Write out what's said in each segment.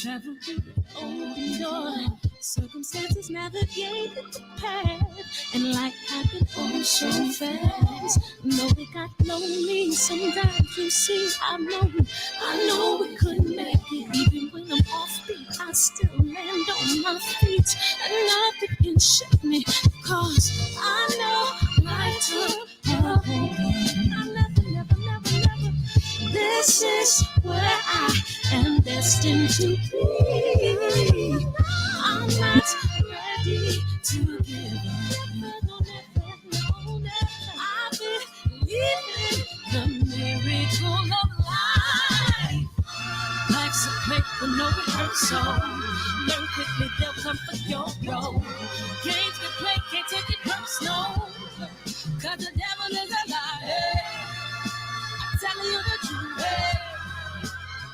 Travel through the open door. Circumstances navigated the path, and life happened all so fast. No, it got lonely sometimes. You see, I know we couldn't make it. Even when I'm off beat, I still land on my feet, and nothing can shake me, cause I know my took I never. This is where I am destined to be. I'm not ready to give up. I believe in the miracle of life. Life's a play for no rehearsal. Learn quickly, they'll come for your role. Games can play, can't take it personal. Cause the devil is a liar. I'm telling you the truth.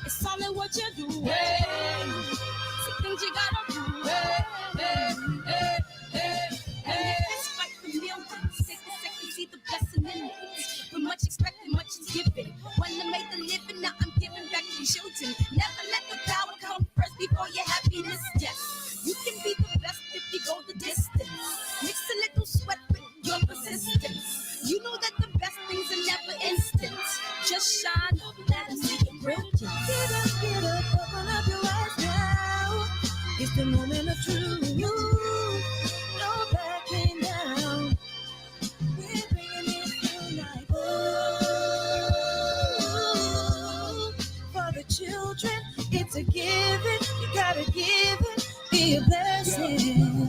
It's all in what you do. Some things you gotta do. Fight for millions. Second, see the blessing in it. But much expected, much is given. One that made the living, now I'm giving back to children. Never let the power come first before your happiness. Yes, you can be the best if you go the distance. Mix a little sweat with your persistence. You know that the best things are never instant. Just shine up, let them see your brilliance. Get up, open up your eyes now. It's the moment of truth. No backing down. We're bringing it tonight. Oh, for the children, it's a given. You gotta give it, be a blessing.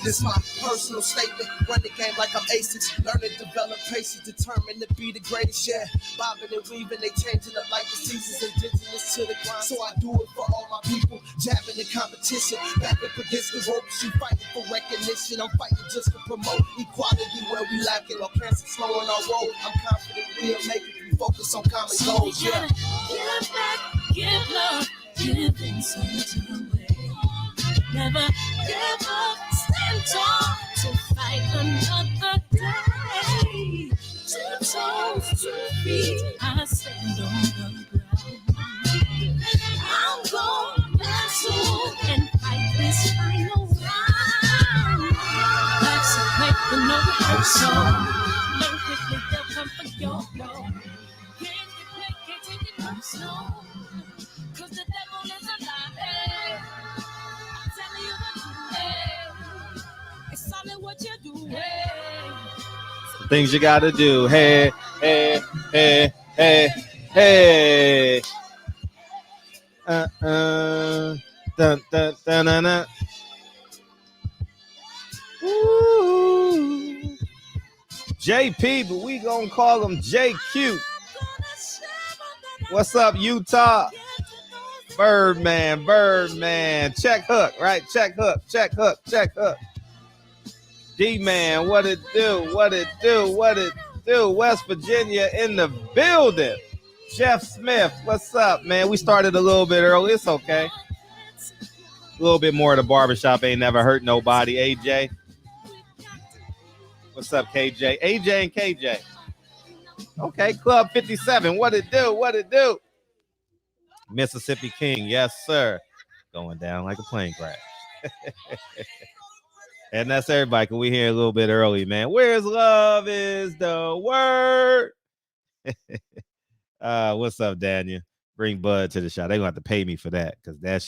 This my personal statement. Run the game like I'm aces. Learn and develop patience, determined to be the greatest. Yeah, bobbing and weaving, they changing up like the seasons. Indigenous to the grind, so I do it for all my people. Jabbing the competition, back up against the ropes. You fighting for recognition. I'm fighting just to promote equality where we lack it. Or cancer slowing our road. I'm confident we'll make it. We focus on common goals. Yeah. Give back, give love, give insult away. Never give up, stand tall to fight another day. 2 toes, 2 feet, I stand on the ground. I'm going wrestle and fight this final round. Life's a play for no rehearsal. Learn quickly, they'll come for your role. Games you play, can't take it personal. Cause the devil is a liar. It's all in what you do. Things you gotta do. Hey, hey, hey, hey, hey. Dun, dun, dun, dun, dun. Ooh. JP, but we gonna call him JQ. What's up, Utah? Birdman. Check hook, right? Check hook. D-Man, what it do? West Virginia in the building. Jeff Smith, what's up, man? We started a little bit early. It's okay. A little bit more of the barbershop ain't never hurt nobody. AJ. What's up, KJ? AJ and KJ. Okay, Club 57. What it do? Mississippi King, yes, sir. Going down like a plane crash. And that's everybody, because we here a little bit early, man. Where's love is the word? What's up, Daniel? Bring Bud to the shot. They're going to have to pay me for that, because that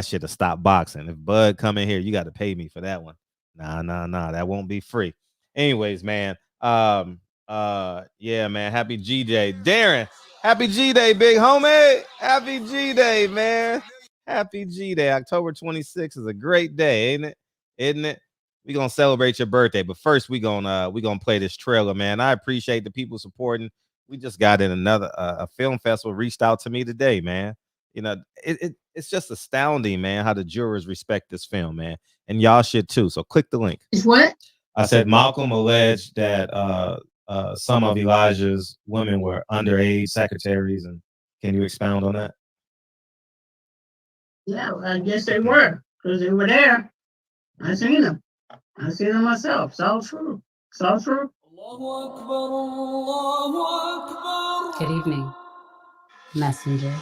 shit'll stop boxing. If Bud come in here, you got to pay me for that one. Nah. That won't be free. Anyways, man. Yeah, man. Happy G-Day. Darren, happy G-Day, big homie. Happy G-Day, man. Happy G-Day. October 26th is a great day, ain't it? Isn't it? We're going to celebrate your birthday. But first, we're gonna play this trailer, man. I appreciate the people supporting. We just got in another a film festival reached out to me today, man. You know, it's just astounding, man, how the jurors respect this film, man. And y'all should too. So click the link. What? I said Malcolm alleged that some of Elijah's women were underage secretaries. And can you expound on that? Yeah, I guess they were, because they were there. I seen them myself. It's all true. Good evening, messenger.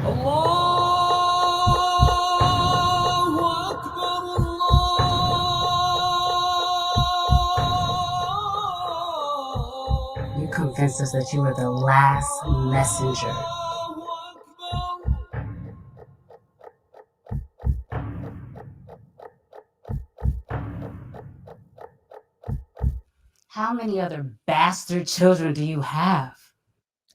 Allah convinced us that you were the last messenger. How many other bastard children do you have?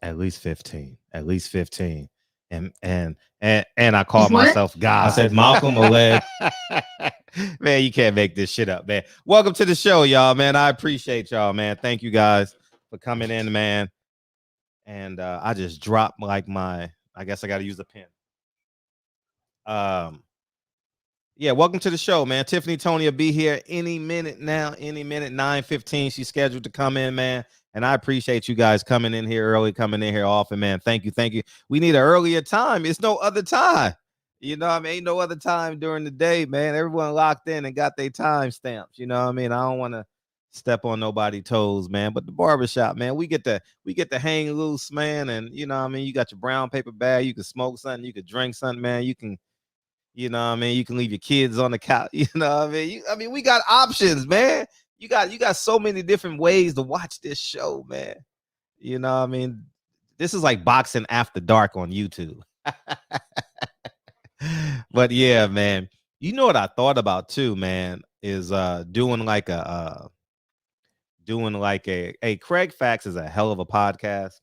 At least 15. At least 15. And I called What? myself God. I said Malcolm alleged. Man, you can't make this shit up, man. Welcome to the show, y'all, man. I appreciate y'all, man. Thank you guys for coming in, man. And I just dropped like I guess I got to use a pen. Yeah, welcome to the show, man. Tiffany Tony will be here any minute now, any minute, 9:15. She's scheduled to come in, man. And I appreciate you guys coming in here early, coming in here often, man. Thank you. Thank you. We need an earlier time. It's no other time. You know what I mean? Ain't no other time during the day, man. Everyone locked in and got their time stamps. You know what I mean? I don't want to step on nobody's toes, man. But the barbershop, man, we get to hang loose, man. And you know what I mean? You got your brown paper bag, you can smoke something, you can drink something, man. You can, you know what I mean? You can leave your kids on the couch. You know what I mean? I mean, we got options, man. You got so many different ways to watch this show, man. You know what I mean? This is like boxing after dark on YouTube. But yeah, man. You know what I thought about too, man, is doing like a Craig Facts is a hell of a podcast.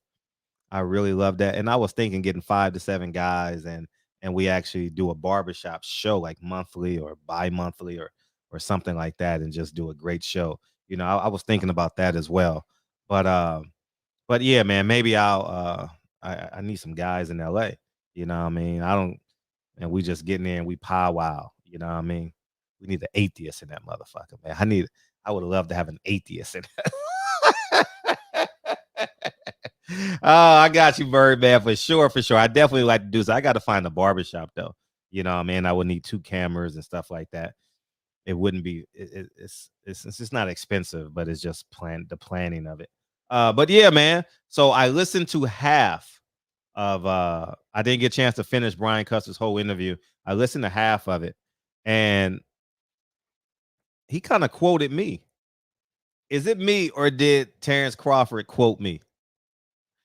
I really love that. And I was thinking getting 5 to 7 guys and we actually do a barbershop show like monthly or bi-monthly or something like that and just do a great show. You know, I was thinking about that as well. But yeah, man, maybe I need some guys in LA. You know what I mean? And we just getting in, we powwow, you know what I mean? We need the atheist in that motherfucker, man. I would love to have an atheist in Oh, I got you, Birdman, for sure, for sure. I definitely like to do so. I got to find a barbershop though. You know what I mean? I would need 2 cameras and stuff like that. It wouldn't be it's just not expensive, but it's just the planning of it. But yeah, man. So I listened to half of I didn't get a chance to finish Brian Custer's whole interview. I listened to half of it, and he kind of quoted me. Is it me or did Terrence Crawford quote me?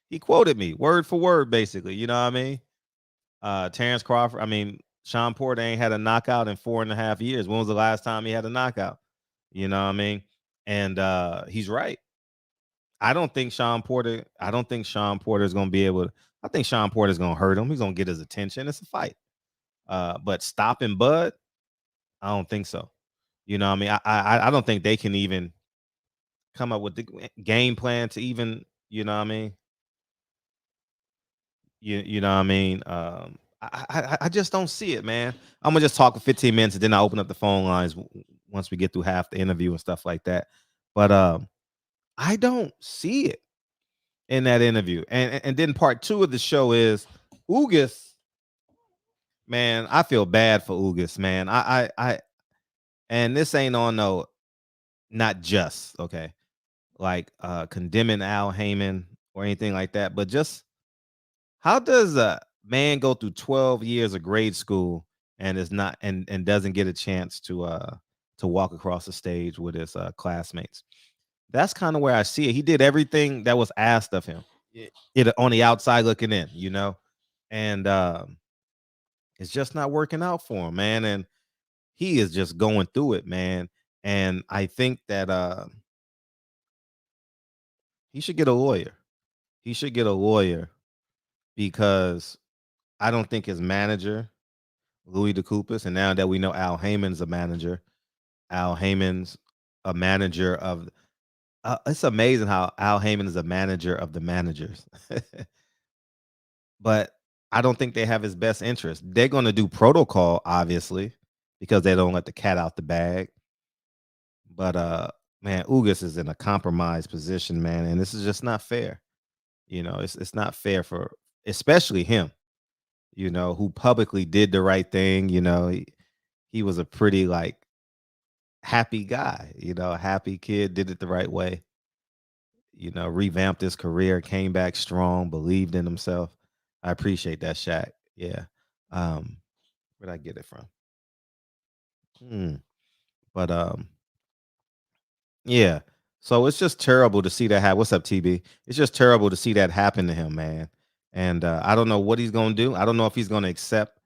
He quoted me word for word, basically. You know what I mean? Terrence Crawford. I mean, Sean Porter ain't had a knockout in 4.5 years. When was the last time he had a knockout? You know what I mean? And he's right. I don't think Sean Porter is going to be able to. I think Sean Porter is going to hurt him. He's going to get his attention. It's a fight. But stopping Bud, I don't think so. You know what I mean? I don't think they can even come up with the game plan to even, you know what I mean? You know what I mean? I just don't see it, man. I'm gonna just talk for 15 minutes and then I open up the phone lines once we get through half the interview and stuff like that. But I don't see it in that interview. And then part 2 of the show is Ugas. Man, I feel bad for Ugas, man. I and this ain't on no, not just okay, like condemning Al Haymon or anything like that, but just how does a man go through 12 years of grade school and is not and doesn't get a chance to walk across the stage with his classmates? That's kind of where I see it. He did everything that was asked of him. It on the outside looking in, you know, and it's just not working out for him, man. And he is just going through it, man. And I think that he should get a lawyer. He should get a lawyer because I don't think his manager, Louis DeCoupis, and now that we know Al Heyman's a manager, Al Heyman's a manager of. It's amazing how Al Heyman is a manager of the managers, but I don't think they have his best interest. They're going to do protocol, obviously, because they don't let the cat out the bag. But man, Ugas is in a compromised position, man, and this is just not fair. You know, it's not fair for especially him. You know, who publicly did the right thing. You know, he was a pretty like happy guy. You know, happy kid, did it the right way. You know, revamped his career, came back strong, believed in himself. I appreciate that, Shaq. Yeah. Where'd I get it from? But yeah. So it's just terrible to see that happen. What's up, TB? It's just terrible to see that happen to him, man. And I don't know what he's gonna do. I don't know if he's gonna accept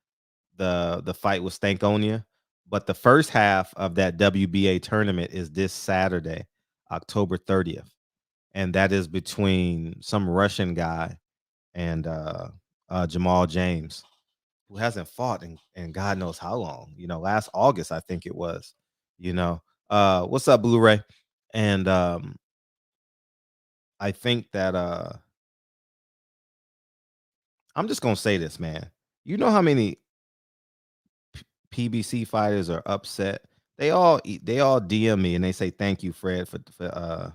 the fight with Stankonia. But the first half of that WBA tournament is this Saturday, October 30th. And that is between some Russian guy and Jamal James, who hasn't fought in God knows how long. Last August, I think it was. You know, what's up, Blu-ray? And I think that I'm just gonna say this, man. You know how many PBC fighters are upset? They all DM me and they say thank you, Fred, for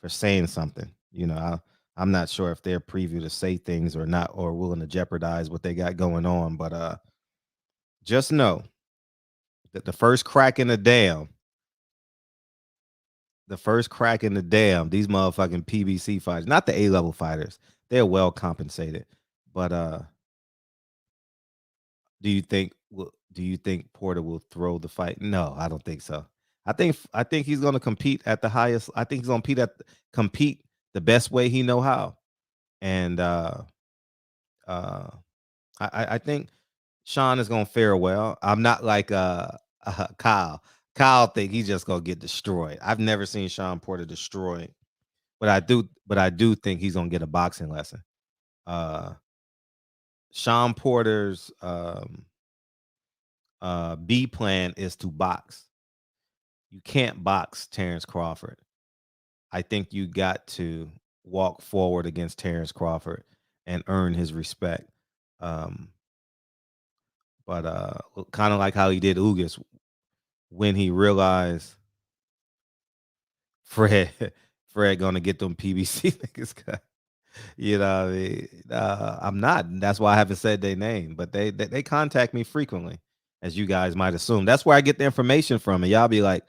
saying something. I'm not sure if they're preview to say things or not, or willing to jeopardize what they got going on. But just know that the first crack in the dam, these motherfucking PBC fighters, not the A-level fighters, they're well compensated. But do you think Porter will throw the fight? No, I don't think so. I think he's going to compete at the highest. I think he's going to compete the best way he know how. And uh I think Sean is going to fare well. I'm not like Kyle. Kyle think he's just going to get destroyed. I've never seen Sean Porter destroyed, but I do think he's going to get a boxing lesson. Uh Sean Porter's B plan is to box. You can't box Terrence Crawford. I think you got to walk forward against Terrence Crawford and earn his respect. Um, but kind of like how he did Ugas when he realized Fred Fred gonna get them PBC niggas cut. What I mean? I'm not. That's why I haven't said their name, but they contact me frequently, as you guys might assume. That's where I get the information from, and y'all be like,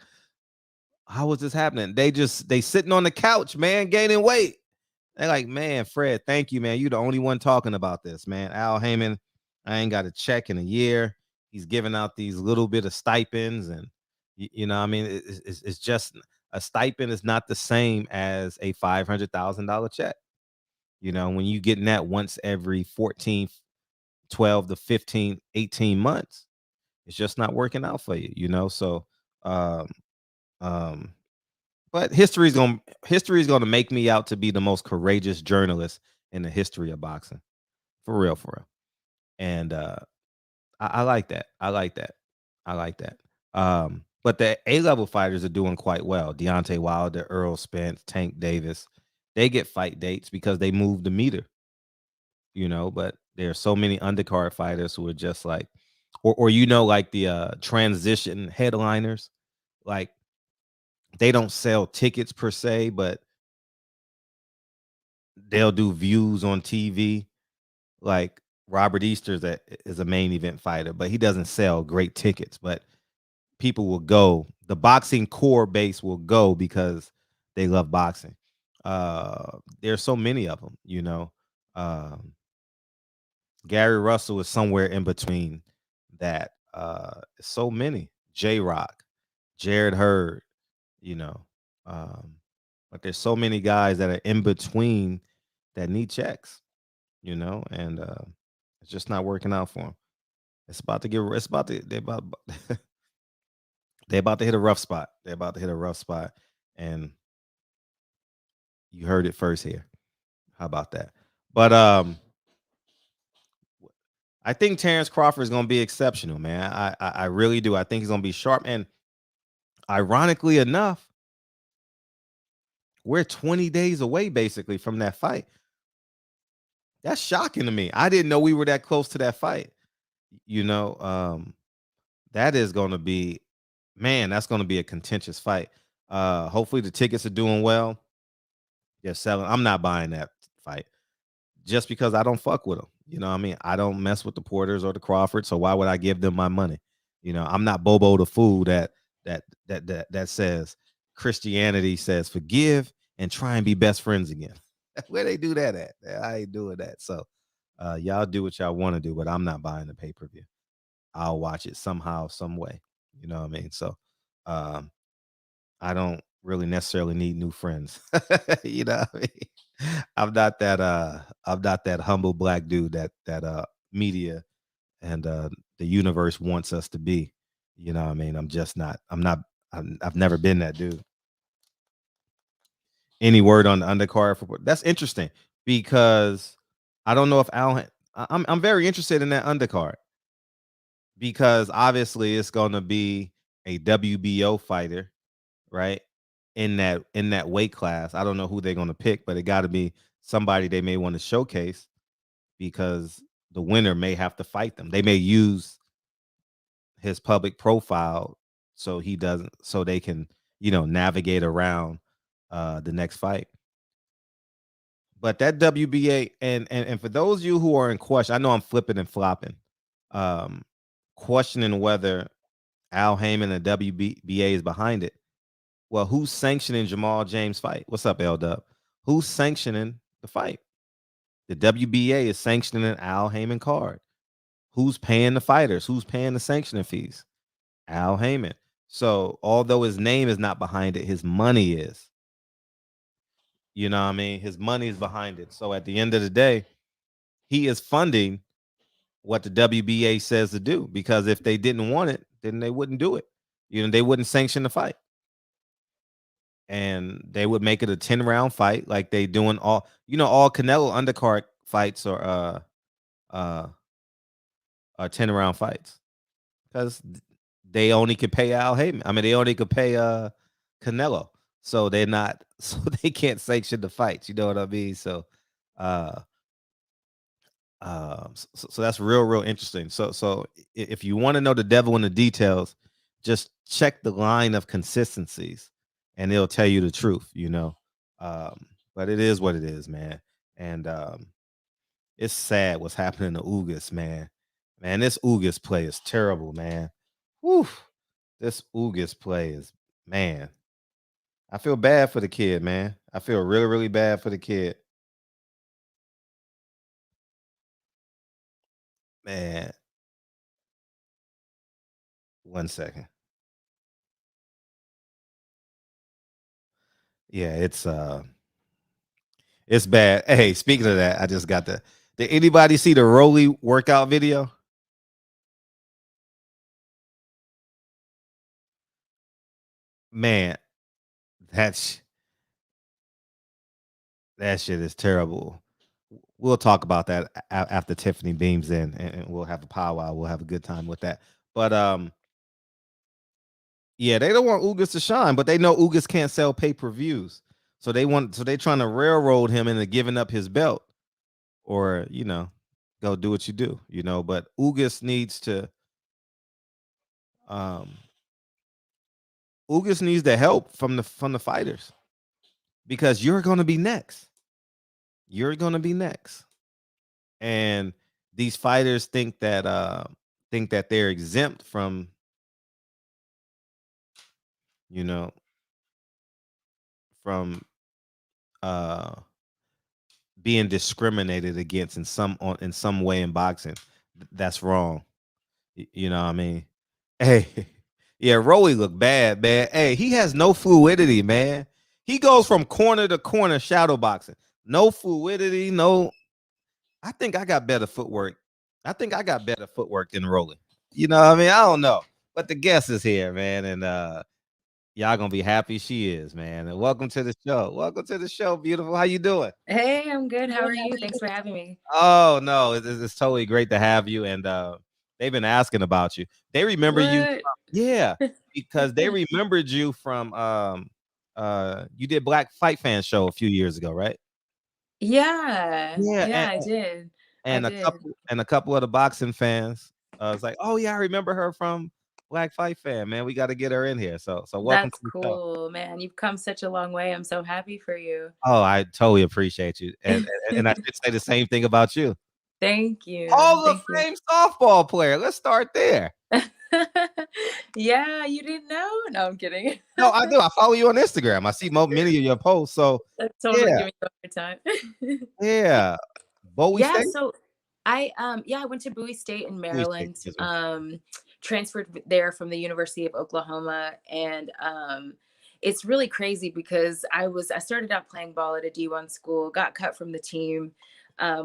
how was this happening? They sitting on the couch, man, gaining weight. They're like, man, Fred, thank you, man. You the only one talking about this, man. Al Haymon, I ain't got a check in a year. He's giving out these little bit of stipends, and I mean, it's just a stipend is not the same as a $500,000 check. When you getting that once every 14, 12 to 15, 18 months, it's just not working out for you. So um, um, but history is gonna make me out to be the most courageous journalist in the history of boxing. For real, for real. And I like that. I like that. I like that. But the A-level fighters are doing quite well. Deontay Wilder, Earl Spence, Tank Davis, they get fight dates because they move the meter. But there are so many undercard fighters who are just like, or like the transition headliners, like they don't sell tickets per se, but they'll do views on TV. Like Robert Easter is a main event fighter, but he doesn't sell great tickets. But people will go. The boxing core base will go because they love boxing. There's so many of them. Gary Russell is somewhere in between that. So many. J Rock, Jared Hurd, you know. Um, but there's so many guys that are in between that need checks, and it's just not working out for them. It's about to get. It's about to. They're about to hit a rough spot. They're about to hit a rough spot, and you heard it first here. How about that? But I think Terrence Crawford is going to be exceptional, man. I really do. I think he's going to be sharp. And ironically enough, we're 20 days away basically from that fight. That's shocking to me. I didn't know we were that close to that fight. That is going to be, man, that's going to be a contentious fight. Hopefully the tickets are doing well. They're selling. I'm not buying that fight just because I don't fuck with them. You know what I mean? I don't mess with the Porters or the Crawford, so why would I give them my money? I'm not Bobo the fool that says Christianity says forgive and try and be best friends again. Where they do that at? I ain't doing that. So y'all do what y'all want to do, but I'm not buying the pay-per-view. I'll watch it somehow, some way. You know what I mean? So I don't really necessarily need new friends. You know what I mean? I'm not that humble black dude that media and the universe wants us to be. You know what I mean? I'm just not. I'm not. I've never been that dude. Any word on the undercard for that's interesting because I don't know if I'm very interested in that undercard because obviously it's going to be a WBO fighter, right? In that weight class. I don't know who they're going to pick, but it got to be somebody they may want to showcase because the winner may have to fight them. They may use his public profile so he doesn't so they can, navigate around the next fight. But that WBA and for those of you who are in question, I know I'm flipping and flopping, um, questioning whether Al Heyman and WBA is behind it. Well, who's sanctioning Jamal James' fight? What's up, L Dub? Who's sanctioning the fight? The WBA is sanctioning an Al Heyman card. Who's paying the fighters? Who's paying the sanctioning fees? Al Heyman. So although his name is not behind it, his money is. You know what I mean? His money is behind it. So at the end of the day, he is funding what the WBA says to do because if they didn't want it, then they wouldn't do it. They wouldn't sanction the fight. And they would make it a 10-round fight like they doing all Canelo undercard fights uh are 10-round fights because they only could pay Al Heyman. I mean, they only could pay Canelo. So they're not so they can't sanction the fights. You know what I mean? So uh so that's real interesting. So if you want to know the devil in the details, just check the line of consistencies and it'll tell you the truth. But it is what it is, man. And it's sad what's happening to Ugas, man. This Ugas play is terrible, man. Whew. This Ugas play is, man, I feel bad for the kid, man. I feel really bad for the kid, man. 1 second. Yeah, it's bad. Hey, speaking of that, I just got the. Did anybody see the Rolly workout video? Man, that's that shit is terrible. We'll talk about that after Tiffany beams in, and we'll have a powwow. We'll have a good time with that. But yeah, they don't want Ugas to shine, but they know Ugas can't sell pay-per-views. So they trying to railroad him into giving up his belt or, go do what you do. But Ugas needs to um Ugas needs the help from the fighters because you're going to be next. You're going to be next. And these fighters think that they're exempt from, you know, from uh being discriminated against in some way in boxing. That's wrong. You know what I mean? Hey, yeah, Rolly look bad, man. Hey, he has no fluidity, man. He goes from corner to corner shadow boxing. No fluidity, no. I think I got better footwork. I think I got better footwork than Rolly. You know what I mean? I don't know. But the guest is here, man, and y'all gonna be happy she is, man. And welcome to the show. Welcome to the show, beautiful. How you doing? Hey, I'm good. How are you? Thanks for having me. Oh no, it's totally great to have you. And they've been asking about you. They remember you, What? yeah, because they remembered you from you did Black Fight Fan show a few years ago, right? Yeah. Yeah, Yeah, I did. I and a did. couple of the boxing fans was like, oh yeah, I remember her from Black Fight Fan. Man, we got to get her in here. So welcome to That's the show. cool, man. You've come such a long way. I'm so happy for you. Oh, I totally appreciate you, and I should say the same thing about you. Thank you. Hall of Thank you. Fame softball player. Let's start there. Yeah, you didn't know? No, I'm kidding. No, I do. I follow you on Instagram. I see many of your posts. So That's totally yeah, giving you a hard time. yeah. Bowie Yeah, State. so I went to Bowie State in Bowie State. Maryland. Yes, ma'am. Transferred there from the University of Oklahoma, and it's really crazy because I started out playing ball at a D1 school, got cut from the team,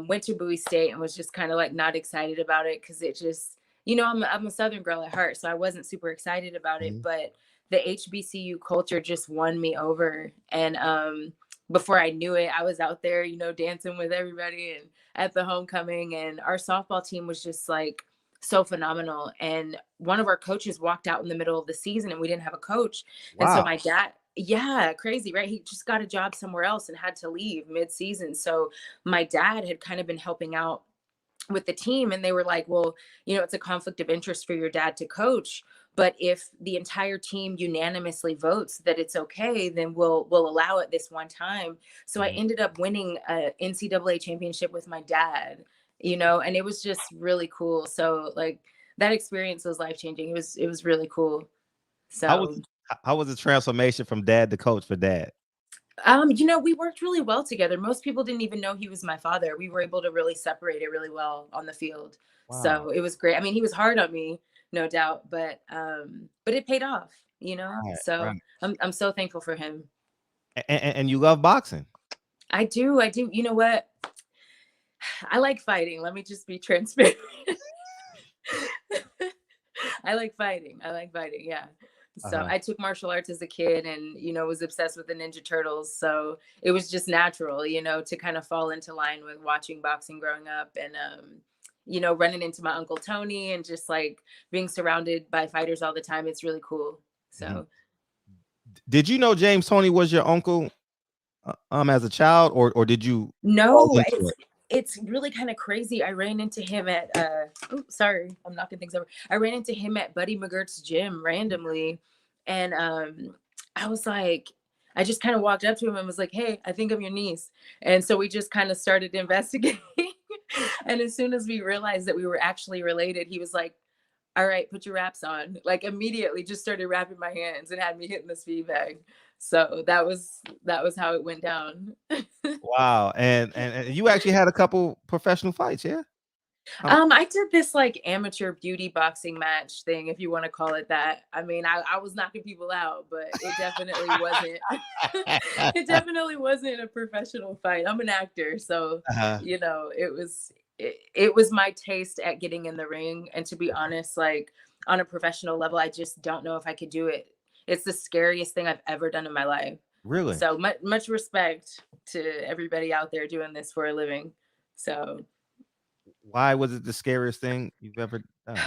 went to Bowie State and was just kind of like not excited about it because it just, I'm a Southern girl at heart, so I wasn't super excited about it. Mhm. But the HBCU culture just won me over, and before I knew it, I was out there, dancing with everybody and at the homecoming, and our softball team was just like so phenomenal. And one of our coaches walked out in the middle of the season and we didn't have a coach. And so Wow. my dad, yeah, crazy, right? He just got a job somewhere else and had to leave mid-season. So my dad had kind of been helping out with the team, and they were like, well, it's a conflict of interest for your dad to coach, but if the entire team unanimously votes that it's okay, then we'll allow it this one time. So I Mhm. ended up winning a NCAA championship with my dad, and it was just really cool. So like that experience was life-changing. It was really cool. How So was how was the transformation from dad to coach for dad? we worked really well together. Most people didn't even know he was my father. We were able to really separate it really well on the field. Wow. So it was great. I mean, he was hard on me, no doubt, but it paid off, Right, So right. I'm so thankful for him. And you love boxing. I do. I do. You know what? I like fighting. Let me just be transparent. I like fighting. I like fighting. Yeah. So Uh-huh. I took martial arts as a kid and, was obsessed with the Ninja Turtles. So it was just natural, to kind of fall into line with watching boxing growing up and, running into my Uncle Tony and just like being surrounded by fighters all the time. It's really cool. Mhm. So Did you know James Tony was your uncle as a child, or did you fall no, into it? it's really kind of crazy. I ran into him at sorry, I'm knocking things over. I ran into him at Buddy McGirt's gym randomly, and I was like, I just kind of walked up to him and was like, "Hey, I think I'm your niece." And so we just kind of started investigating. And as soon as we realized that we were actually related, he was like, "All right, put your wraps on." Like immediately just started wrapping my hands and had me hitting the speed bag. So that was how it went down. Wow. And you actually had a couple professional fights, yeah? Um, I did this like amateur beauty boxing match thing, if you want to call it that. I mean, I was knocking people out, but it definitely wasn't. It definitely wasn't a professional fight. I'm an actor, so uh-huh. it was my taste at getting in the ring. And to be honest, like on a professional level, I just don't know if I could do it. It's the scariest thing I've ever done in my life. Really? So much respect to everybody out there doing this for a living. So Why was it the scariest thing you've ever done?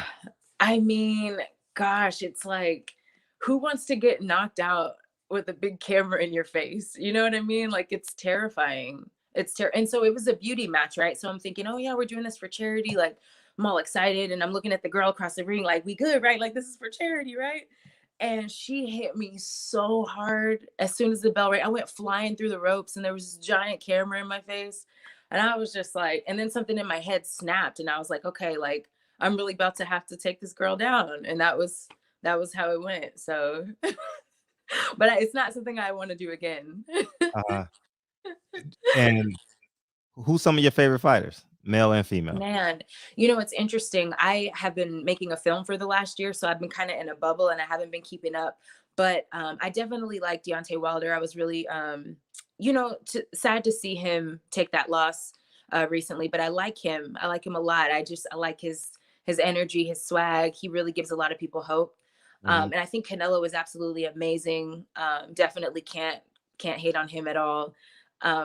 I mean, gosh, it's like, who wants to get knocked out with a big camera in your face? You know what I mean? Like, it's terrifying. And so it was a beauty match, right? So I'm thinking, oh yeah, we're doing this for charity. Like, I'm all excited, and I'm looking at the girl across the ring, like, we good, right? Like, this is for charity, right? And she hit me so hard as soon as the bell rang. I went flying through the ropes, and there was this giant camera in my face. And I was just like, and then something in my head snapped, and I was like, okay, like, I'm really about to have to take this girl down. And that was how it went. So, but it's not something I want to do again. Uh, and who's some of your favorite fighters, male and female? Man, it's interesting. I have been making a film for the last year, so I've been kind of in a bubble and I haven't been keeping up. But I definitely like Deontay Wilder. I was really, sad to see him take that loss recently. But I like him. I like him a lot. I like his energy, his swag. He really gives a lot of people hope. Mhm. And I think Canelo is absolutely amazing. Definitely can't hate on him at all.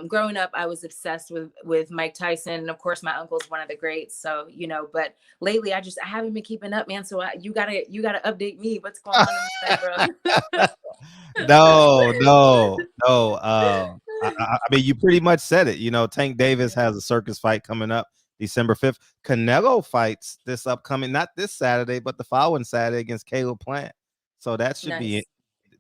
Growing up, I was obsessed with Mike Tyson, and of course, my uncle's one of the greats. So, but lately, I haven't been keeping up, man. So you gotta update me. What's going on in my life, bro? No, no, no. I mean, you pretty much said it. Tank Davis has a circus fight coming up December 5th. Canelo fights this upcoming, not this Saturday, but the following Saturday against Caleb Plant. So Nice.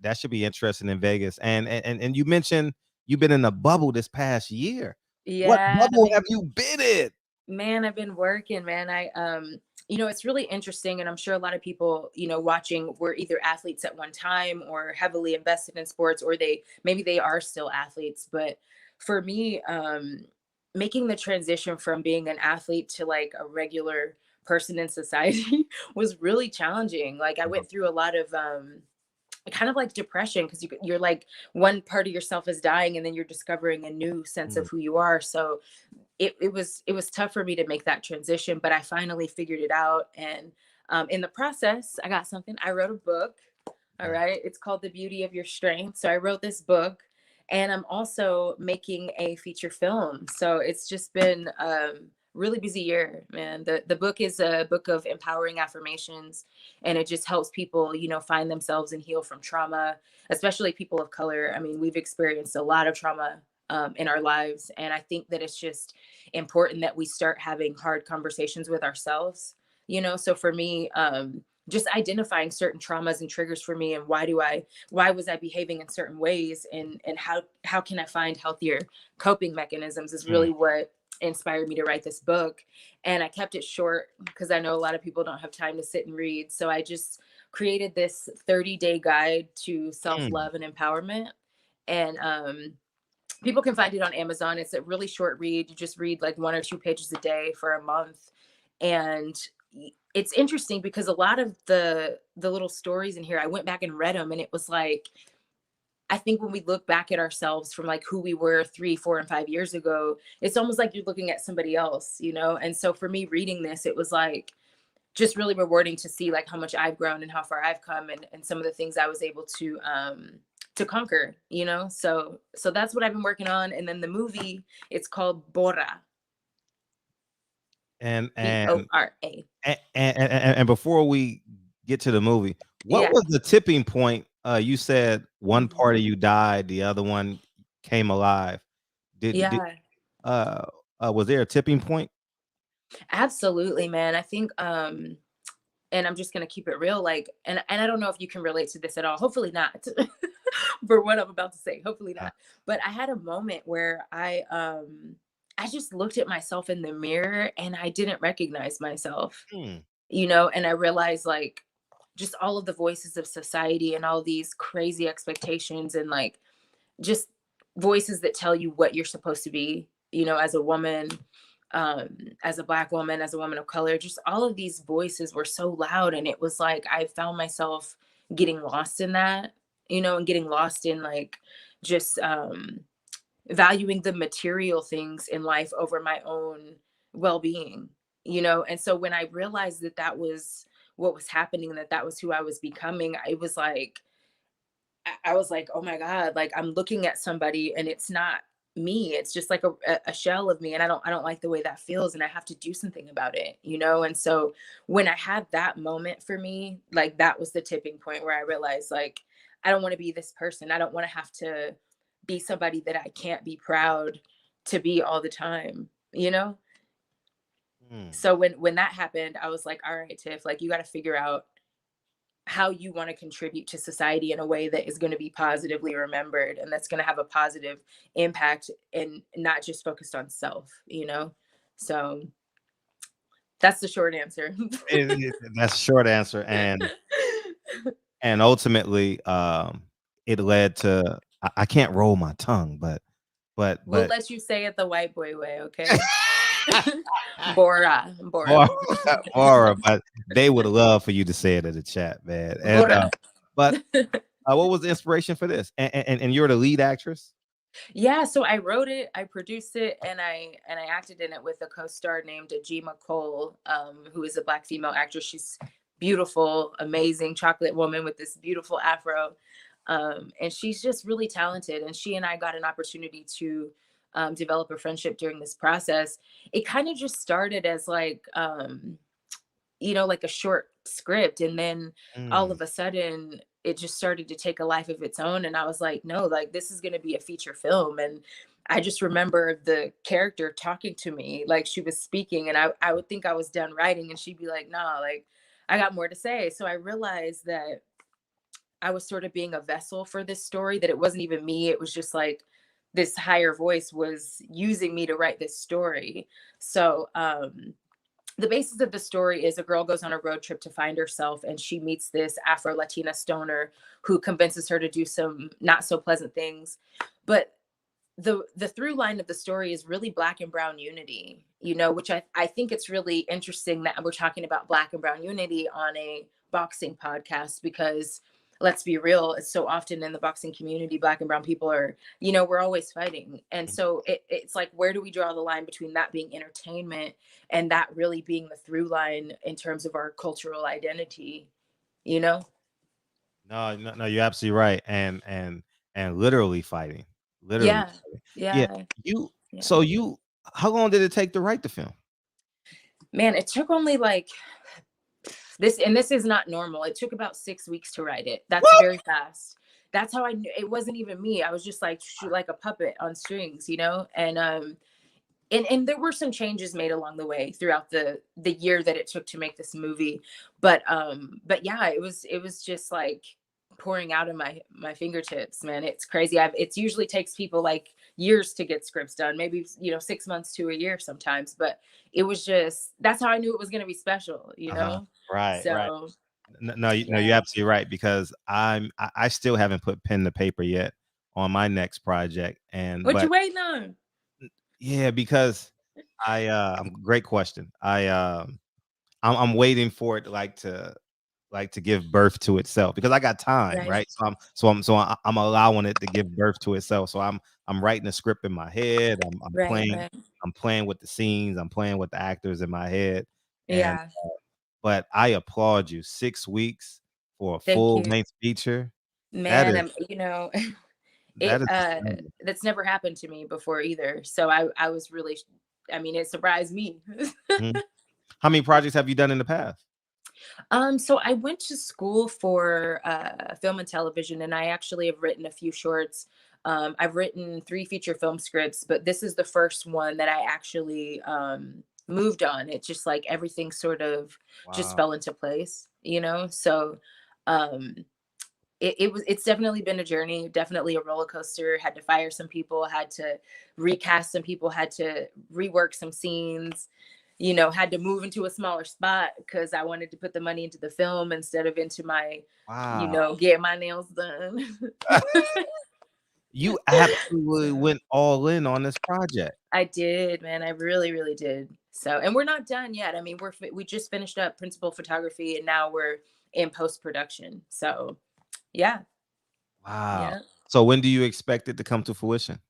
that should be interesting in Vegas. And you mentioned you've been in a bubble this past year. What Yeah, bubble have you been in? man, I've been working, man. It's really interesting, and I'm sure a lot of people, watching were either athletes at one time or heavily invested in sports, or maybe they are still athletes. But for me, making the transition from being an athlete to like a regular person in society was really challenging. Like I went through a lot of kind of like depression, because you're like, one part of yourself is dying and then you're discovering a new sense Mm. of who you are. So it was tough for me to make that transition, but I finally figured it out. And in the process, I got something. I wrote a book. All right. It's called The Beauty of Your Strength. So I wrote this book, and I'm also making a feature film. So it's just been really busy year, man. The book is a book of empowering affirmations, and it just helps people, you know, find themselves and heal from trauma, especially people of color. I mean, we've experienced a lot of trauma in our lives, and I think that it's just important that we start having hard conversations with ourselves, you know. So for me, just identifying certain traumas and triggers for me, and why was I behaving in certain ways, and how can I find healthier coping mechanisms, is really what inspired me to write this book. And I kept it short because I know a lot of people don't have time to sit and read. So I just created this 30-day guide to self-love and empowerment. And people can find it on Amazon. It's a really short read. You just read like 1 or 2 pages a day for a month. And it's interesting because a lot of the little stories in here, I went back and read them, and it was like, I think when we look back at ourselves from like who we were 3, 4, and 5 years ago, it's almost like you're looking at somebody else, you know? And so for me reading this, it was like just really rewarding to see like how much I've grown and how far I've come, and some of the things I was able to conquer, you know? So that's what I've been working on. And then the movie, it's called Bora, And Bora. and before we get to the movie, what Yeah. was the tipping point? You said one part of you died, the other one came alive. Did Yeah, was there a tipping point? absolutely, man. I think, and I'm just gonna keep it real, like, and I don't know if you can relate to this at all. Hopefully not, for what I'm about to say. Hopefully Uh, not. But I had a moment where I just looked at myself in the mirror and I didn't recognize myself, hmm, you know, and I realized like just all of the voices of society and all these crazy expectations, and like just voices that tell you what you're supposed to be, you know, as a woman, as a Black woman, as a woman of color. Just all of these voices were so loud, and it was like I found myself getting lost in that, you know, and getting lost in like just valuing the material things in life over my own well-being, you know. And so when I realized that that was what was happening, that was who I was becoming, it was like I was like, oh my God, like I'm looking at somebody and it's not me. It's just like a shell of me. And I don't like the way that feels, and I have to do something about it, you know? And so when I had that moment for me, like that was the tipping point where I realized like, I don't want to be this person. I don't want to have to be somebody that I can't be proud to be all the time, you know? hmm. So when that happened, I was like, all right, Tiff, like you got to figure out how you want to contribute to society in a way that is going to be positively remembered, and that's going to have a positive impact, and not just focused on self, you know? So that's the short answer. That's a short answer, and ultimately, it led to I can't roll my tongue, We'll but let you say it the white boy way, okay? Bora, Or Bora, or but they would love for you to say it in the chat, man. And Bora. but what was the inspiration for this? And you're the lead actress? Yeah, so I wrote it, I produced it, and I acted in it with a co-star named Ajima Cole, who is a Black female actress. She's beautiful, amazing chocolate woman with this beautiful afro, and she's just really talented. And she and I got an opportunity to develop a friendship during this process. It kind of just started as like you know, like a short script. And then all Mm, of a sudden it just started to take a life of its own. And I was like, no, like this is going to be a feature film. And I just remember the character talking to me, like she was speaking, and I would think I was done writing, and she'd be like, nah, like I got more to say. So I realized that I was sort of being a vessel for this story, that it wasn't even me. It was just like this higher voice was using me to write this story. So, the basis of the story is a girl goes on a road trip to find herself, and she meets this Afro Latina stoner who convinces her to do some not so pleasant things. But the through line of the story is really Black and brown unity, you know, which I think it's really interesting that we're talking about Black and brown unity on a boxing podcast, because let's be real, it's so often in the boxing community, Black and brown people are, we're always fighting. And so it's like, where do we draw the line between that being entertainment and that really being the through line in terms of our cultural identity, you know? No, no, no, you're absolutely right. And literally fighting. Literally Yeah. fighting. Yeah. Yeah. You Yeah. so you how long did it take to write the film? Man, it took only like this, and this is not normal. It took about 6 weeks to write it. That's What? very fast. That's how I knew it wasn't even me. I was just like shoot like a puppet on strings, and there were some changes made along the way throughout the year that it took to make this movie. But yeah, it was just like pouring out of my fingertips, man. It's crazy. It usually takes people like years to get scripts done, maybe 6 months to a year sometimes, but it was just, that's how I knew it was going to be special, Uh-huh. Right, right. so No, no, you're yeah. absolutely right, because I still haven't put pen to paper yet on my next project. And What you but waiting on? yeah, because great question. I'm waiting for it to give birth to itself, because I got time, Right. right? So I'm allowing it to give birth to itself. So I'm writing a script in my head. I'm Right. playing Right. I'm playing with the scenes. I'm playing with the actors in my head. And Yeah. but I applaud you. 6 weeks for a Thank full you, length feature. That man. is It that is astounding. that's never happened to me before either. So I was really, I mean, it surprised me. Mhm. How many projects have you done in the past? So I went to school for film and television, and I actually have written a few shorts. I've written 3 feature film scripts, but this is the first one that I actually moved on. It's just like everything sort of just Wow. fell into place, So um, it's definitely been a journey, definitely a roller coaster. Had to fire some people, had to recast some people, had to rework some scenes, had to move into a smaller spot because I wanted to put the money into the film instead of into my, Wow. get my nails done. You absolutely So went all in on this project. I did, man. I really, really did. So, and we're not done yet. I mean, we just finished up principal photography, and now we're in post production. So, yeah, Wow. yeah. So when do you expect it to come to fruition?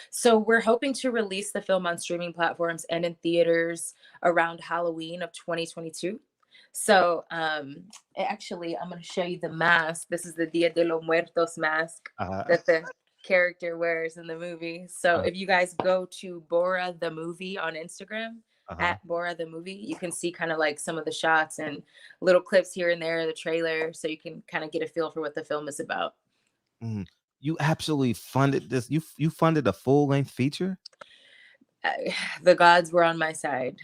So we're hoping to release the film on streaming platforms and in theaters around Halloween of 2022. So actually, I'm going to show you the mask. This is the Dia de los Muertos mask Uh, that the character wears in the movie. So uh, if you guys go to Bora the movie on Instagram, uh-huh. at Bora the movie, you can see kind of like some of the shots and little clips here and there, the trailer, so you can kind of get a feel for what the film is about. Mhm. You absolutely funded this. You funded a full length feature. Uh, the gods were on my side.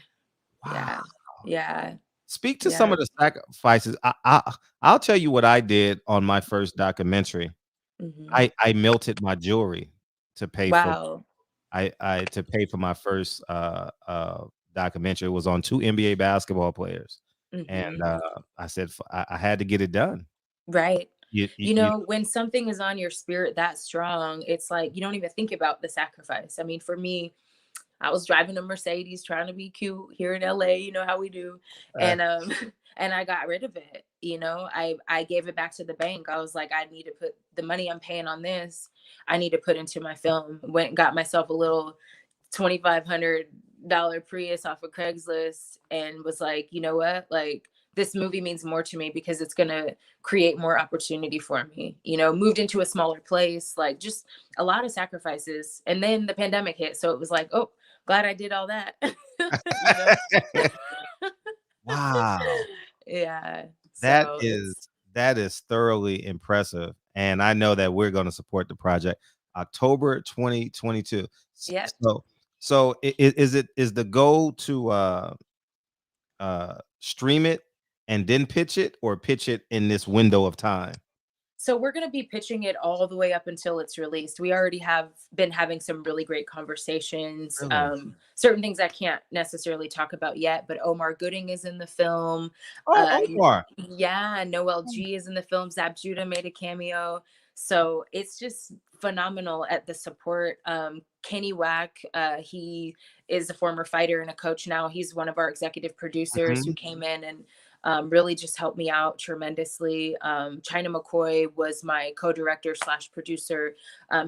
Wow. Yeah. Yeah. Speak to some Yeah. of the sacrifices. I'll tell you what I did on my first documentary. Hmm. I melted my jewelry to pay for Wow. I to pay for my first documentary. It was on 2 NBA basketball players, and Hmm. I said I had to get it done. Right. You When something is on your spirit that strong, it's like you don't even think about the sacrifice. I mean, for me, I was driving a Mercedes trying to be cute here in LA, you know how we do. uh, And and I got rid of it. I gave it back to the bank. I was like, I need to put the money I'm paying on this, I need to put into my film. Went and got myself a little $2,500 Prius off of Craigslist and was like, you know what? Like this movie means more to me because it's going to create more opportunity for me. Moved into a smaller place, like just a lot of sacrifices. And then the pandemic hit. So it was like, oh, glad I did all that. you know? wow. Yeah. That So is it's, that is thoroughly impressive, and I know that we're gonna support the project October 2022. S yeah. so is the goal to, stream it and then pitch it, or pitch it in this window of time? So we're going to be pitching it all the way up until it's released. We already have been having some really great conversations. Really? Certain things I can't necessarily talk about yet, but Omar Gooding is in the film. Uh, Oh, Omar. yeah, Noel G is in the film. Zab Judah made a cameo. So it's just phenomenal at the support. Kenny Wack, he is a former fighter and a coach now. He's one of our executive producers who Mhm. came in and really just helped me out tremendously. China McCoy was my co-director / producer.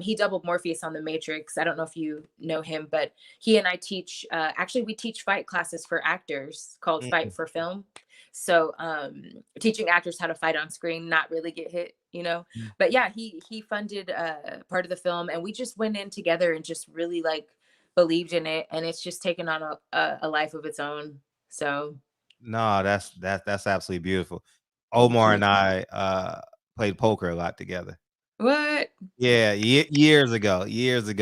He doubled Morpheus on The Matrix. I don't know if you know him, but he and I teach, actually we teach fight classes for actors called Fight for Film. So teaching actors how to fight on screen, not really get hit, you know. But yeah, he funded part of the film, and we just went in together and just really like believed in it, and it's just taken on a life of its own. So No, that's absolutely beautiful. thank Omar you. and I played poker a lot together. What? Yeah, years ago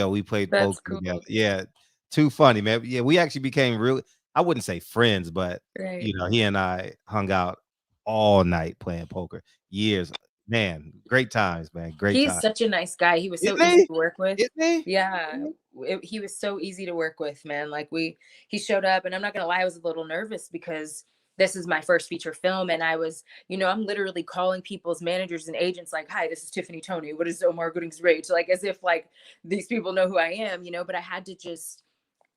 we played That's poker cool. together. Yeah, too funny, man. Yeah, we actually became really, I wouldn't say friends, but Right. he and I hung out all night playing poker. Years, man, great times, man. Great He's times. such a nice guy. He was so Isn't easy he? to work with. Isn't he? Yeah. He was so easy to work with, man. Like he showed up, and I'm not gonna lie, I was a little nervous because this is my first feature film, and I was, I'm literally calling people's managers and agents like, "Hi, this is Tiffany Tony. What is Omar Gooding's rate?" Like as if like these people know who I am, but I had to just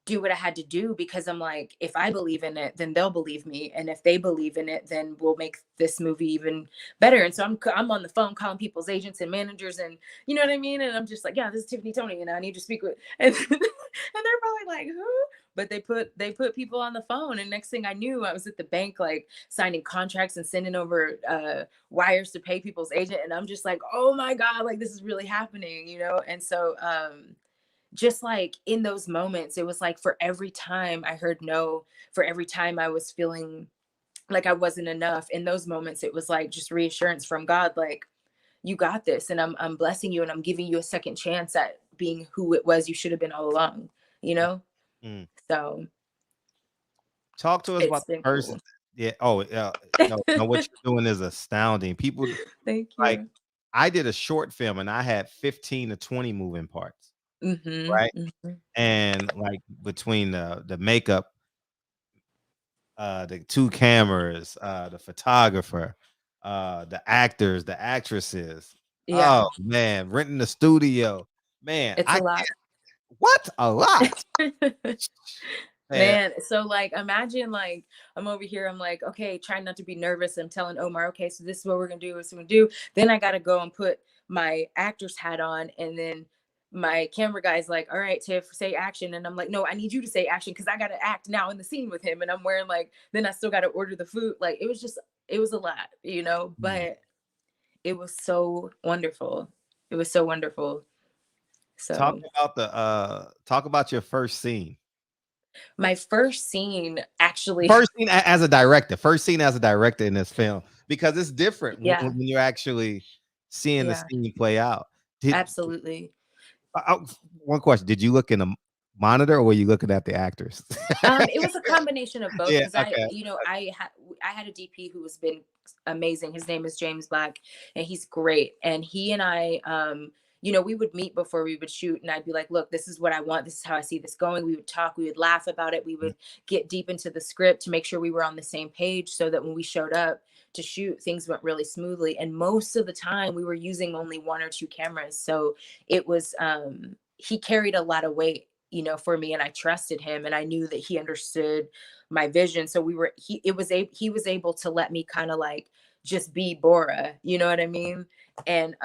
do what I had to do, because I'm like, if I believe in it, then they'll believe me, and if they believe in it, then we'll make this movie even better. And so I'm on the phone calling people's agents and managers, and you know what I mean. And I'm just like, yeah, this is Tiffany Tony, and I need to speak with, and they're probably like, who? But they put people on the phone, and next thing I knew, I was at the bank like signing contracts and sending over wires to pay people's agent, and I'm just like, oh my god, like this is really happening, And so just like in those moments, it was like for every time I heard no, for every time I was feeling like I wasn't enough, in those moments, it was like just reassurance from God, like, you got this, and I'm blessing you, and I'm giving you a second chance at being who it was you should have been all along, Mm. So Talk to us about it's the been person. cool. Yeah. Oh, no, what you're doing is astounding. People Thank like, you. I did a short film and I had 15 to 20 moving parts, right? Mm-hmm. And like between the makeup, the two cameras, the photographer, the actors, the actresses. Yeah, Oh man, renting the studio. Man, it's a lot. what a lot. Man. Man, so like imagine like I'm over here, I'm like, okay, trying not to be nervous. I'm telling Omar, okay, so this is what we're gonna do, this is what we're gonna do. Then I gotta go and put my actor's hat on, and then my camera guy's like, all right, Tiff, say action. And I'm like, no, I need you to say action because I gotta act now in the scene with him. And I'm wearing like, then I still gotta order the food. Like it was a lot, but it was so wonderful. It was so wonderful. So Talk about your first scene. my first scene actually, First scene as a director. First scene as a director in this film, because it's different yeah, when you're actually seeing the yeah, scene play out. absolutely. One question: did you look in a monitor, or were you looking at the actors? It was a combination of both, Yeah. because Okay. I had a DP who has been amazing. His name is James Black, and he's great. And he and I, we would meet before we would shoot, and I'd be like, look, this is what I want. This is how I see this going. We would talk, we would laugh about it. We would get deep into the script to make sure we were on the same page, so that when we showed up to shoot, things went really smoothly. And most of the time we were using only one or two cameras. So it was, he carried a lot of weight, for me, and I trusted him, and I knew that he understood my vision. So he was able to let me kind of like just be Bora, you know what I mean? And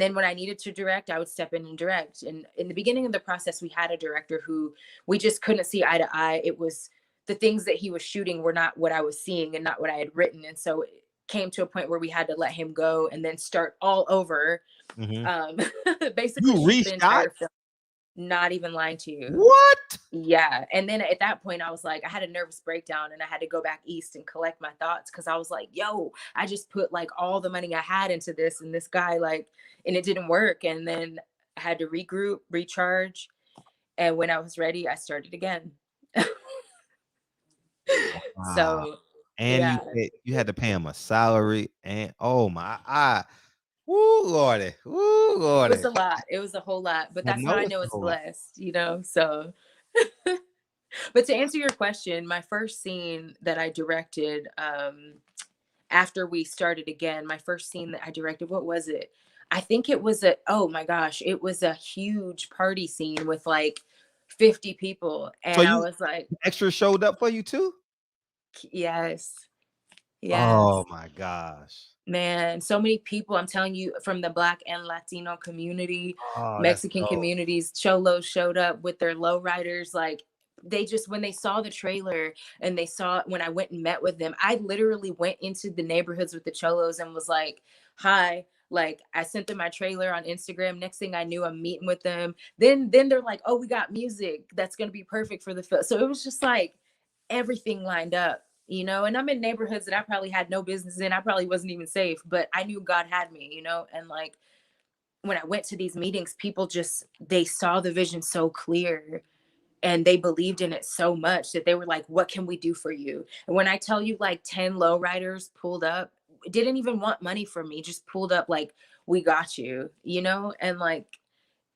then when I needed to direct, I would step in and direct. And in the beginning of the process, we had a director who we just couldn't see eye to eye. It was the things that he was shooting were not what I was seeing and not what I had written. And so it came to a point where we had to let him go and then start all over. Basically You shoot the entire reshot? film. Not even lying to you. What? Yeah. And then at that point, I was like, I had a nervous breakdown, and I had to go back east and collect my thoughts, because I was like, yo, I just put like all the money I had into this, and this guy and it didn't work. And then I had to regroup, recharge. And when I was ready, I started again. Wow. So And yeah, you had to pay him a salary, and oh my, woo lordy, woo it lordy. was a lot. It was a whole lot, but I that's how know I it's know a it's whole lot. blessed, so. But to answer your question, my first scene that I directed, after we started again, my first scene that I directed, what was it? I think it was oh my gosh, it was a huge party scene with like 50 people. So And I was like, extra showed up for you too? yes. Oh Yes. my gosh. Man, so many people, I'm telling you, from the Black and Latino community, Oh, that's Mexican dope. communities, cholos showed up with their lowriders. Like, they just, when they saw the trailer and they saw when I went and met with them, I literally went into the neighborhoods with the cholos and was like, hi. Like, I sent them my trailer on Instagram. Next thing I knew, I'm meeting with them. Then they're like, oh, we got music that's gonna be perfect for the film. So it was just like everything lined up, you know. And I'm in neighborhoods that I probably had no business in. I probably wasn't even safe, but I knew God had me, you know. And like, when I went to these meetings, people just, they saw the vision so clear and they believed in it so much that they were like, what can we do for you? And when I tell you, like, 10 lowriders pulled up, didn't even want money from me, just pulled up like, we got you, you know. And like,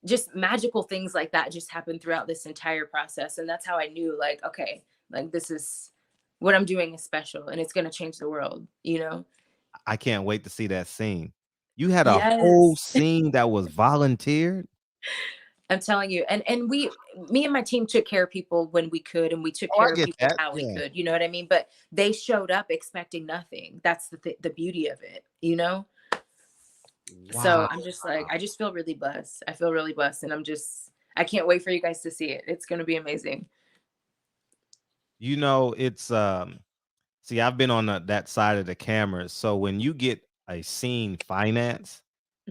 just magical things like that just happened throughout this entire process. And that's how I knew, like, okay, like, this is what I'm doing is special and it's going to change the world, you know? I can't wait to see that scene. You had a whole Yes. scene that was volunteered. I'm telling you. And me and my team took care of people when we could, and we took Oh, I care of get people that. how we Yeah. could, you know what I mean? But they showed up expecting nothing. That's the beauty of it, you know? So Wow. I'm just like, I just feel really blessed. I feel really blessed. And I can't wait for you guys to see it. It's going to be amazing. You know, it's see, I've been on that side of the camera. So when you get a scene finance,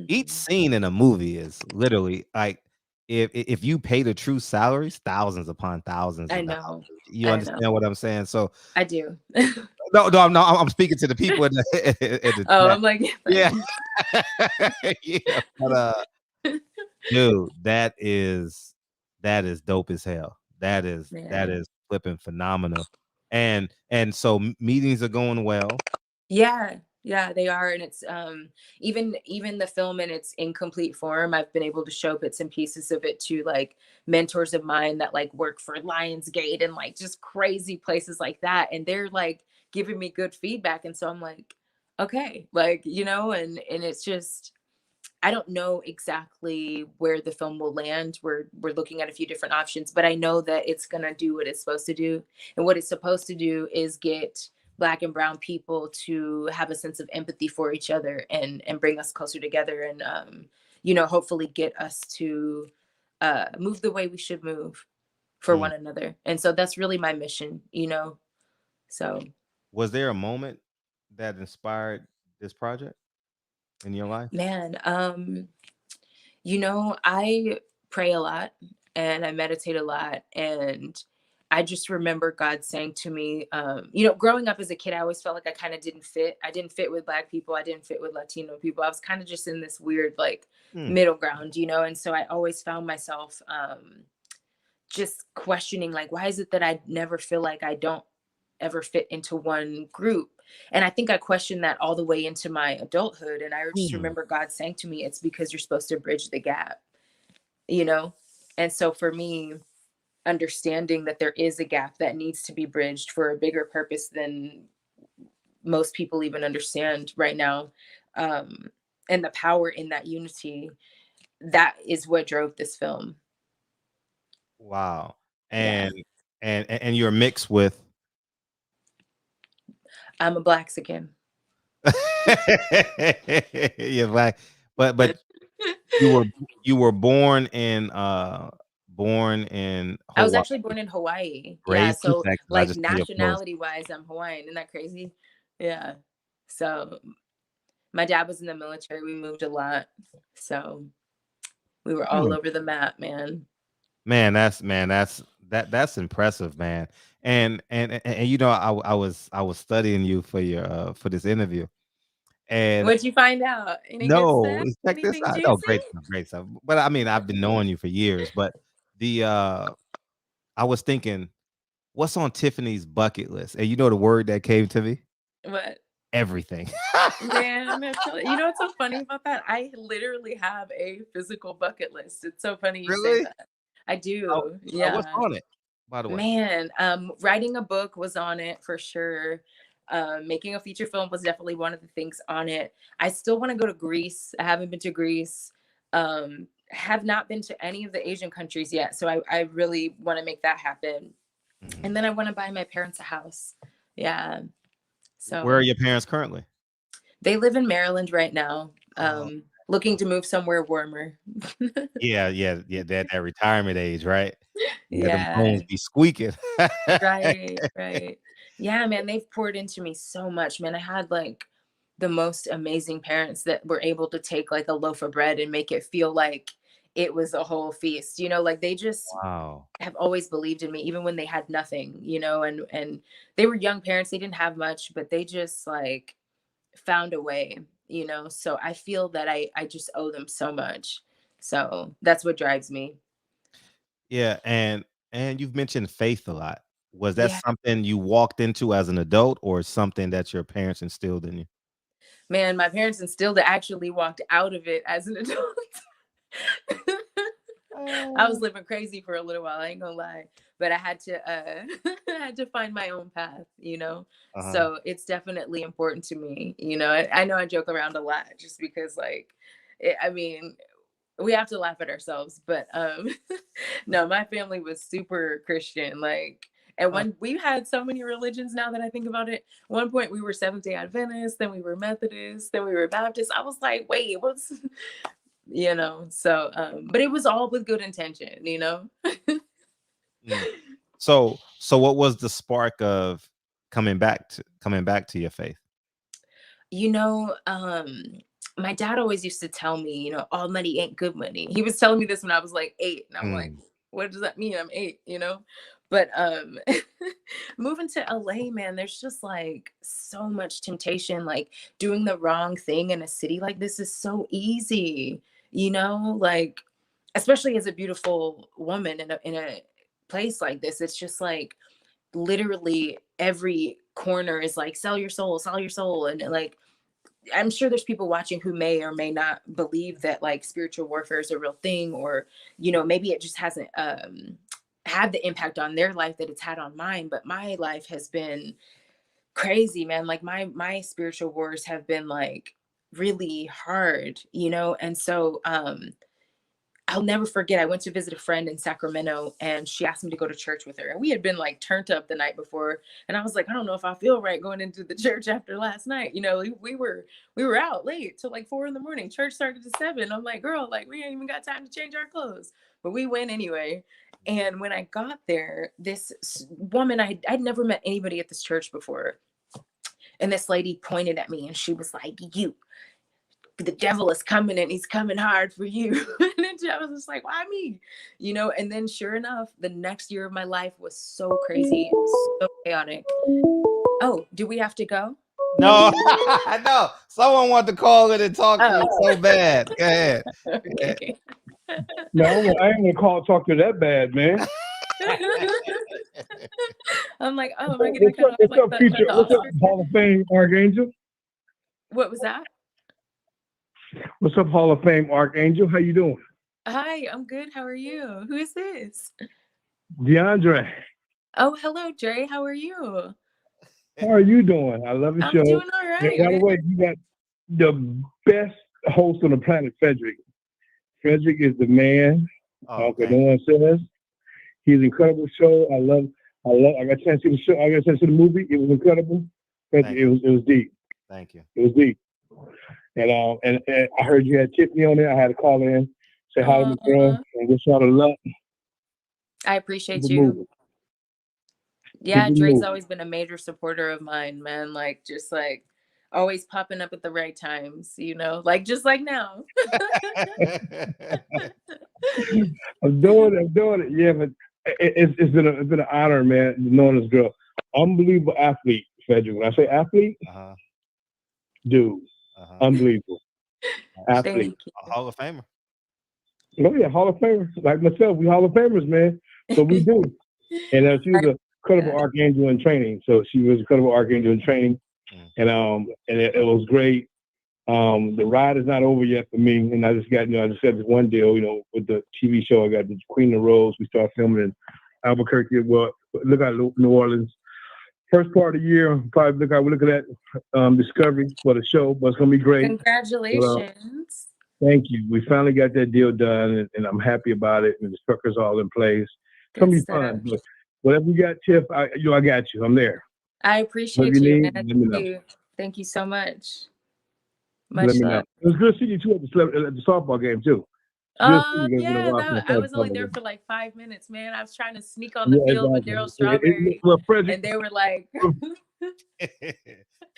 each Mhm. scene in a movie is literally like if you pay the true salaries, thousands upon thousands I of dollars. know. You I know. understand what I'm saying? So I do. no, I'm speaking to the people in the in the Oh, chat. I'm like, Yeah. funny. Yeah, but dude, that is dope as hell. That Man. is flipping phenomenal. And so meetings are going well. Yeah. Yeah, they are. And it's even the film in its incomplete form, I've been able to show bits and pieces of it to like mentors of mine that like work for Lionsgate and like just crazy places like that. And they're like giving me good feedback. And so I'm like, okay, like, you know, and it's just, I don't know exactly where the film will land. We're looking at a few different options, but I know that it's gonna do what it's supposed to do. And what it's supposed to do is get Black and brown people to have a sense of empathy for each other and bring us closer together, and you know, hopefully get us to move the way we should move for Mm. one another. And so that's really my mission, you know. So Was there a moment that inspired this project in your life? man, you know, I pray a lot and I meditate a lot. And I just remember God saying to me, you know, growing up as a kid, I always felt like I kind of didn't fit. I didn't fit with Black people. I didn't fit with Latino people. I was kind of just in this weird, like, Hmm. middle ground, you know? And so I always found myself just questioning, like, why is it that I never feel like I don't ever fit into one group? And I think I questioned that all the way into my adulthood. And I just Hmm. remember God saying to me, it's because you're supposed to bridge the gap, you know? And so for me, understanding that there is a gap that needs to be bridged for a bigger purpose than most people even understand right now, um, and the power in that unity, that is what drove this film. Wow. Yeah. And and you're mixed with I'm a Blaxican. you're like, but you were you were born in I was Hawaii, actually born in Hawaii. Yeah. raised in So, Texas. I like, just saw your post. nationality wise, I'm Hawaiian. Isn't that crazy? Yeah. So, my dad was in the military. We moved a lot. So, we were all Hmm. over the map, man. That's impressive, man. And you know, I was studying you for your for this interview. And What'd you find out? Any good no, stuff? check this Anything out. Oh, juicy? great stuff, great stuff. But I mean, I've been knowing you for years, but the I was thinking, what's on Tiffany's bucket list? And you know the word that came to me? What? Everything. Man, you know what's so funny about that? I literally have a physical bucket list. It's so funny you say Really? that. I Oh, do. what's Yeah. on it, by the way? Man, writing a book was on it for sure. Making a feature film was definitely one of the things on it. I still want to go to Greece. I haven't been to Greece. Have not been to any of the Asian countries yet. So I really want to make that happen. Mhm. And then I want to buy my parents a house. Yeah. So where are your parents currently? they live in Maryland right now. Oh. Looking to move somewhere warmer. Yeah. That retirement age, right? Yeah, them Yeah. bones be squeaking. Right. Yeah, man, they've poured into me so much, man. I had like the most amazing parents that were able to take like a loaf of bread and make it feel like it was a whole feast. You know, like they just Wow. have always believed in me even when they had nothing, you know, and they were young parents, they didn't have much, but they just like found a way, you know. So I feel that I just owe them so much. So that's what drives me. Yeah, and you've mentioned faith a lot. Was that Yeah. something you walked into as an adult or something that your parents instilled in you? Man, my parents instilled it, actually walked out of it as an adult. I was living crazy for a little while, I ain't gonna lie. But I had to I had to find my own path, you know. Uh-huh. So it's definitely important to me, you know. I know I joke around a lot just because like I mean, we have to laugh at ourselves, but no, my family was super Christian. Like at Uh, one we had so many religions now that I think about it. At one point we were Seventh-day Adventists, then we were Methodists, then we were Baptists. I was like, wait, what's you know? So but it was all with good intention, you know? mm. So what was the spark of coming back to your faith? You know, my dad always used to tell me, you know, all money ain't good money. He was telling me this when I was like 8, and I'm like, Mm. what does that mean? I'm 8, you know? But moving to LA, man, there's just like so much temptation. Like doing the wrong thing in a city like this is so easy, you know? Like, especially as a beautiful woman in a place like this, it's just like literally every corner is like sell your soul, and like I'm sure there's people watching who may or may not believe that like spiritual warfare is a real thing, or you know, maybe it just hasn't had the impact on their life that it's had on mine. But my life has been crazy, man. Like my spiritual wars have been like really hard, you know. And so I'll never forget. I went to visit a friend in Sacramento and she asked me to go to church with her. And we had been like turned up the night before. And I was like, I don't know if I feel right going into the church after last night. You know, we were out late till like 4 a.m. Church started at 7. I'm like, girl, like we ain't even got time to change our clothes. But we went anyway. And when I got there, this woman, I'd never met anybody at this church before. And this lady pointed at me and she was like, the devil is coming and he's coming hard for you. And then I was just like, why me? You know, and then sure enough, the next year of my life was so crazy, so chaotic. Oh, do we have to go? No, no. Someone wanted to call in and talk to you Oh, so bad. Go ahead. okay. No, I ain't gonna talk to that bad, man. I'm like, oh, am I getting cut off What's like up, the future? What's up, Oscar? Hall of Fame Archangel? What was that? What's up, Hall of Fame Archangel? How you doing? Hi, I'm good. How are you? Who is this? DeAndre, Oh, hello, Dre. How are you? how are you doing? I love the I'm show. doing all And right. by the way, you got the best host on the planet, Frederick. Frederick is the man. Oh, Okay, thank no you. one says. He's an incredible show. I got a chance to see the show. I got a chance to see the movie. It was incredible. Thank It was deep. Thank you. It was deep. And I heard you had Tiffany on there. I had to call in, say hi to my girl, and wish her the luck. I appreciate Good you. movie. Yeah, Good Dre's movie. always been a major supporter of mine, man. Like, just like always popping up at the right times, you know, like just like now. I'm doing it. Yeah, but it's been an honor, man, knowing this girl. Unbelievable athlete, Frederick. When I say athlete, Uh-huh. dude, Uh-huh. unbelievable athlete. Thank you. A Hall of Famer. Oh yeah, Hall of Famers. Like myself, we Hall of Famers, man. So we do. And she was a credible archangel in training. So she was a credible archangel in training, and it was great. The ride is not over yet for me, and I just got I just got this one deal, with the TV show. I got the Queen of the Rose. We start filming in Albuquerque. Well, look at New Orleans. First part of the year, probably we're looking at Discovery for the show, but it's gonna be great. Congratulations. Thank you. We finally got that deal done, and I'm happy about it. And the structure's all in place. It's gonna be fun. But whatever you got, Tiff, I got you. I'm there. I What appreciate you you, need, man. let me know. Thank you so much. Let Much me know. love. It was good seeing you too at the softball game too. Good seeing you guys in a Yeah, while for the I was only softball there game. for like 5 minutes, man. I was trying to sneak on the Yeah, field with exactly. Daryl Strawberry, Well, Frederick, and they were like, yeah,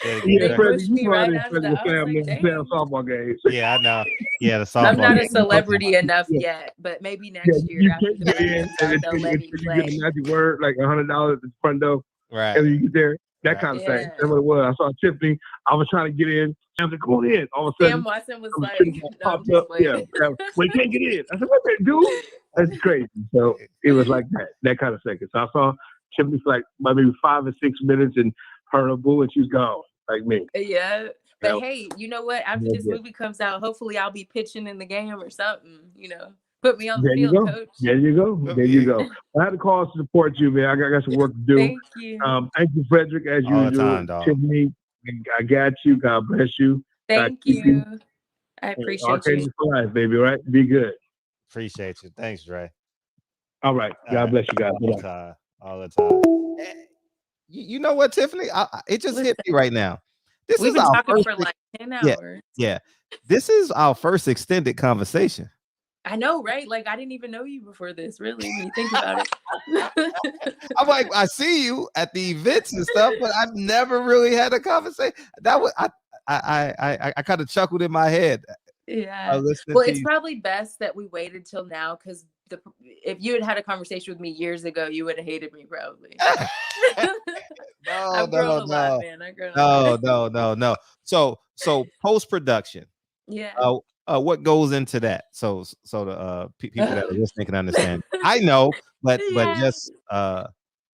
they Frederick, pushed you me know I right didn't out of Frederick that. with I was Sam, like, Sam dang. softball games. Yeah, I know. Yeah, the I'm softball not a game. celebrity enough Yeah. yet, but maybe Yeah, next year you after can't the get movie in, comes out, they'll let me you get a play. magic word like $100 at the front door, Right. and you get there. That Right. kind of thing. Yeah. That's what it was. I saw Tiffany. I was trying to get in. I was like, "Go in." All of a Sam sudden, Watson was some like, shit no, I'm popped just up. Yeah, playing. we can't get in. I said, "What they do?" That's crazy. So it was like that kind of second. So I saw Tiffany for like maybe 5 or 6 minutes, and her and boo, and she's gone like me. Yeah. But Yeah. hey, you know what? After Yeah, this yeah. movie comes out, hopefully I'll be pitching in the game or something, you know. Put me on the There you field, go. coach. There you go. There you go. I had to call to support you, man. I got some work to do. Thank you. Thank you, Frederick, as All the usual. time, dog. Tiffany, I got you. God bless you. Thank you. I appreciate Arcade you. for life, baby. Right? Be good. Appreciate you. Thanks, Dre. All right. God bless you guys. All the time. All the time. You know what, Tiffany? It just hit me right now. This We've is been our talking first for like 10 yeah, hours. yeah. This is our first extended conversation. I know, right? Like I didn't even know you before this, really, when you think about it. I'm like, I see you at the events and stuff, but I've never really had a conversation. That was I kind of chuckled in my head. Yeah. Listening Well, to it's you. probably best that we waited till now because if you had a conversation with me years ago, you would have hated me probably. I've grown a lot, man. I've grown a lot. No. So post production. Yeah. What goes into that? So the people that are listening can understand. I know, but just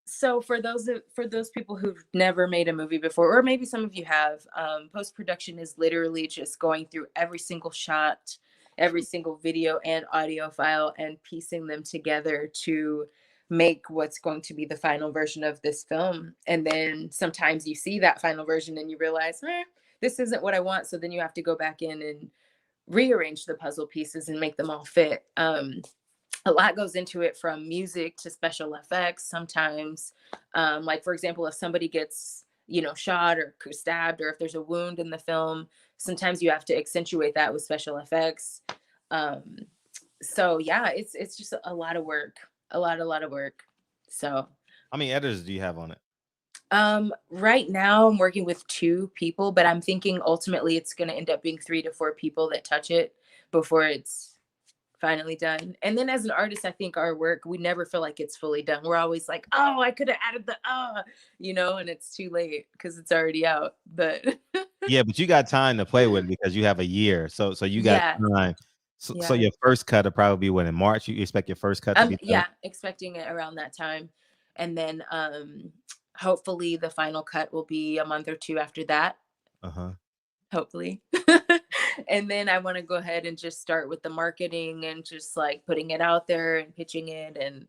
So for those people who've never made a movie before, or maybe some of you have, post production is literally just going through every single shot, every single video and audio file, and piecing them together to make what's going to be the final version of this film. And then sometimes you see that final version and you realize, this isn't what I want. So then you have to go back in and rearrange the puzzle pieces and make them all fit. A lot goes into it, from music to special effects. Sometimes, like for example, if somebody gets, shot or stabbed, or if there's a wound in the film, sometimes you have to accentuate that with special effects. So yeah, it's just a lot of work, a lot of work. So how many editors do you have on it? Right now I'm working with 2 people, but I'm thinking ultimately it's going to end up being 3 to 4 people that touch it before it's finally done. And then as an artist, I think our work, we never feel like it's fully done. We're always like, oh, I could have added the and it's too late because it's already out. But yeah, but you got time to play with it because you have a year. So you got time. So your first cut will probably be when, in March? You expect your first cut to be done? Yeah, expecting it around that time. And then hopefully the final cut will be a month or 2 after that. Hopefully. And then I want to go ahead and just start with the marketing and just like putting it out there and pitching it. And,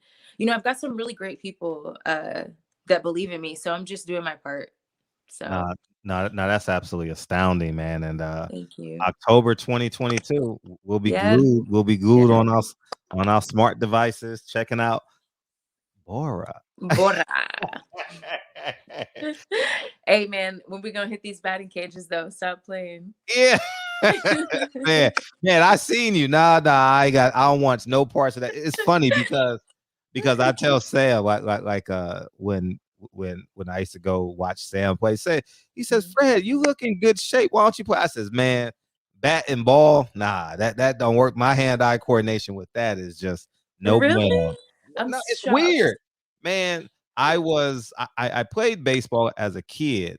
I've got some really great people that believe in me. So I'm just doing my part. So no, that's absolutely astounding, man. And thank you. October 2022, we'll be glued. We'll be glued on our smart devices, checking out Bora. Hey man, when we gonna hit these batting cages though? Stop playing. Yeah. man, I seen you. Nah, I don't want no parts of that. It's funny because I tell Sam like when I used to go watch Sam play, he says, Fred, you look in good shape. Why don't you play? I says, man, bat and ball, nah, that don't work. My hand-eye coordination with that is just no bueno. No, it's weird, man. I played baseball as a kid,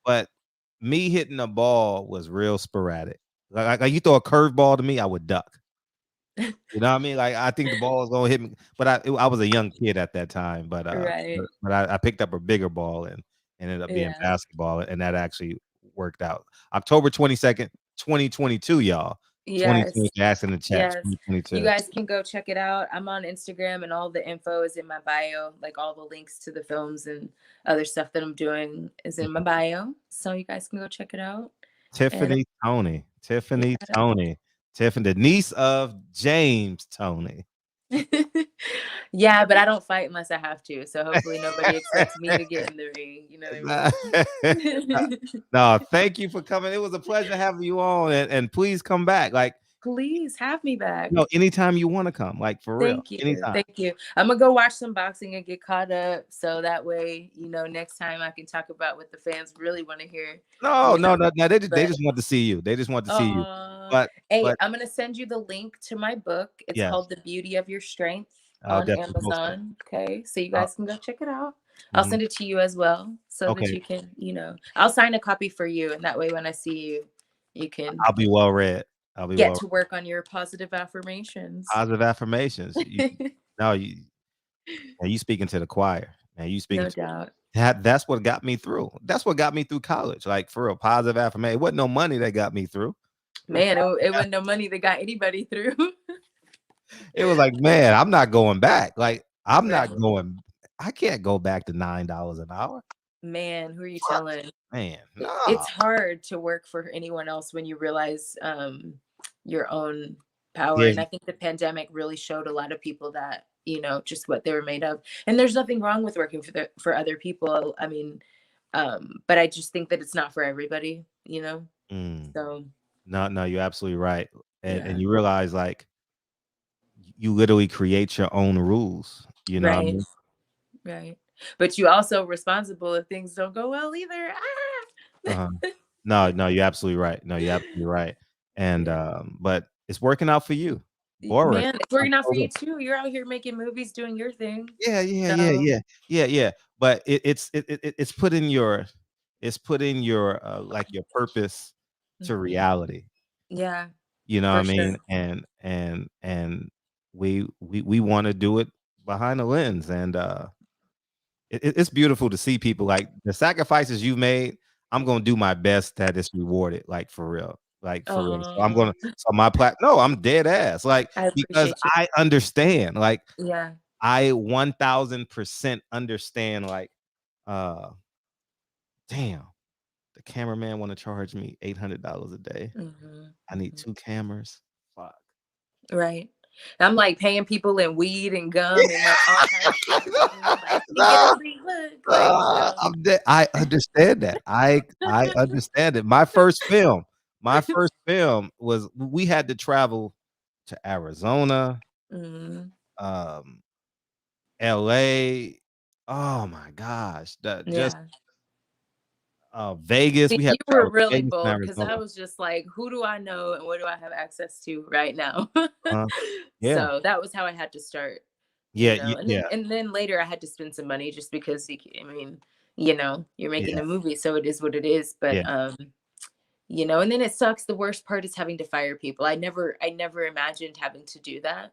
but me hitting a ball was real sporadic. Like you throw a curveball to me, I would duck. You know what I mean? Like I think the ball was gonna hit me, but I was a young kid at that time. But I picked up a bigger ball and ended up being basketball, and that actually worked out. October 22nd, 2022, y'all. Yes. 2022, in the chat. Yes. You guys can go check it out. I'm on Instagram, and all the info is in my bio. Like all the links to the films and other stuff that I'm doing is in my bio. So you guys can go check it out. Tiffany Tony, the niece of James Tony. Yeah, but I don't fight unless I have to. So hopefully nobody expects me to get in the ring. You know what I mean? No, thank you for coming. It was a pleasure having you on, and please come back. Like, Please have me back. anytime you want to come, like for real. Thank you. Anytime. Thank you. I'm gonna go watch some boxing and get caught up. So that way, next time I can talk about what the fans really want to hear. No, you know, they just want to see you. They just want to see you. But hey, I'm gonna send you the link to my book. It's yeah, called The Beauty of Your Strength I'll on definitely post it. Amazon. Okay, so you guys can go check it out. I'll Mhm. send it to you as well, so that Okay. you can, I'll sign a copy for you, and that way when I see you, you can I'll be well read. I'll be get to work on your positive affirmations. positive affirmations. You speaking to the choir, man. You speaking No to doubt. that's what got me through. That's what got me through college. Like for a positive affirmation. It wasn't no money that got me through. Man, it wasn't no money that got anybody through. It was like, man, I'm not going back. Like I'm not Right. going. I can't go back to $9 an hour. Man, who are you telling? Man, no. It's hard to work for anyone else when you realize your own power. Yeah. And I think the pandemic really showed a lot of people that, just what they were made of. And there's nothing wrong with working for other people. I mean, but I just think that it's not for everybody, So No, you're absolutely right. And yeah. you realize like you literally create your own rules. You know what I Right. mean? Right. But you also responsible if things don't go well either. Uh-huh. No, you're absolutely right. No, you're absolutely right. And but it's working out for you. Boring. Man, it's working out for you too. You're out here making movies, doing your thing. Yeah. But it's putting your like your purpose to reality. Yeah. You know what I For mean? sure. And we want to do it behind the lens, and it's beautiful to see people like the sacrifices you've made. I'm gonna do my best that it's rewarded, like for real, So I'm gonna no, I'm dead ass, like I because appreciate you. I understand, like Yeah. I 1000% understand, like damn, the cameraman want to charge me $800 a day. I need 2 cameras. Fuck. Right. I'm like paying people in weed and gum and like all kinds of shit. Like, you get a free look. Like, I'm dead. I understand that. I understand it. My first film was we had to travel to Arizona, LA. Oh my gosh. Just Yeah. Vegas. See, We had you to were travel to really Vegas and bold because I Arizona. was just like, who do I know and what do I have access to right now? Yeah. So that was how I had to start. Yeah, And then later I had to spend some money just because I mean, you're making yeah, a movie, so it is what it is. But yeah. and then it sucks. The worst part is having to fire people. I never imagined having to do that.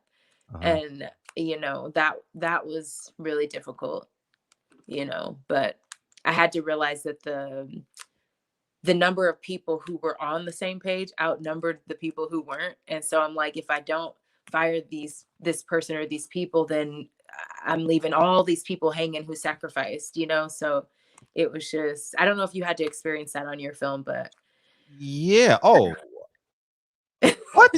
And that was really difficult, but I had to realize that the number of people who were on the same page outnumbered the people who weren't. And so I'm like, if I don't fire this person or these people, then I'm leaving all these people hanging who sacrificed, so it was just, I don't know if you had to experience that on your film, but Yeah. Oh, what?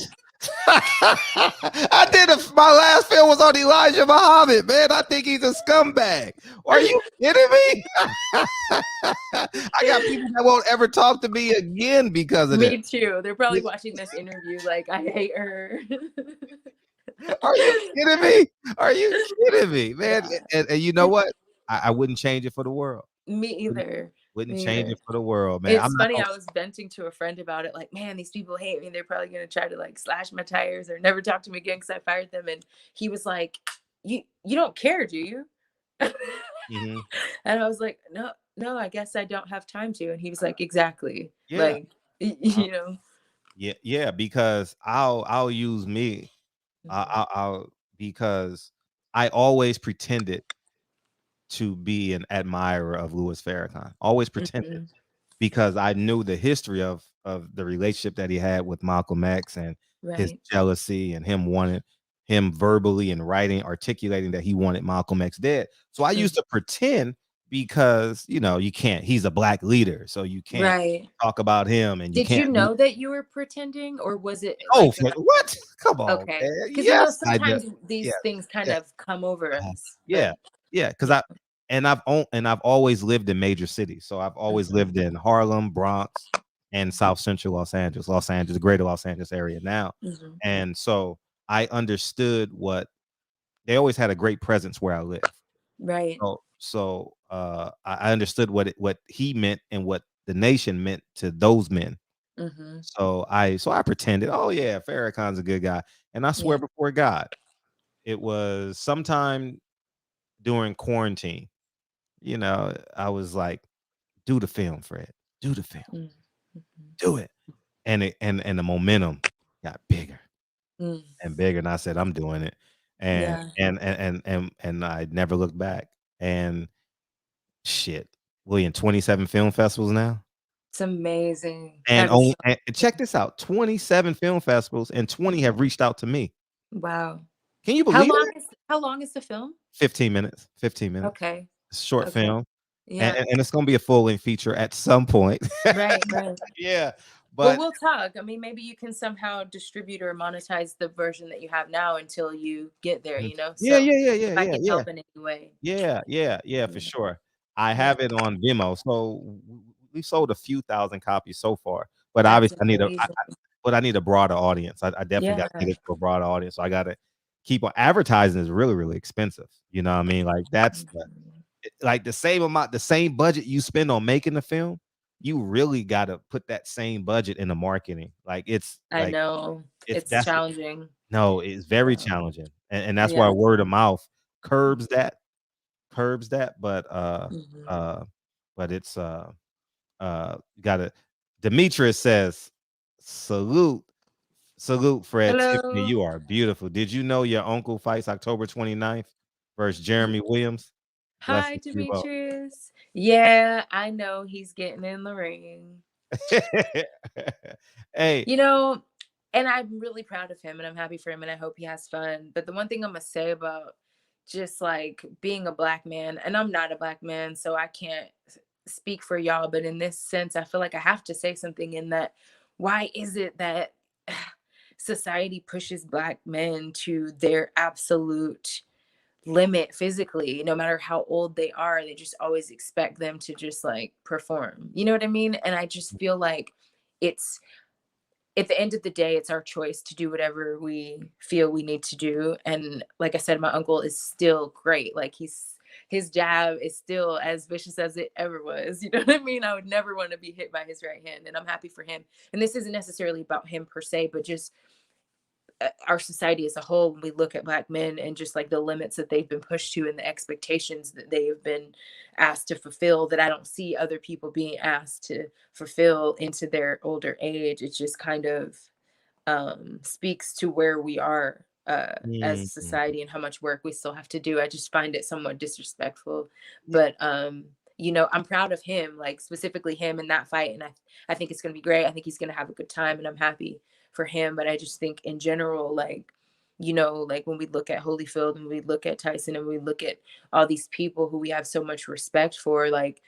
I did my last film was on Elijah Muhammad, man. I think he's a scumbag. Are you kidding me? I got people that won't ever talk to me again because of me that. too. They're probably watching this interview like, I hate her. Are you kidding me? Are you kidding me, man? Yeah. And you know what? I wouldn't change it for the world. Me either. Wouldn't Me change either. it for the world, man. It's I'm not funny. gonna, I was venting to a friend about it. Like, man, these people hate me. They're probably going to try to like slash my tires or never talk to me again because I fired them. And he was like, you don't care, do you? Mhm. And I was like, no, I guess I don't have time to. And he was like, exactly. Yeah. Like, you know. Yeah, because I'll use me. I'll because I always pretended to be an admirer of Louis Farrakhan. Always pretended because I knew the history of the relationship that he had with Malcolm X and his Right. jealousy and him verbally and writing, articulating that he wanted Malcolm X dead. So I used to pretend because you can't. He's a black leader, so you can't Right. talk about him, and you Did can't. you know that you were pretending, or was it Oh, like what? Come on, okay? man. Because Yes, I did. sometimes these Yeah, things kind yeah, of come over us. yeah, But yeah. Because yeah. I've always lived in major cities. So I've always lived in Harlem, Bronx, and South Central Los Angeles, the greater Los Angeles area now. Mhm. And so I understood what they always had a great presence where I live. Right. So I understood what he meant and what the nation meant to those men. Mm-hmm. So I pretended, oh yeah, Farrakhan's a good guy. And I swear Yeah. before God, it was sometime during quarantine. I was like, do the film, Fred. Do the film. Mm-hmm. Do it. And the momentum got bigger Mm. and bigger. And I said, I'm doing it. And Yeah. and I never looked back. And shit, we in 27 film festivals now. It's amazing. And That is only so and check this out: 27 film festivals, and 20 have reached out to me. wow. Can you believe that? How long is the film? 15 minutes. 15 minutes. Okay. Short Okay. film. And, Yeah. and, and it's gonna be a full-length feature at some point. Right. Right. Yeah, Well, but we'll talk. I mean, maybe you can somehow distribute or monetize the version that you have now until you get there, yeah, So yeah, yeah, if yeah, I yeah, can yeah. help in any way. Yeah, for Yeah. sure. I Yeah. have it on Vimeo, so we sold a few thousand copies so far. But That's obviously, amazing. I need a broader audience. I definitely Yeah. got to get it to a broader audience. So I got to keep on advertising is really, really expensive. You know what I mean? Like Mhm. like the same amount, the same budget you spend on making the film, you really got to put that same budget into marketing. Like I know. it's It's that's challenging. no, it's very Yeah. challenging, and that's why Yeah. word of mouth curbs that but Mhm. uh it's gotta Demetrius says salute Fred Tiffany, Hello. you are beautiful. Did you know your uncle fights October 29th versus Jeremy Williams? Hi, Blessings to you both. Demetrius. Yeah, I know he's getting in the ring. Hey, You know, and I'm really proud of him and I'm happy for him and I hope he has fun. But the one thing I'm gonna say about just like being a black man, and I'm not a black man, so I can't speak for y'all, but in this sense, I feel like I have to say something in that why is it that society pushes black men to their absolute limit physically, no matter how old they are, they just always expect them to just like perform. You know what I mean? And I just feel like it's at the end of the day, it's our choice to do whatever we feel we need to do. And like I said, my uncle is still great. Like his jab is still as vicious as it ever was. You know what I mean? I would never want to be hit by his right hand, and I'm happy for him. And this isn't necessarily about him per se, but just our society as a whole, when we look at black men and just like the limits that they've been pushed to and the expectations that they have been asked to fulfill that I don't see other people being asked to fulfill into their older age, it just kind of speaks to where we are as a mhm. society and how much work we still have to do. I just find it somewhat disrespectful. Yeah, But I'm proud of him, like specifically him in that fight. And I think it's gonna be great. I think he's gonna have a good time and I'm happy for him. But I just think in general, like, like when we look at Holyfield and we look at Tyson and we look at all these people who we have so much respect for, like,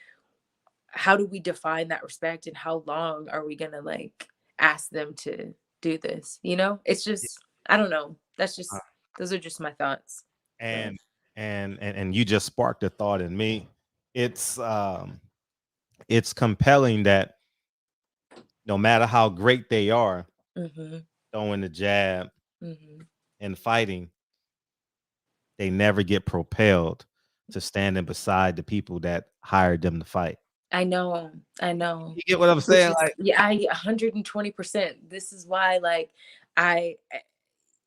how do we define that respect and how long are we gonna like ask them to do this? It's just I don't know. That's uh, just those are just my thoughts. But and and you just sparked a thought in me. It's compelling that no matter how great they are, hmm throwing the jab hmm and fighting, they never get propelled to standing beside the people that hired them to fight. I know. You get what I'm Which saying? is Like, yeah, I 120%. This is why like I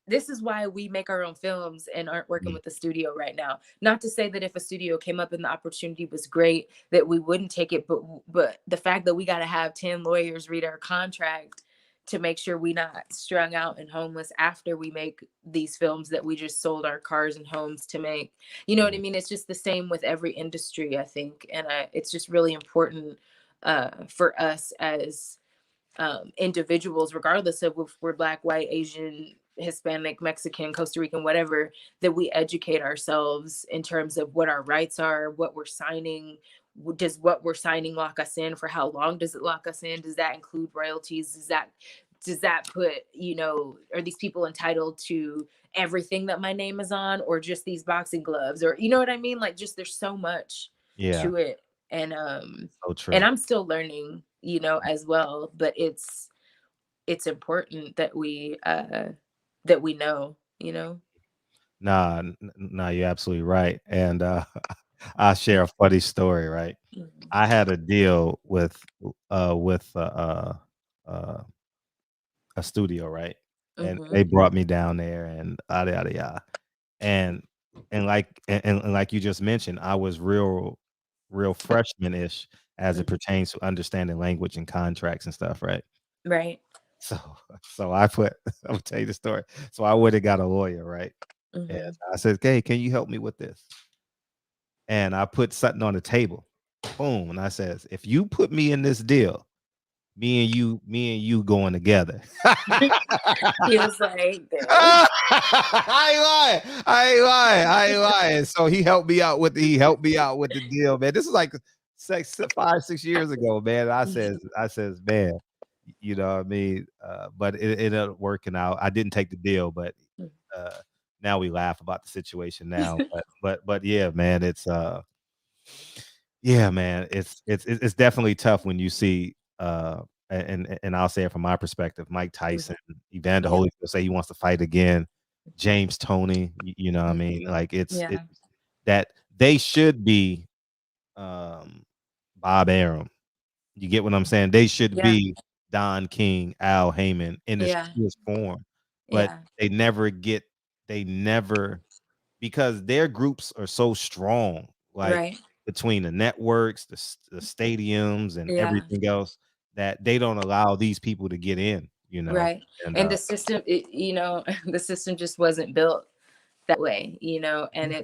this is why we make our own films and aren't working mm, with the studio right now. Not to say that if a studio came up and the opportunity was great that we wouldn't take it, but the fact that we got to have 10 lawyers read our contract to make sure we not strung out and homeless after we make these films that we just sold our cars and homes to make. You know what I mm, mean? It's just the same with every industry, I think, and it's just really important for us as individuals, regardless of if we're black, white, Asian, Hispanic, Mexican, Costa Rican, whatever, that we educate ourselves in terms of what our rights are, what we're signing. Does what we're signing lock us in? For how long does it lock us in? Does that include royalties? Does that put, are these people entitled to everything that my name is on, or just these boxing gloves, or you know what I mean? Like, just there's so much Yeah. to it. And So true. and I'm still learning, as well, but it's important that we know. Nah, you're absolutely right. And I'll share a funny story, right? Mhm. I had a deal with uh a studio, right? And Mhm. they brought me down there and yada yada yada. And and like you just mentioned, I was real freshman-ish as it Mhm. pertains to understanding language and contracts and stuff, right? Right. So so I put I'll tell you the story. So I would have got a lawyer, right? And Mhm. I said, "Hey, can you help me with this?" And I put something on the table. Boom. And I says, if you put me in this deal, me and you going together. He was like, "Good." I ain't lying. I ain't lying. So he helped me out with the deal, man. This is like 5, 6 years ago, man. I says, man, you know what I mean? But it ended up working out. I didn't take the deal, but uh now we laugh about the situation now. But yeah, man, it's definitely tough when you see and I'll say it from my perspective, Mike Tyson, Evander Yeah. Holyfield say he wants to fight again, James Toney, you know what I mean? Like it's Yeah. that they should be Bob Arum. You get what I'm saying? They should Yeah. be Don King, Al Heyman in its Yeah. purest form, but Yeah. they never because their groups are so strong, like Right. between the networks, the stadiums, and Yeah. everything else, that they don't allow these people to get in, Right. and And the system, the system just wasn't built that way, and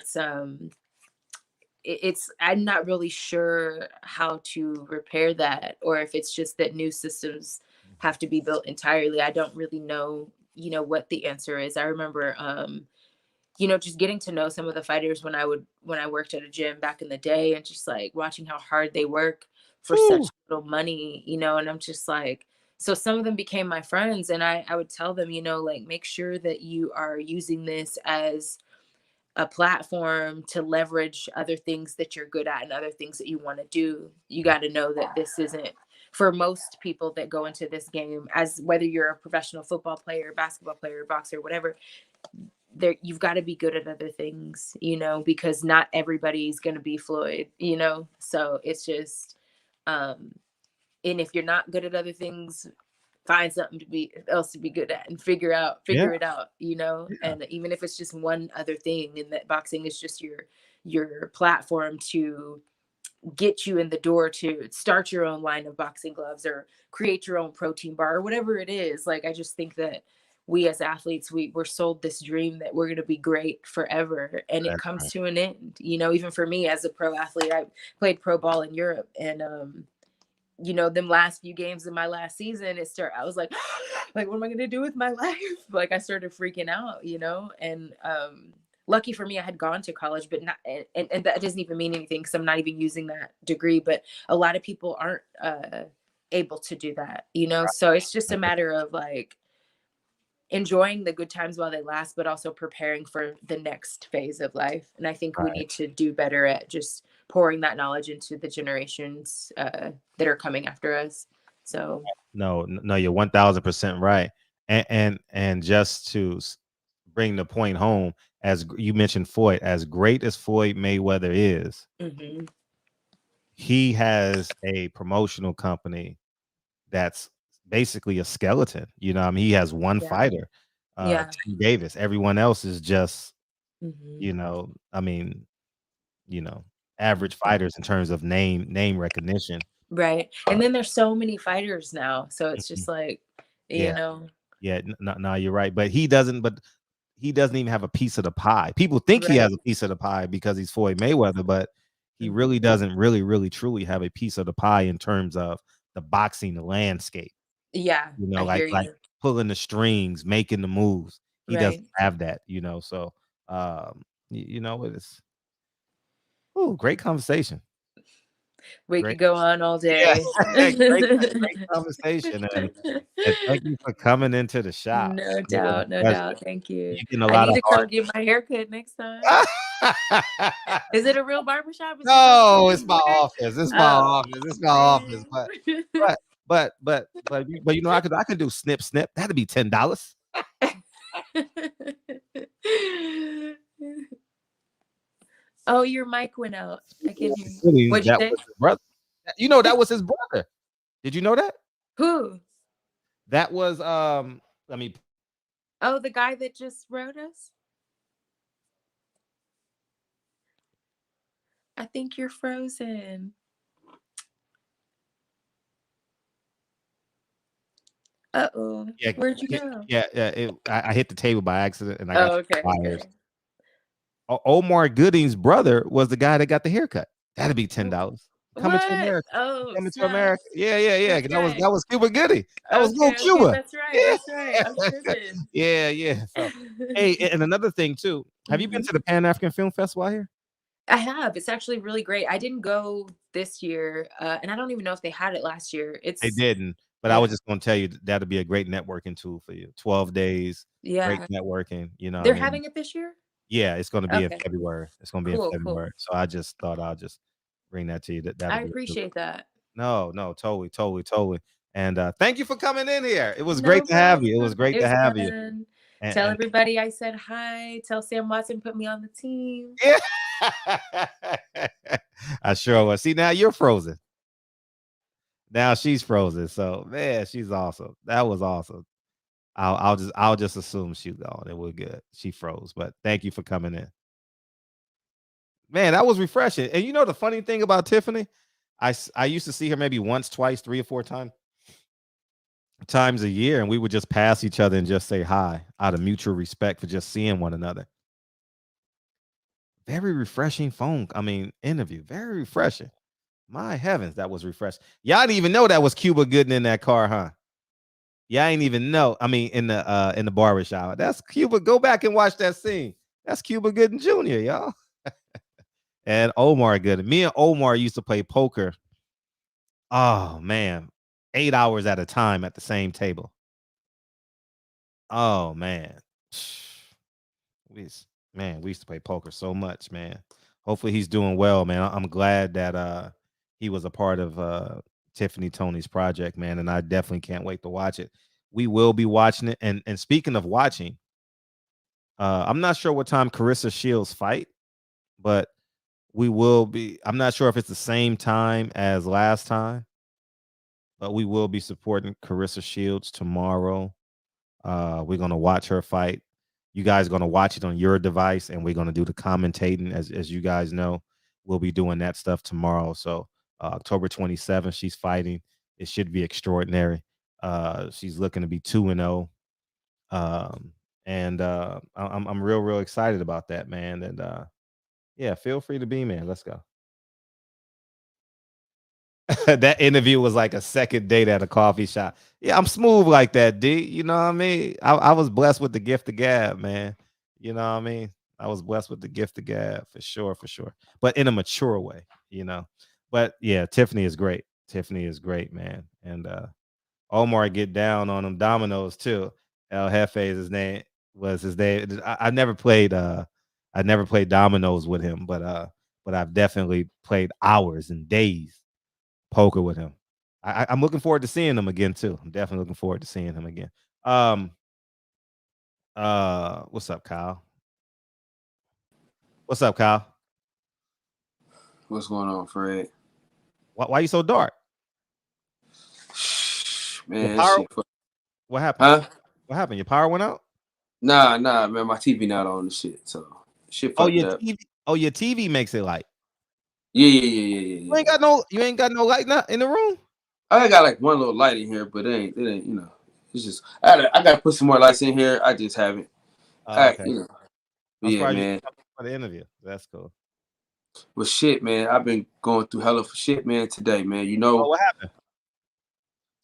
it's I'm not really sure how to repair that, or if it's just that new systems have to be built entirely. I don't really know, what the answer is. I remember just getting to know some of the fighters when I worked at a gym back in the day, and just like watching how hard they work for such Whew. little money, and I'm just like, so some of them became my friends, and I would tell them, like, make sure that you are using this as a platform to leverage other things that you're good at and other things that you want to do. You got to know that this isn't for most people that go into this game, as whether you're a professional football player, basketball player, boxer, whatever, there you've got to be good at other things, because not everybody's going to be Floyd, so it's just um and if you're not good at other things, find something to be good at, and Yeah, figure it out, yeah, and even if it's just one other thing, and that boxing is just your platform to get you in the door to start your own line of boxing gloves, or create your own protein bar, or whatever it is. Like, I just think that we as athletes, we're sold this dream that we're going to be great forever, and it that's comes right. to an end. Even for me as a pro athlete, I played pro ball in Europe, and them last few games of my last season, I was like, like, what am I going to do with my life? Like, I started freaking out, and lucky for me, I had gone to college, but not, and that doesn't even mean anything, because I'm not even using that degree, but a lot of people aren't able to do that, so it's just a matter of like enjoying the good times while they last, but also preparing for the next phase of life. And I think we Right. need to do better at just pouring that knowledge into the generations that are coming after us. So, No, you're 1000% right. And just to bring the point home, you mentioned Floyd, as great as Floyd Mayweather is, mhm. he has a promotional company that's basically a skeleton. I mean, he has one Yeah, fighter, yeah, Tank Davis. Everyone else is just, mhm. I mean, you know, average fighters in terms of name recognition. Right. Uh, And then there's so many fighters now, so it's mhm. just like, Yeah, you know, yeah. No, you're right. But he doesn't. But he doesn't even have a piece of the pie. People think he right. has a piece of the pie because he's Floyd Mayweather, but he Mhm. really doesn't really truly have a piece of the pie in terms of the boxing landscape. Yeah, I Like hear you. pulling the strings, making the moves. he Right. doesn't have that, So, it's great conversation. We Great. could go on all Yeah, day. great conversation, and thank you for coming into the shop. No It was a doubt, no pleasure. doubt. Thank you. You're getting a I lot need of to heart. come get my haircut next time. Is it a real barbershop? Is it No, like it's my office. It's my Oh, office. It's my office. man. But I can do snip snip. That'd be $10. Oh, your mic went out. I can hear you. Really, What'd you that say? was his brother. That was his brother. Did you know that? Who? That was let me Oh, the guy that just wrote us? I think you're frozen. Uh-oh. yeah, Where'd you go? I hit the table by accident and I got Oh, okay. wires. Omar Gooding's brother was the guy that got the haircut. That'd be $10. Coming to What? America. Oh, Coming to snap. America. Yeah. That's That was right. that was Cuba Gooding. That was little Okay, Cuba. that's right. I'm tripping. Yeah. So, hey, and another thing too. Have you been to the Pan African Film Festival out here? I have. It's actually really great. I didn't go this year, and I don't even know if they had it last year. They didn't, but I Yeah. was just going to tell you that'd be a great networking tool for you. 12 days, great Yeah. networking. They're having it this year? Yeah, it's going to be in Okay. February. It's going to be Cool, in February. cool. So I just thought I'll just bring that to you. I That'd be appreciate that. No, totally. And thank you for coming in here. It was No great to have you. It was problem. great It to was have you. fun. And, Tell and everybody I said hi. Tell Sam Watson put me on the team. yeah, I sure was. See, now you're frozen. Now she's frozen. So man, she's awesome. That was awesome. I'll just assume she's gone. It was good. She froze, but thank you for coming in. Man, that was refreshing. And the funny thing about Tiffany, I used to see her maybe once, twice, 3 or 4 times a year, and we would just pass each other and just say hi out of mutual respect for just seeing one another. Very refreshing interview. Very refreshing. My heavens, that was refreshing. Y'all didn't even know that was Cuba Gooding in that car, huh? Y'all ain't even know. In the barbershop. That's Cuba. Go back and watch that scene. That's Cuba Gooding Jr., y'all. And Omar Gooding. Me and Omar used to play poker. Oh man, 8 hours at a time at the same table. Oh man. We used to play poker so much, man. Hopefully he's doing well, man. I'm glad that he was a part of Tiffany Tony's project, man, and I definitely can't wait to watch it. We will be watching it. And speaking of watching, I'm not sure what time Carissa Shields fight, but we will be. I'm not sure if it's the same time as last time, but we will be supporting Carissa Shields tomorrow. We're gonna watch her fight. You guys are gonna watch it on your device, and we're gonna do the commentating. As you guys know, we'll be doing that stuff tomorrow. So October 27th, she's fighting. It should be extraordinary. She's looking to be 2-0. I'm real excited about that, man. And yeah, feel free to be, man. Let's go. That interview was like a second date at a coffee shop. Yeah, I'm smooth like that, D. You know what I mean? I was blessed with the gift of gab, man. You know what I mean? I was blessed with the gift of gab for sure. But in a mature way, But yeah, Tiffany is great. Tiffany is great, man. And Omar get down on them dominoes too. El Jefe is his name. I never played dominoes with him, but I've definitely played hours and days poker with him. I'm looking forward to seeing him again too. I'm definitely looking forward to seeing him again. What's up, Kyle? What's up, Kyle? What's going on, Fred? Why you so dark? Man, What happened? Huh? What happened? Your power went out? Nah, man. My TV not on the shit, so shit fucked up. Your TV makes it light. Yeah. You ain't got no light in the room. I got like one little light in here, but it ain't. It's just I gotta put some more lights in here. I just haven't. Okay. Yeah, man. For the interview, that's cool. Well, shit, man. I've been going through hell of shit, man. Today, man. What happened?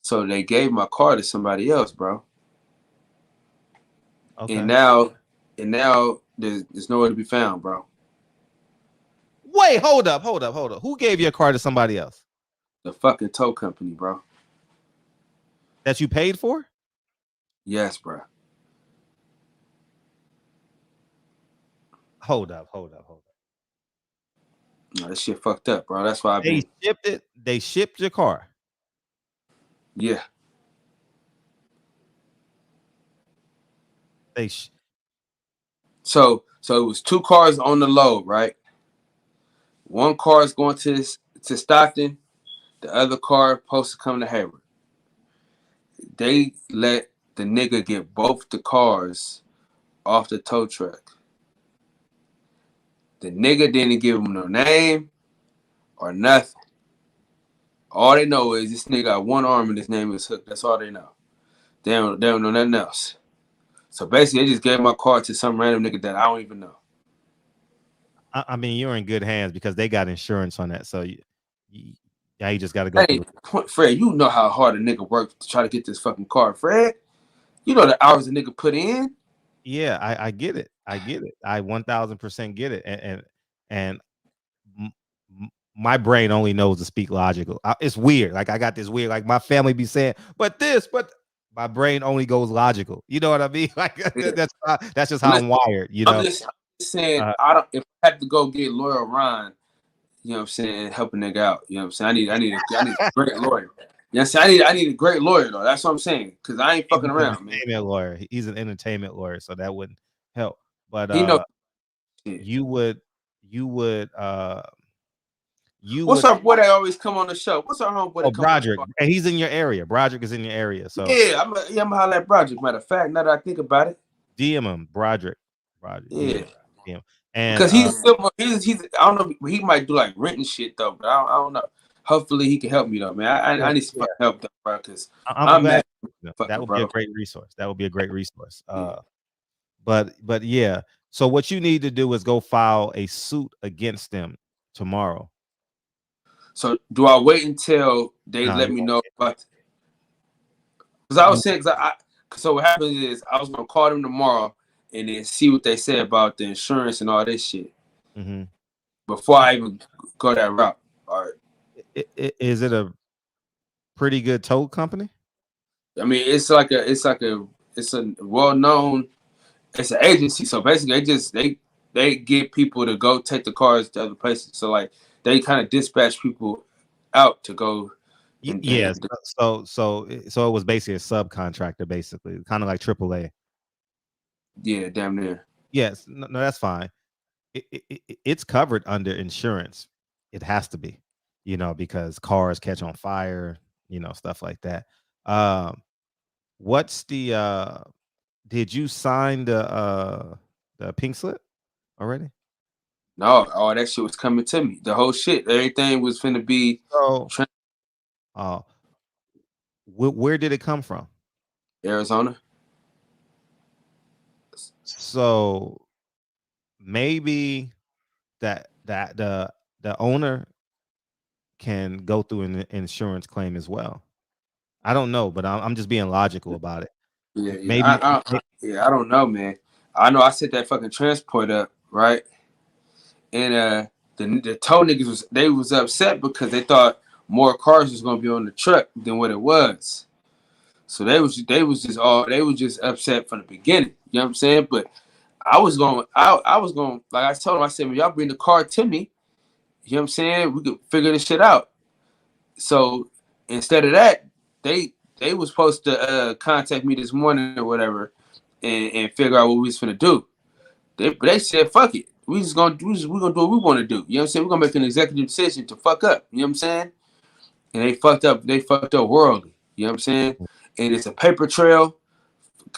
So they gave my car to somebody else, bro. Okay. And now there's nowhere to be found, bro. Wait, hold up. Who gave your car to somebody else The fucking tow company, bro. that you paid for? Yes, bro. Hold up. No, that shit fucked up, bro. That's why I've been. Shipped it. They shipped your car. Yeah. So it was 2 cars on the load, right? One car is going to Stockton. The other car supposed to come to Hayward. They let the nigga get both the cars off the tow truck. The nigga didn't give him no name or nothing. All they know is this nigga got one arm and his name is Hook. That's all they know. They don't know nothing else. So basically, they just gave my car to some random nigga that I don't even know. I mean, you're in good hands because they got insurance on that. So you just got to go through it. Fred, you know how hard a nigga worked to try to get this fucking car, Fred. You know the hours a nigga put in. Yeah, I get it. I 1000% get it. And my brain only knows to speak logical. It's weird. Like I got this weird, like my family be saying, but my brain only goes logical. You know what I mean? Like that's just how I'm wired. You know. I'm just saying, if I had to go get lawyer Ron, you know what I'm saying, help a nigga out. You know what I'm saying? I need a great lawyer. You know what I'm saying? I need a great lawyer though. That's what I'm saying. Cause I ain't fucking around, man. Lawyer. He's an entertainment lawyer, so that wouldn't help. But you would what's up, boy? They always come on the show. What's our homeboy? Oh, Broderick, and he's in your area. Broderick is in your area, so yeah, I'm gonna holler at Broderick. Matter of fact, now that I think about it, DM him, Broderick. Yeah, DM. And because he's I don't know, he might do like rent and shit though, but I don't know. Hopefully he can help me though, man. I need some fucking help though, bro. Because I'm glad mad. That would be a great resource. But yeah. So what you need to do is go file a suit against them tomorrow. So do I wait until they let me know about? Because I was saying, so what happens is I was gonna call them tomorrow and then see what they say about the insurance and all this shit before I even go that route. All right. Is it a pretty good tow company? I mean, it's a well-known. It's an agency, so basically they get people to go take the cars to other places. So like they kind of dispatch people out to go. So it was basically a subcontractor, basically, kind of like AAA. Yeah, damn near. Yes, no, that's fine. It's covered under insurance. It has to be, because cars catch on fire, stuff like that. What's the? Did you sign the pink slip already? No, all that shit was coming to me. The whole shit, everything was finna be. Where did it come from? Arizona. So maybe that the owner can go through an insurance claim as well. I don't know, but I'm just being logical about it. Yeah, maybe. I don't know, man. I know I set that fucking transport up, right? And the tow niggas was upset because they thought more cars was gonna be on the truck than what it was. So they was just upset from the beginning. You know what I'm saying? But I was going, like I told them, I said, well, y'all bring the car to me. You know what I'm saying? We could figure this shit out. So instead of that, they was supposed to contact me this morning or whatever and figure out what we was finna do. They said, fuck it. We're gonna do what we want to do. You know what I'm saying? We're gonna make an executive decision to fuck up. You know what I'm saying? And they fucked up worldly. You know what I'm saying? And it's a paper trail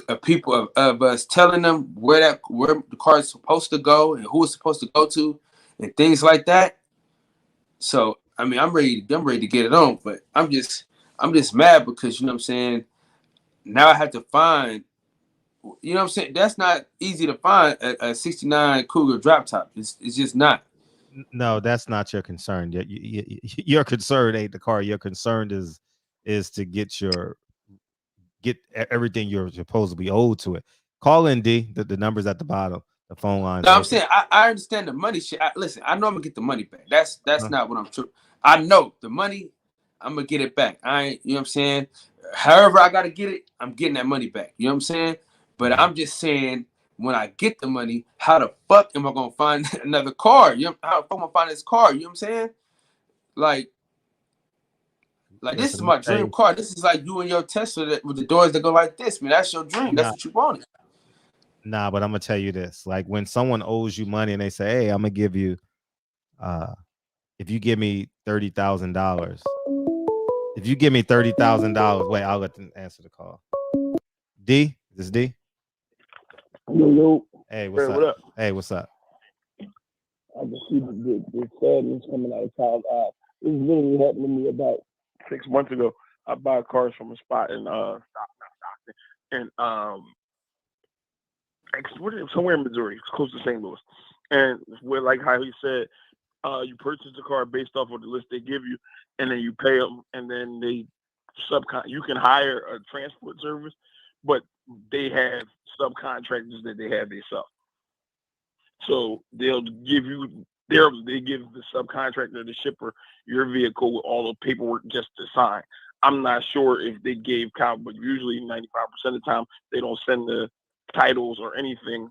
of people of us telling them where the car is supposed to go and who it's supposed to go to and things like that. So I mean, I'm ready to get it on, but I'm just mad because, you know what I'm saying, now I have to find, you know what I'm saying, that's not easy to find a 69 Cougar drop top. It's just not. No, that's not your concern. Your concern ain't the car. Your concern is to get everything you're supposed to be owed to it. Call in, D. The number's at the bottom. The phone line. No, I'm saying I understand the money shit. Listen, I know I'm gonna get the money back. That's not what I'm true. I know the money, I'm gonna get it back. I ain't, you know what I'm saying? However I gotta get it, I'm getting that money back. You know what I'm saying? But I'm just saying, when I get the money, how the fuck am I gonna find another car? You know, how the fuck am I gonna find this car? You know what I'm saying? Like this is my dream car. This is like you and your Tesla with the doors that go like this, man. That's your dream. That's what you wanted. Nah, but I'm gonna tell you this: like when someone owes you money and they say, "Hey, I'm gonna give you, if you give me $30,000, if you give me $30,000, wait, I'll let them answer the call." D, is this D? Yo. Hey, what's up? What up? Hey, what's up? I can see the sadness coming out of Kyle's eyes. This literally happened to me about 6 months ago. I buy cars from a spot in somewhere in Missouri. It's close to St. Louis. And where, like how he said, you purchase the car based off of the list they give you, and then you pay them, and then you can hire a transport service, but they have subcontractors that they have themselves. So they give the subcontractor, the shipper, your vehicle with all the paperwork just to sign. I'm not sure if they gave Kyle, but usually 95% of the time they don't send the titles or anything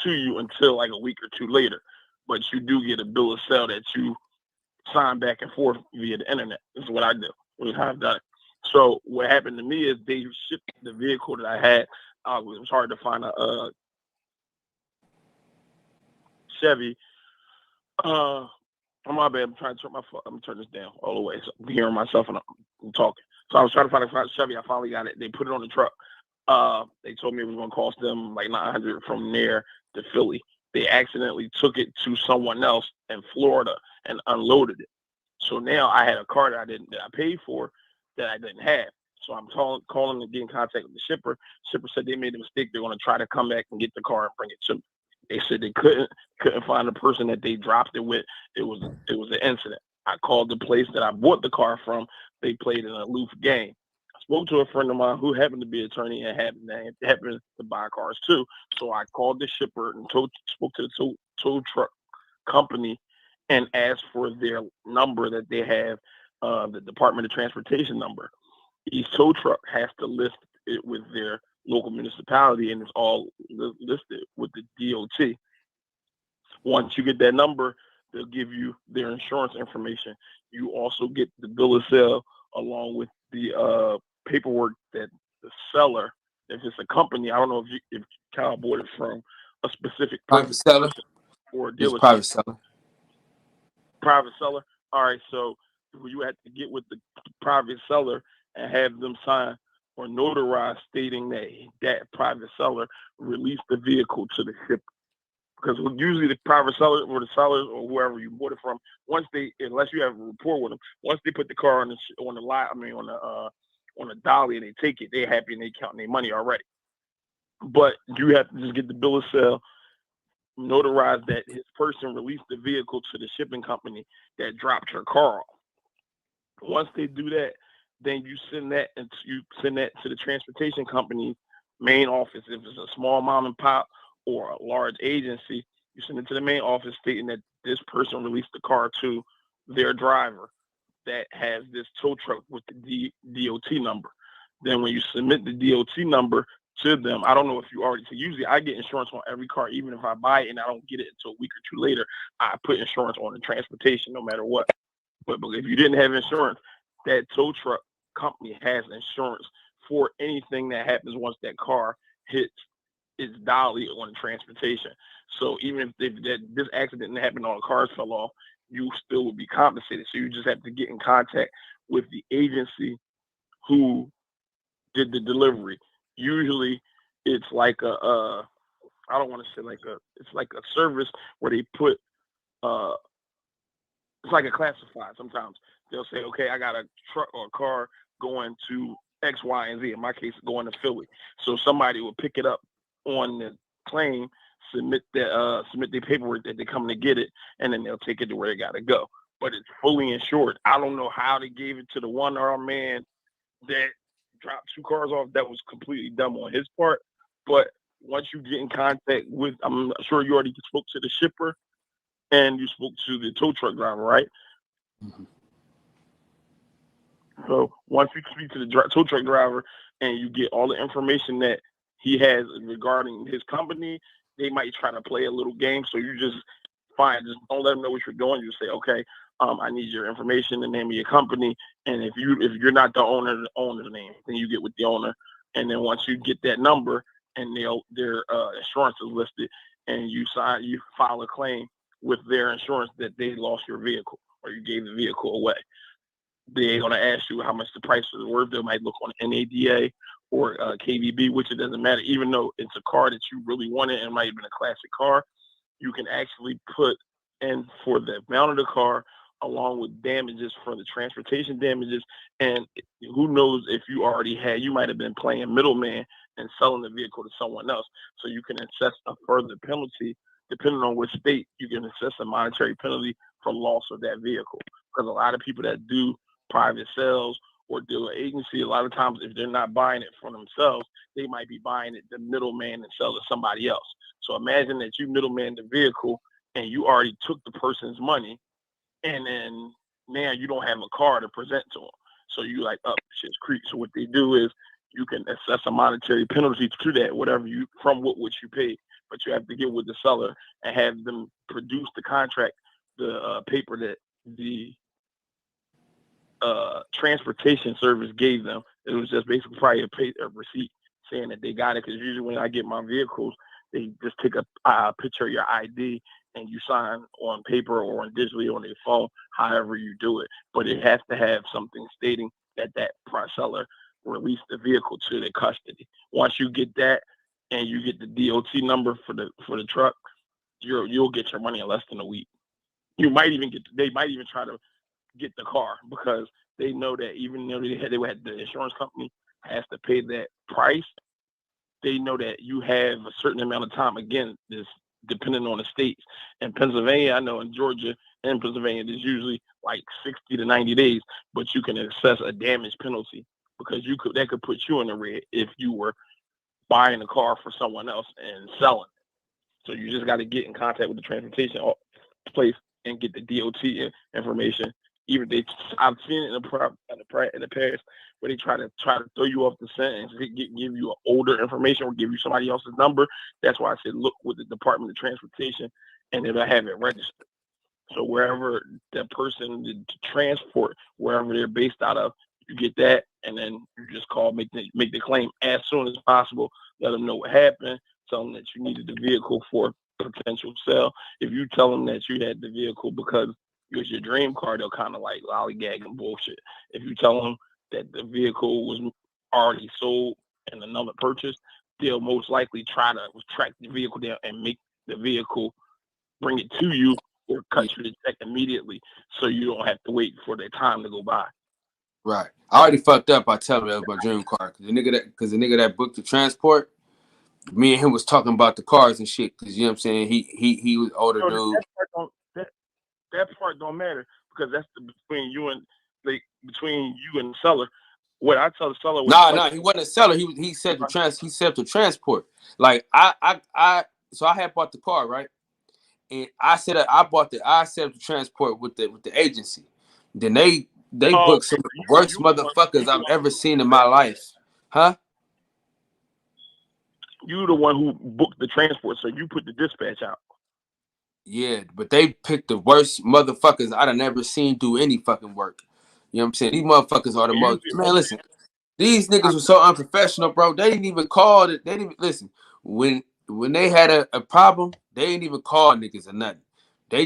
to you until like a week or two later. But you do get a bill of sale that you sign back and forth via the internet. This is what I do. This is how I've done it. So what happened to me is they shipped the vehicle that I had. It was hard to find a Chevy. My bad. I'm trying to turn this down all the way. So I'm hearing myself and I'm talking. So I was trying to find a Chevy. I finally got it. They put it on the truck. They told me it was going to cost them like $900 from there to Philly. They accidentally took it to someone else in Florida and unloaded it. So now I had a car that I paid for that I didn't have. So I'm calling to get in contact with the shipper. Shipper said they made a mistake. They're going to try to come back and get the car and bring it to me. They said they couldn't find the person that they dropped it with. It was an incident. I called the place that I bought the car from. They played an aloof game. I spoke to a friend of mine who happened to be an attorney and happened to buy cars too. So I called the shipper and spoke to the tow truck company and asked for their number that they have, the Department of Transportation number. Each tow truck has to list it with their local municipality, and it's all listed with the DOT. Once you get that number, they'll give you their insurance information. You also get the bill of sale along with the paperwork that the seller, if it's a company, I don't know if Kyle bought it from a specific private seller or a dealership. Private seller. Private seller. All right, so you have to get with the private seller and have them sign or notarize stating that private seller released the vehicle to the shipper. Because usually the private seller or the sellers or whoever you bought it from, unless you have a rapport with them, once they put the car on the dolly and they take it, they're happy and they counting their money already. But you have to just get the bill of sale, notarize that his person released the vehicle to the shipping company that dropped your car off. Once they do that, then you send that to the transportation company main office. If it's a small mom and pop or a large agency, you send it to the main office stating that this person released the car to their driver that has this tow truck with the DOT number. Then when you submit the DOT number to them, I don't know if you already, so usually I get insurance on every car, even if I buy it and I don't get it until a week or two later, I put insurance on the transportation no matter what. But if you didn't have insurance, that tow truck company has insurance for anything that happens once that car hits its dolly on the transportation. So even if this accident didn't happen, all the cars fell off, you still would be compensated. So you just have to get in contact with the agency who did the delivery. Usually it's like I don't want to say it's like a service where they put it's like a classified. Sometimes they'll say, okay, I got a truck or a car going to X, Y, and Z. In my case, going to Philly. So somebody will pick it up on the claim, submit their paperwork that they're coming to get it, and then they'll take it to where they got to go. But it's fully insured. I don't know how they gave it to the one-armed man that drop 2 cars off, that was completely dumb on his part. But once you get in contact with, I'm sure you already spoke to the shipper and you spoke to the tow truck driver, right? Mm-hmm. So once you speak to the tow truck driver and you get all the information that he has regarding his company, they might try to play a little game. So you just don't let them know what you're doing. You say, okay, I need your information, the name of your company, and if you're not the owner's name, then you get with the owner. And then once you get that number and their insurance is listed, and you file a claim with their insurance that they lost your vehicle or you gave the vehicle away. They're going to ask you how much the price is worth. They might look on NADA or KVB, which it doesn't matter. Even though it's a car that you really wanted and it might have been a classic car, you can actually put in for the amount of the car along with damages for the transportation damages. And who knows if you might have been playing middleman and selling the vehicle to someone else. So you can assess a further penalty. Depending on which state, you can assess a monetary penalty for loss of that vehicle. Because a lot of people that do private sales or do an agency, a lot of times if they're not buying it for themselves, they might be buying it the middleman and sell to somebody else. So imagine that you middleman the vehicle and you already took the person's money, and then now you don't have a car to present to them. So you like, shit's creep. So what they do is you can assess a monetary penalty to that, whatever you paid, but you have to get with the seller and have them produce the contract, the paper that the transportation service gave them. It was just basically probably a receipt saying that they got it. Because usually when I get my vehicles, they just take a picture of your ID and you sign on paper or on digitally on your phone, however you do it. But it has to have something stating that seller released the vehicle to their custody. Once you get that and you get the DOT number for the truck, you'll get your money in less than a week. They might even try to get the car because they know that even though they had the insurance company has to pay that price, they know that you have a certain amount of time. Again, this depending on the states. In Pennsylvania, I know in Georgia and Pennsylvania, there's usually like 60 to 90 days, but you can assess a damage penalty because that could put you in the red if you were buying a car for someone else and selling it. So you just got to get in contact with the transportation place and get the DOT information. I've seen it in the past where they try to throw you off the scent and give you older information or give you somebody else's number. That's why I said look with the Department of Transportation and it'll have it registered. So wherever that person to transport, wherever they're based out of, you get that, and then you just call, make the claim as soon as possible. Let them know what happened. Tell them that you needed the vehicle for potential sale. If you tell them that you had the vehicle because it was your dream car, they'll kind of like lollygag and bullshit. If you tell them that the vehicle was already sold and another purchase, they'll most likely try to track the vehicle down and make the vehicle bring it to you or cut you the check immediately so you don't have to wait for their time to go by. Right. I already fucked up by telling that was my dream car. Because the nigga that booked the transport, me and him was talking about the cars and shit. Because, you know what I'm saying? He was older dude. That part don't matter because that's between you and the seller. What I tell the seller was he wasn't a seller. He said the transport. Like so I had bought the car, right? And I said I set up the transport with the agency. Then they booked some of the worst motherfuckers I've ever seen in my life. Huh? You the one who booked the transport, so you put the dispatch out. Yeah, but they picked the worst motherfuckers I'd have never seen do any fucking work. You know what I'm saying? These motherfuckers are the most. Man, listen, these niggas were so unprofessional, bro. They didn't even call it. They didn't even listen. When they had a problem, they didn't even call niggas or nothing. They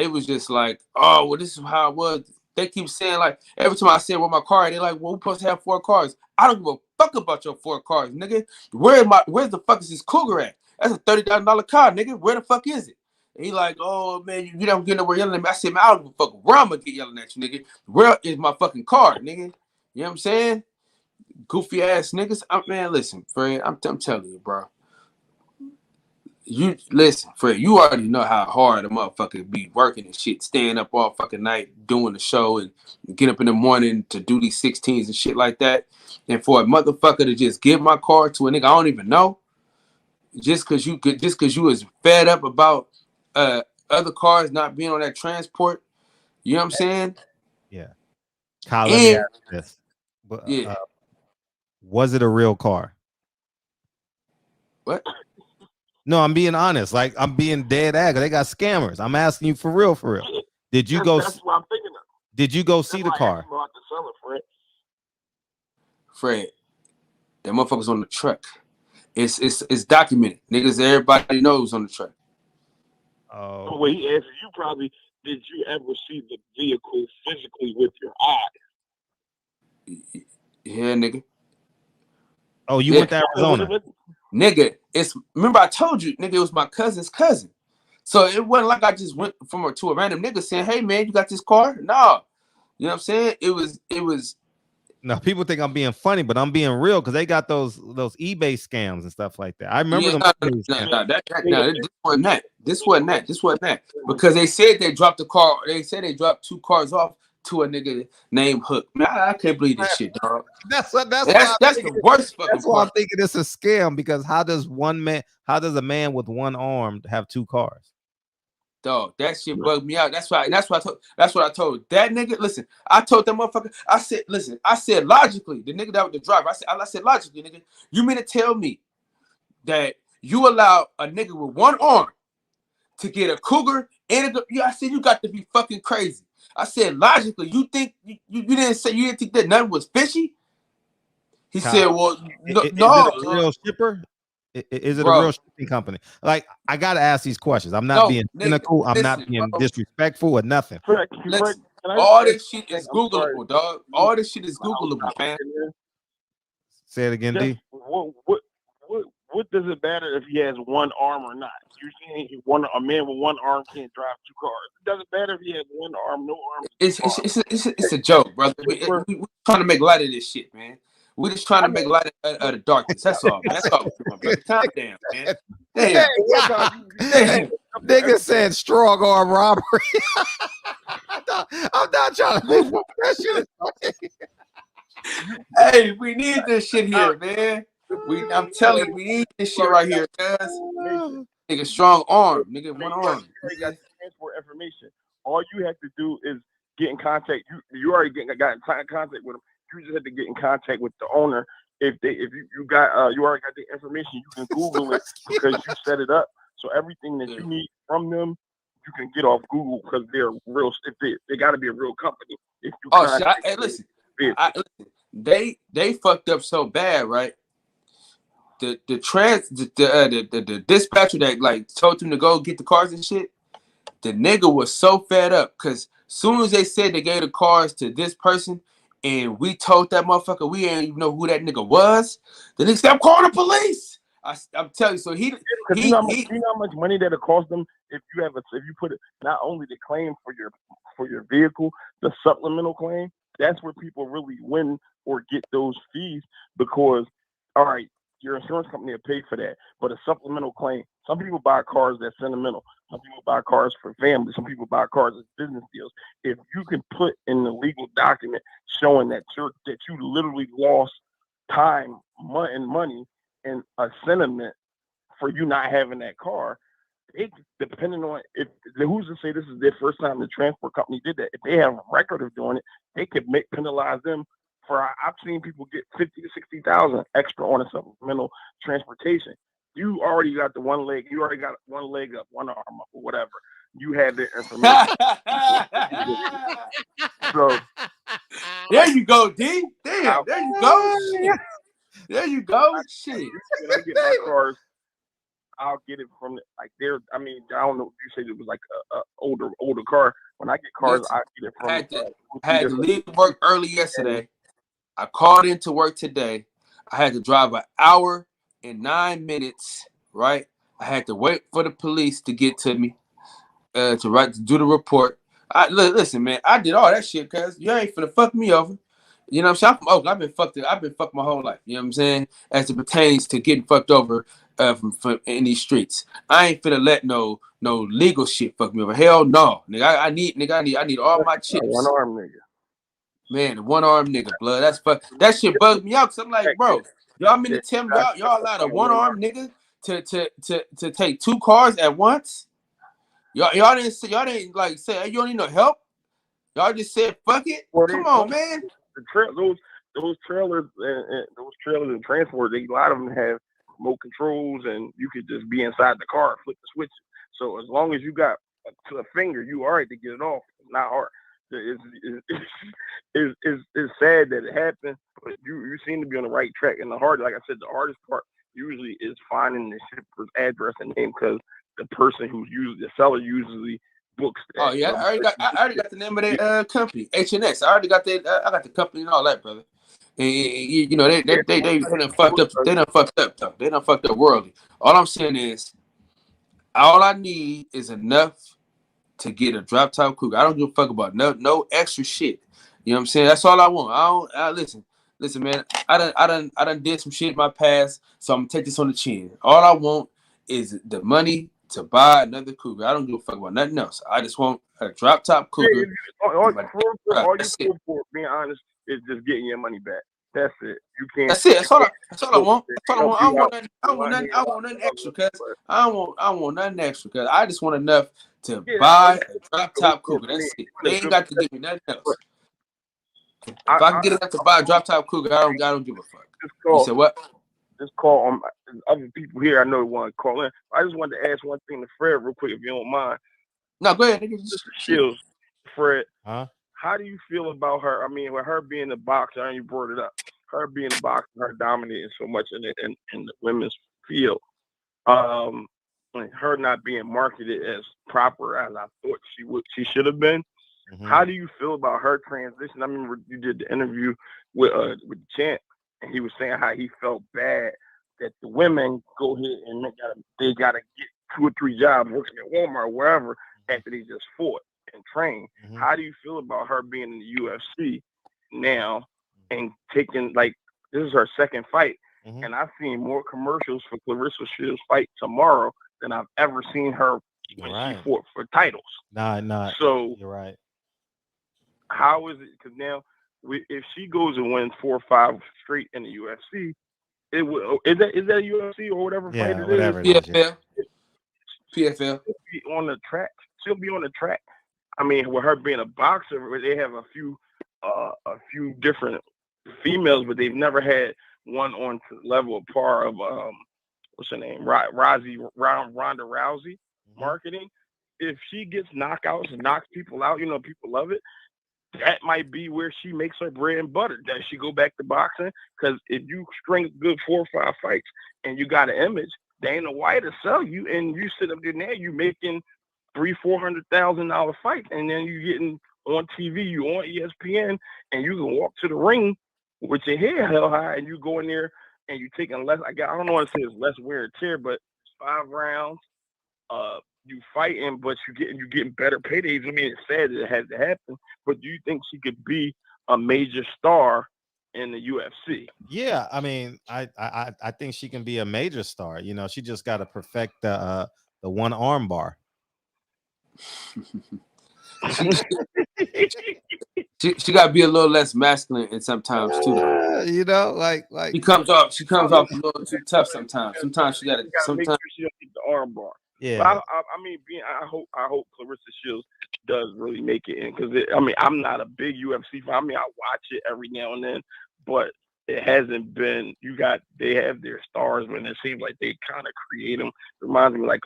was just like, oh, well, this is how it was. They keep saying, like, every time I say where my car, they're like, well, we're supposed to have 4 cars. I don't give a fuck about your 4 cars, nigga. Where's the fuck is this Cougar at? That's a $30,000 car, nigga. Where the fuck is it? And he like, oh, man, you don't get nowhere yelling at me. I said, man, I don't give a fuck where I'm going to get yelling at you, nigga. Where is my fucking car, nigga? You know what I'm saying? Goofy ass niggas. Man, listen, friend, I'm telling you, bro. You listen, Fred. You already know how hard a motherfucker be working and shit, staying up all fucking night doing the show and get up in the morning to do these 16s and shit like that. And for a motherfucker to just give my car to a nigga I don't even know, just cause you was fed up about other cars not being on that transport. You know what I'm saying? Yeah. Kyle, let me And ask you this. yeah, Was it a real car? what? No, I'm being honest. Like, I'm being dead ass. They got scammers. I'm asking you for real, for real. Did you go? That's what I'm thinking of. Did you go That's see why the I car? asked him about the seller, Fred. Fred, that motherfucker's on the truck. It's documented. Niggas, everybody knows on the truck. Oh, But what he asked you probably, did you ever see the vehicle physically with your eyes? Yeah, nigga. oh, you went to Arizona. Nigga, remember I told you, nigga, it was my cousin's cousin. So it wasn't like I just went to a random nigga saying, hey man, you got this car? No. You know what I'm saying? It was No, people think I'm being funny, but I'm being real because they got those eBay scams and stuff like that. I remember them. This wasn't that. Because they said they dropped the car. They said they dropped 2 cars off to a nigga named Hook. Man, I can't believe this shit, dog. That's the worst fucking That's why part. I'm thinking it's a scam, because how does a man with one arm have 2 cars? Dog, that shit bugged me out. That's what I told that nigga. Listen, I told that motherfucker. I said logically, the nigga that was the driver. I said logically, nigga, you mean to tell me that you allow a nigga with one arm to get a Cougar and I said you got to be fucking crazy. I said logically, you think you didn't think that nothing was fishy? He said, well, no, is it a real shipper? Is it bro, a real shipping company? Like, I gotta ask these questions. I'm not being cynical. I'm not being disrespectful or nothing. Listen, all this shit is Googleable, dog. All this shit is Googleable, man. Say it again, D. What does it matter if he has one arm or not? You're saying a man with one arm can't drive 2 cars. It doesn't matter if he has one arm, no arm. It's a joke, brother. We're trying to make light of this shit, man. We're just trying to make light of the darkness. That's all. That's all we're doing, brother. Calm down, man. Damn. Hey, nigga said strong arm robbery. I'm not trying to make that shit is funny. Hey, we need this shit here, man. I'm telling you, we need this shit right here, cuz. Nigga, strong arm, nigga, one arm. You got transport information. All you have to do is get in contact. You already got in contact with them. You just have to get in contact with the owner. If you already got the information, you can Google it because you set it up. So everything that you need from them, you can get off Google because they're real. They got to be a real company. If you listen, they fucked up so bad, right? The dispatcher that like told him to go get the cars and shit. The nigga was so fed up because soon as they said they gave the cars to this person, and we told that motherfucker we didn't even know who that nigga was, the nigga said, "I'm calling the police." I'm telling you, so you know how much money that it cost them if you put it not only the claim for your vehicle, the supplemental claim. That's where people really win or get those fees because, all right, your insurance company will pay for that, but a supplemental claim. Some people buy cars that's sentimental. Some people buy cars for family. Some people buy cars as business deals. If you can put in the legal document showing that you literally lost time and money and a sentiment for you not having that car, depending on who's to say this is their first time the transport company did that. If they have a record of doing it, they could penalize them. I've seen people get 50 to 60,000 extra on a supplemental transportation. You already got the one leg. You already got one leg up, one arm up, or whatever. You had the information. So there you go, D. Damn, there you go. Shit. There you go. Shit. When I get my cars, I'll get it from I don't know if you said it was like a older car. When I get cars, I get it from. I had to leave work early yesterday. I called into work today. I had to drive 1 hour and 9 minutes, right? I had to wait for the police to get to me to do the report. Listen, man, I did all that shit because you ain't finna fuck me over. You know what I'm saying? I'm from Oakland. I've been fucked my whole life. You know what I'm saying? As it pertains to getting fucked over from in these streets. I ain't finna let no legal shit fuck me over. Hell no. Nigga, I need all my chips. One arm nigga. Man, the one armed nigga, blood. That's fuck. That shit bugs me out. Cause I'm like, bro, y'all mean to tell me y'all allowed a one armed nigga to take 2 cars at once? Y'all didn't like say, hey, you don't need no help. Y'all just said fuck it. Well, Come on, man. Those trailers and transport, a lot of them have remote controls, and you could just be inside the car, flip the switch. So as long as you got a finger, you all right to get it off. It's not hard. It's sad that it happened, but you seem to be on the right track. And the hardest part usually is finding the shipper's address and name, because the person the seller usually books that. Oh yeah, I already got the name of their company, H&X. I already got that. I got the company and all that, brother. And you know they done fucked up. They done fucked up though. They done fucked up worldly. All I'm saying is, all I need is enough to get a drop top cougar. I don't give a fuck about no extra shit. You know what I'm saying? That's all I want. Listen, man. I done did some shit in my past, so I'm gonna take this on the chin. All I want is the money to buy another cougar. I don't give a fuck about nothing else. I just want a drop top cougar. All you pull for, being honest, is just getting your money back. That's it. You can't. That's it. That's all I want. That's all I want. I want nothing extra, cause I want nothing extra, cause I just want enough to buy a drop top cougar. That's it. They ain't got to give me nothing else. If I can get enough to buy a drop top cougar, I don't give a fuck. You said what? Just call other people here. I know want to call in. I just wanted to ask one thing to Fred real quick, if you don't mind. No, go ahead. Shields, Fred. Huh? How do you feel about her? I mean, with her being a boxer, and you brought it up, her being a boxer, her dominating so much in the women's field, and her not being marketed as proper as I thought she should have been. Mm-hmm. How do you feel about her transition? I remember you did the interview with the champ, and he was saying how he felt bad that the women go ahead and they gotta get 2 or 3 jobs working at Walmart or wherever after they just fought and trained. Mm-hmm. How do you feel about her being in the UFC now and taking, like, this is her second fight, mm-hmm. and I've seen more commercials for Clarissa Shields' fight tomorrow than I've ever seen her when she fought for titles. So you're right. How is it? Because now, if she goes and wins 4 or 5 straight in the UFC, it will. Is that UFC or whatever fight it whatever is? PFL. On the track. She'll be on the track. I mean, with her being a boxer, they have a few different females, but they've never had one on the level of par of what's her name, Ronda Rousey marketing. If she gets knockouts and knocks people out, people love it. That might be where she makes her bread and butter. Does she go back to boxing? Because if you string good 4 or 5 fights and you got an image, Dana White to sell you, and you sit up there now, you making $300,000-$400,000 fights, and then you getting on TV, you on ESPN, and you can walk to the ring with your head held high, and you go in there and you taking less. I don't know what to say, it's less wear and tear, but 5 rounds. You fighting, but you getting better paydays. I mean, it's sad that it has to happen, but do you think she could be a major star in the UFC? Yeah, I mean, I think she can be a major star. She just got to perfect the one arm bar. She got to be a little less masculine and sometimes too. Like she comes off a little too tough sometimes. Sometimes she got to. Make sure she don't get the arm bar. Yeah, but I hope Clarissa Shields does really make it in, because I'm not a big UFC fan. I mean, I watch it every now and then, but it hasn't been. They have their stars, but it seems like they kind of create them. It reminds me like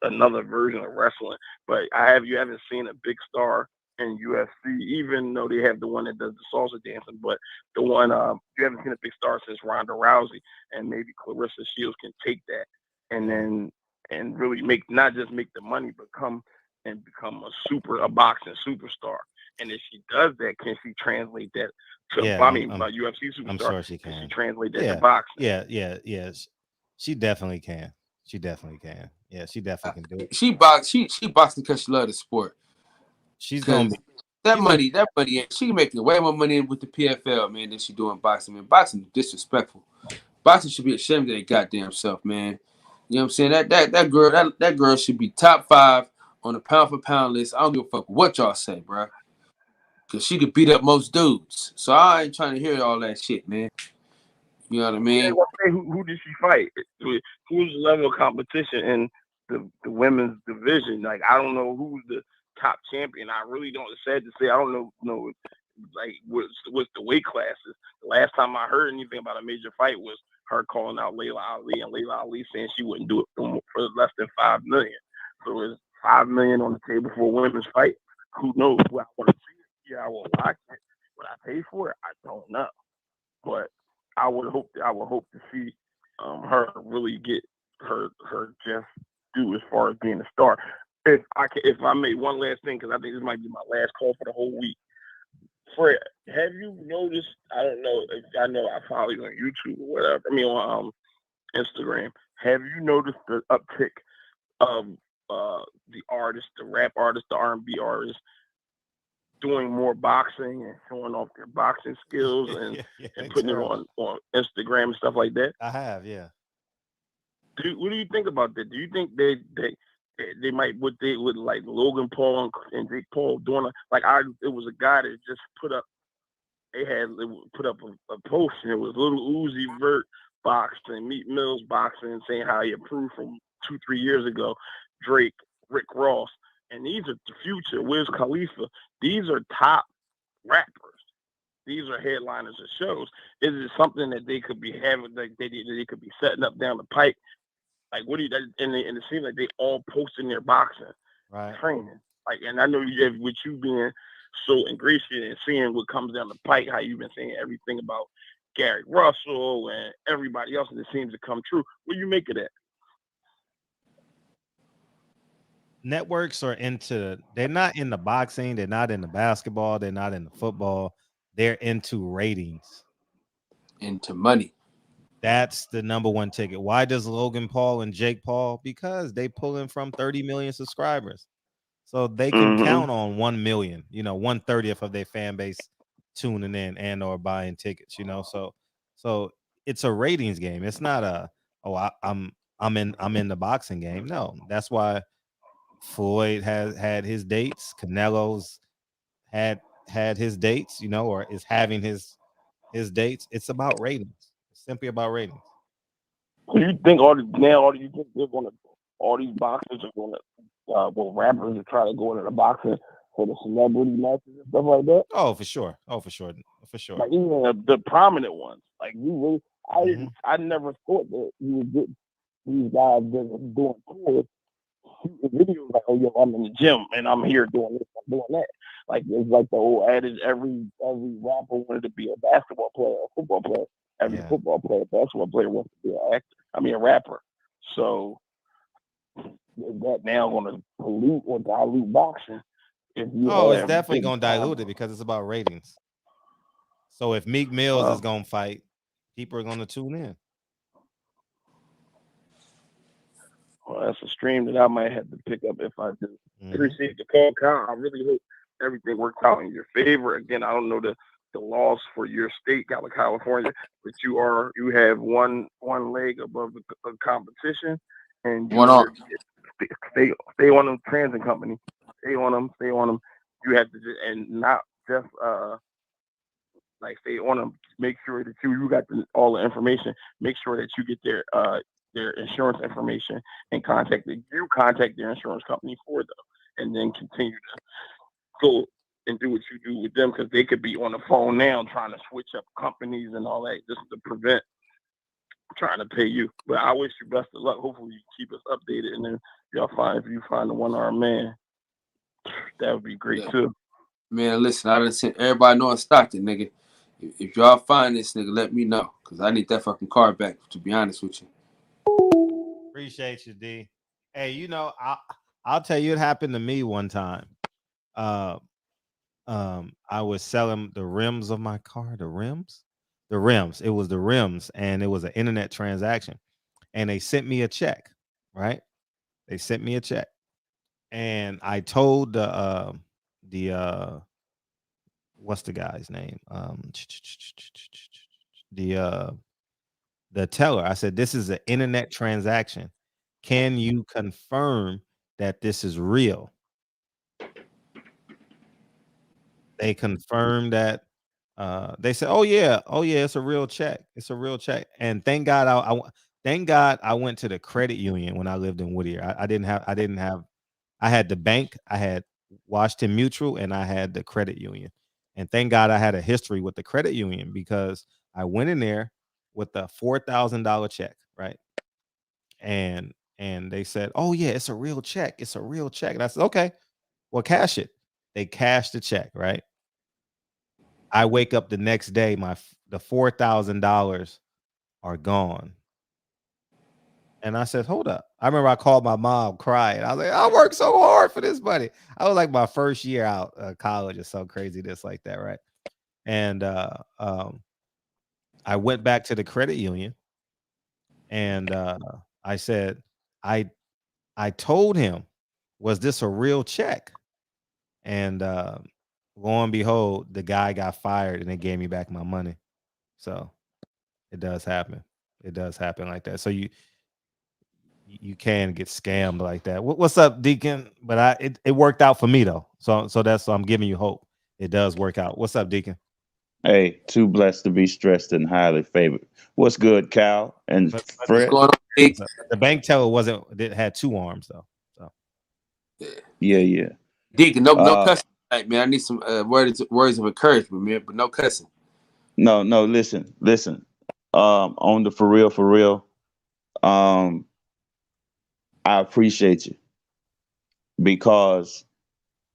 another version of wrestling. But you haven't seen a big star in UFC, even though they have the one that does the salsa dancing. But the one you haven't seen a big star since Ronda Rousey, and maybe Clarissa Shields can take that and really not just make the money, but become a boxing superstar. And if she does that, can she translate that to UFC superstar? I'm sure she can. She translate that to boxing? Yeah. She definitely can. Yeah, she definitely can do it. She boxing because she loves the sport. She's gonna be. That money, she can make way more money with the PFL, man, than she doing boxing. Man, boxing is disrespectful. Boxing should be ashamed of their goddamn self, man. You know what I'm saying? That girl should be top 5 on the pound for pound list. I don't give a fuck what y'all say, bro. Cause she could beat up most dudes. So I ain't trying to hear all that shit, man. You know what I mean? Who did she fight? Who's the level of competition in the women's division? Like, I don't know who's the top champion. I really don't. It's sad to say, I don't know like what's the weight classes. The last time I heard anything about a major fight was her calling out Layla Ali and Layla Ali saying she wouldn't do it for less than $5 million. So it's $5 million on the table for a women's fight. Who knows? What I want to see it? Yeah, I will watch it. Would I pay for it? I don't know. But I would hope to see her really get her just due as far as being a star. If I made one last thing, because I think this might be my last call for the whole week. Fred, have you noticed? I don't know. I know I follow you on YouTube or whatever. I mean on Instagram. Have you noticed the uptick of the artists, the rap artists, the R&B artists doing more boxing and showing off their boxing skills and putting it on Instagram and stuff like that? I have, yeah. What do you think about that? Do you think they might would like Logan Paul and Jake Paul doing it was a guy that just put up a post, and it was Little Uzi Vert boxing, Meat Mills boxing, saying how he improved from 2-3 years ago, Drake, Rick Ross, and these are the future, Wiz Khalifa. These are top rappers. These are headliners of shows. Is it something that they could be having, like they could be setting up down the pike? Like, what do you? And it seems like they all posting their boxing training. Like, and I know you have, with you being so ingratiated and seeing what comes down the pike, how you've been saying everything about Gary Russell and everybody else, and it seems to come true. What do you make of that? Networks are they're not into boxing, they're not into basketball, they're not into football, they're into ratings, into money. That's the number one ticket. Why does Logan Paul and Jake Paul? Because they pulling from 30 million subscribers, so they can count on 1 million, 1/30th of their fan base tuning in and or buying tickets, so it's a ratings game. It's not I'm in the boxing game. No, that's why Floyd has had his dates. Canelo's had his dates, or is having his dates. It's about ratings. It's simply about ratings. So you think all these boxers are gonna rappers are trying to go into the boxing for the celebrity matches and stuff like that? Oh, for sure. Like even the prominent ones. Like you really, I never thought that you would get these guys that are doing tours shooting videos like, oh yo, I'm in the gym and I'm here doing this, I'm doing that. Like it's like the old adage, every rapper wanted to be a basketball player, a football player. Every football player, basketball player wants to be an actor. I mean a rapper. So is that now gonna pollute or dilute boxing? It's definitely gonna dilute it because it's about ratings. So if Meek Mills is gonna fight, people are gonna tune in. Well, that's a stream that I might have to pick up if I do. Appreciate the call, Kyle. I really hope everything works out in your favor. Again, I don't know the laws for your state, California, but you have one leg above the competition, and you stay on them transit company. Stay on them. You have to and not just stay on them. Make sure that you got all the information. Make sure that you get their insurance information and contact their insurance company for them, and then continue to go and do what you do with them, because they could be on the phone now trying to switch up companies and all that just to prevent trying to pay you. But I wish you best of luck. Hopefully you keep us updated, and then if you find the one-armed man, that would be great too. Man, listen, I done sent everybody know in Stockton, nigga. If y'all find this nigga, let me know, because I need that fucking car back, to be honest with you. Appreciate you, D. Hey, I'll tell you, it happened to me one time. I was selling the rims of my car. The rims. It was the rims, and it was an internet transaction, and they sent me a check. Right? They sent me a check, and I told the what's the guy's name? The teller. I said, this is an internet transaction. Can you confirm that this is real? They confirmed that. They said, oh yeah, it's a real check. It's a real check. And thank God thank God I went to the credit union when I lived in Whittier. I had the bank, I had Washington Mutual, and I had the credit union. And thank God I had a history with the credit union, because I went in there with a $4,000 check, right? And they said, oh yeah, it's a real check. It's a real check. And I said, okay, well, cash it. They cashed the check, right? I wake up the next day, the $4,000 are gone. And I said, hold up. I remember I called my mom crying. I was like, I worked so hard for this money. I was like my first year out of college or some craziness like that, right? And I went back to the credit union, and I said, I told him, was this a real check? And lo and behold, the guy got fired and they gave me back my money. So it does happen. It does happen like that. So you can get scammed like that. What's up, Deacon? But it worked out for me though. So I'm giving you hope. It does work out. What's up, Deacon? Hey, too blessed to be stressed and highly favored. What's good, Cal and Fred? What's going on, Nick? The bank teller had two arms though. So yeah. Deacon, no cussing tonight, man. I need some words of encouragement, man, but no cussing. No, listen. On the for real. I appreciate you, because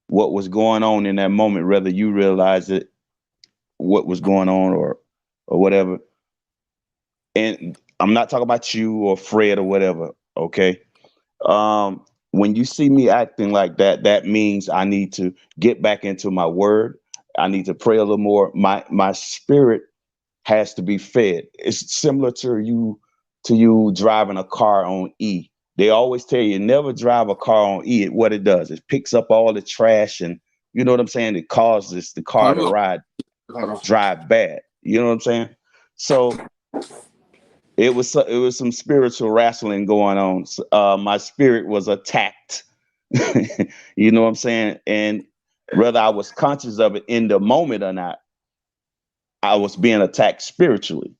what was going on in that moment, whether you realized it, what was going on or whatever. And I'm not talking about you or Fred or whatever, okay? When you see me acting like that, that means I need to get back into my word. I need to pray a little more. My spirit has to be fed. It's similar to you driving a car on E. They always tell you never drive a car on E. What it does, it picks up all the trash, and you know what I'm saying? It causes the car to drive bad. You know what I'm saying? So it was some spiritual wrestling going on. My spirit was attacked. You know what I'm saying? And whether I was conscious of it in the moment or not, I was being attacked spiritually.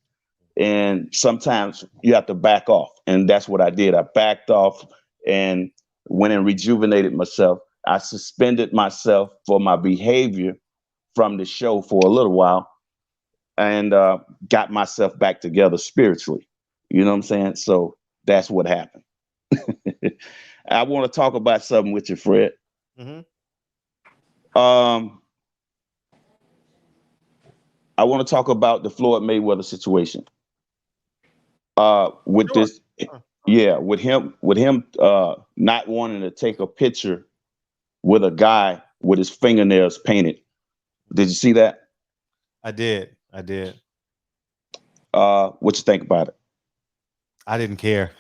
And sometimes you have to back off. And that's what I did. I backed off and went and rejuvenated myself. I suspended myself for my behavior from the show for a little while, and got myself back together spiritually. You know what I'm saying? So that's what happened. I want to talk about something with you, Fred. Mm-hmm. I want to talk about the Floyd Mayweather situation. With this, with him not wanting to take a picture with a guy with his fingernails painted. Did you see that? I did. What you think about it? I didn't care.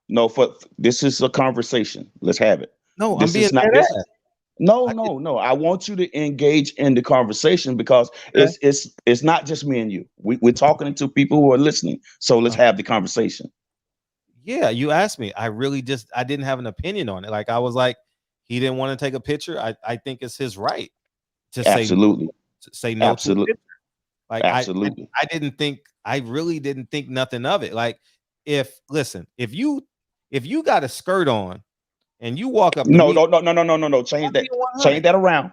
No. This is a conversation. Let's have it. No, this I'm being No. I want you to engage in the conversation, because it's not just me and you. We're talking to people who are listening. So let's have the conversation. Yeah, you asked me. I didn't have an opinion on it. Like, I was like, he didn't want to take a picture. I think it's his right to say no to a picture. Like, absolutely. I really didn't think nothing of it. Like, if you got a skirt on and you walk up to me, no. Change that around.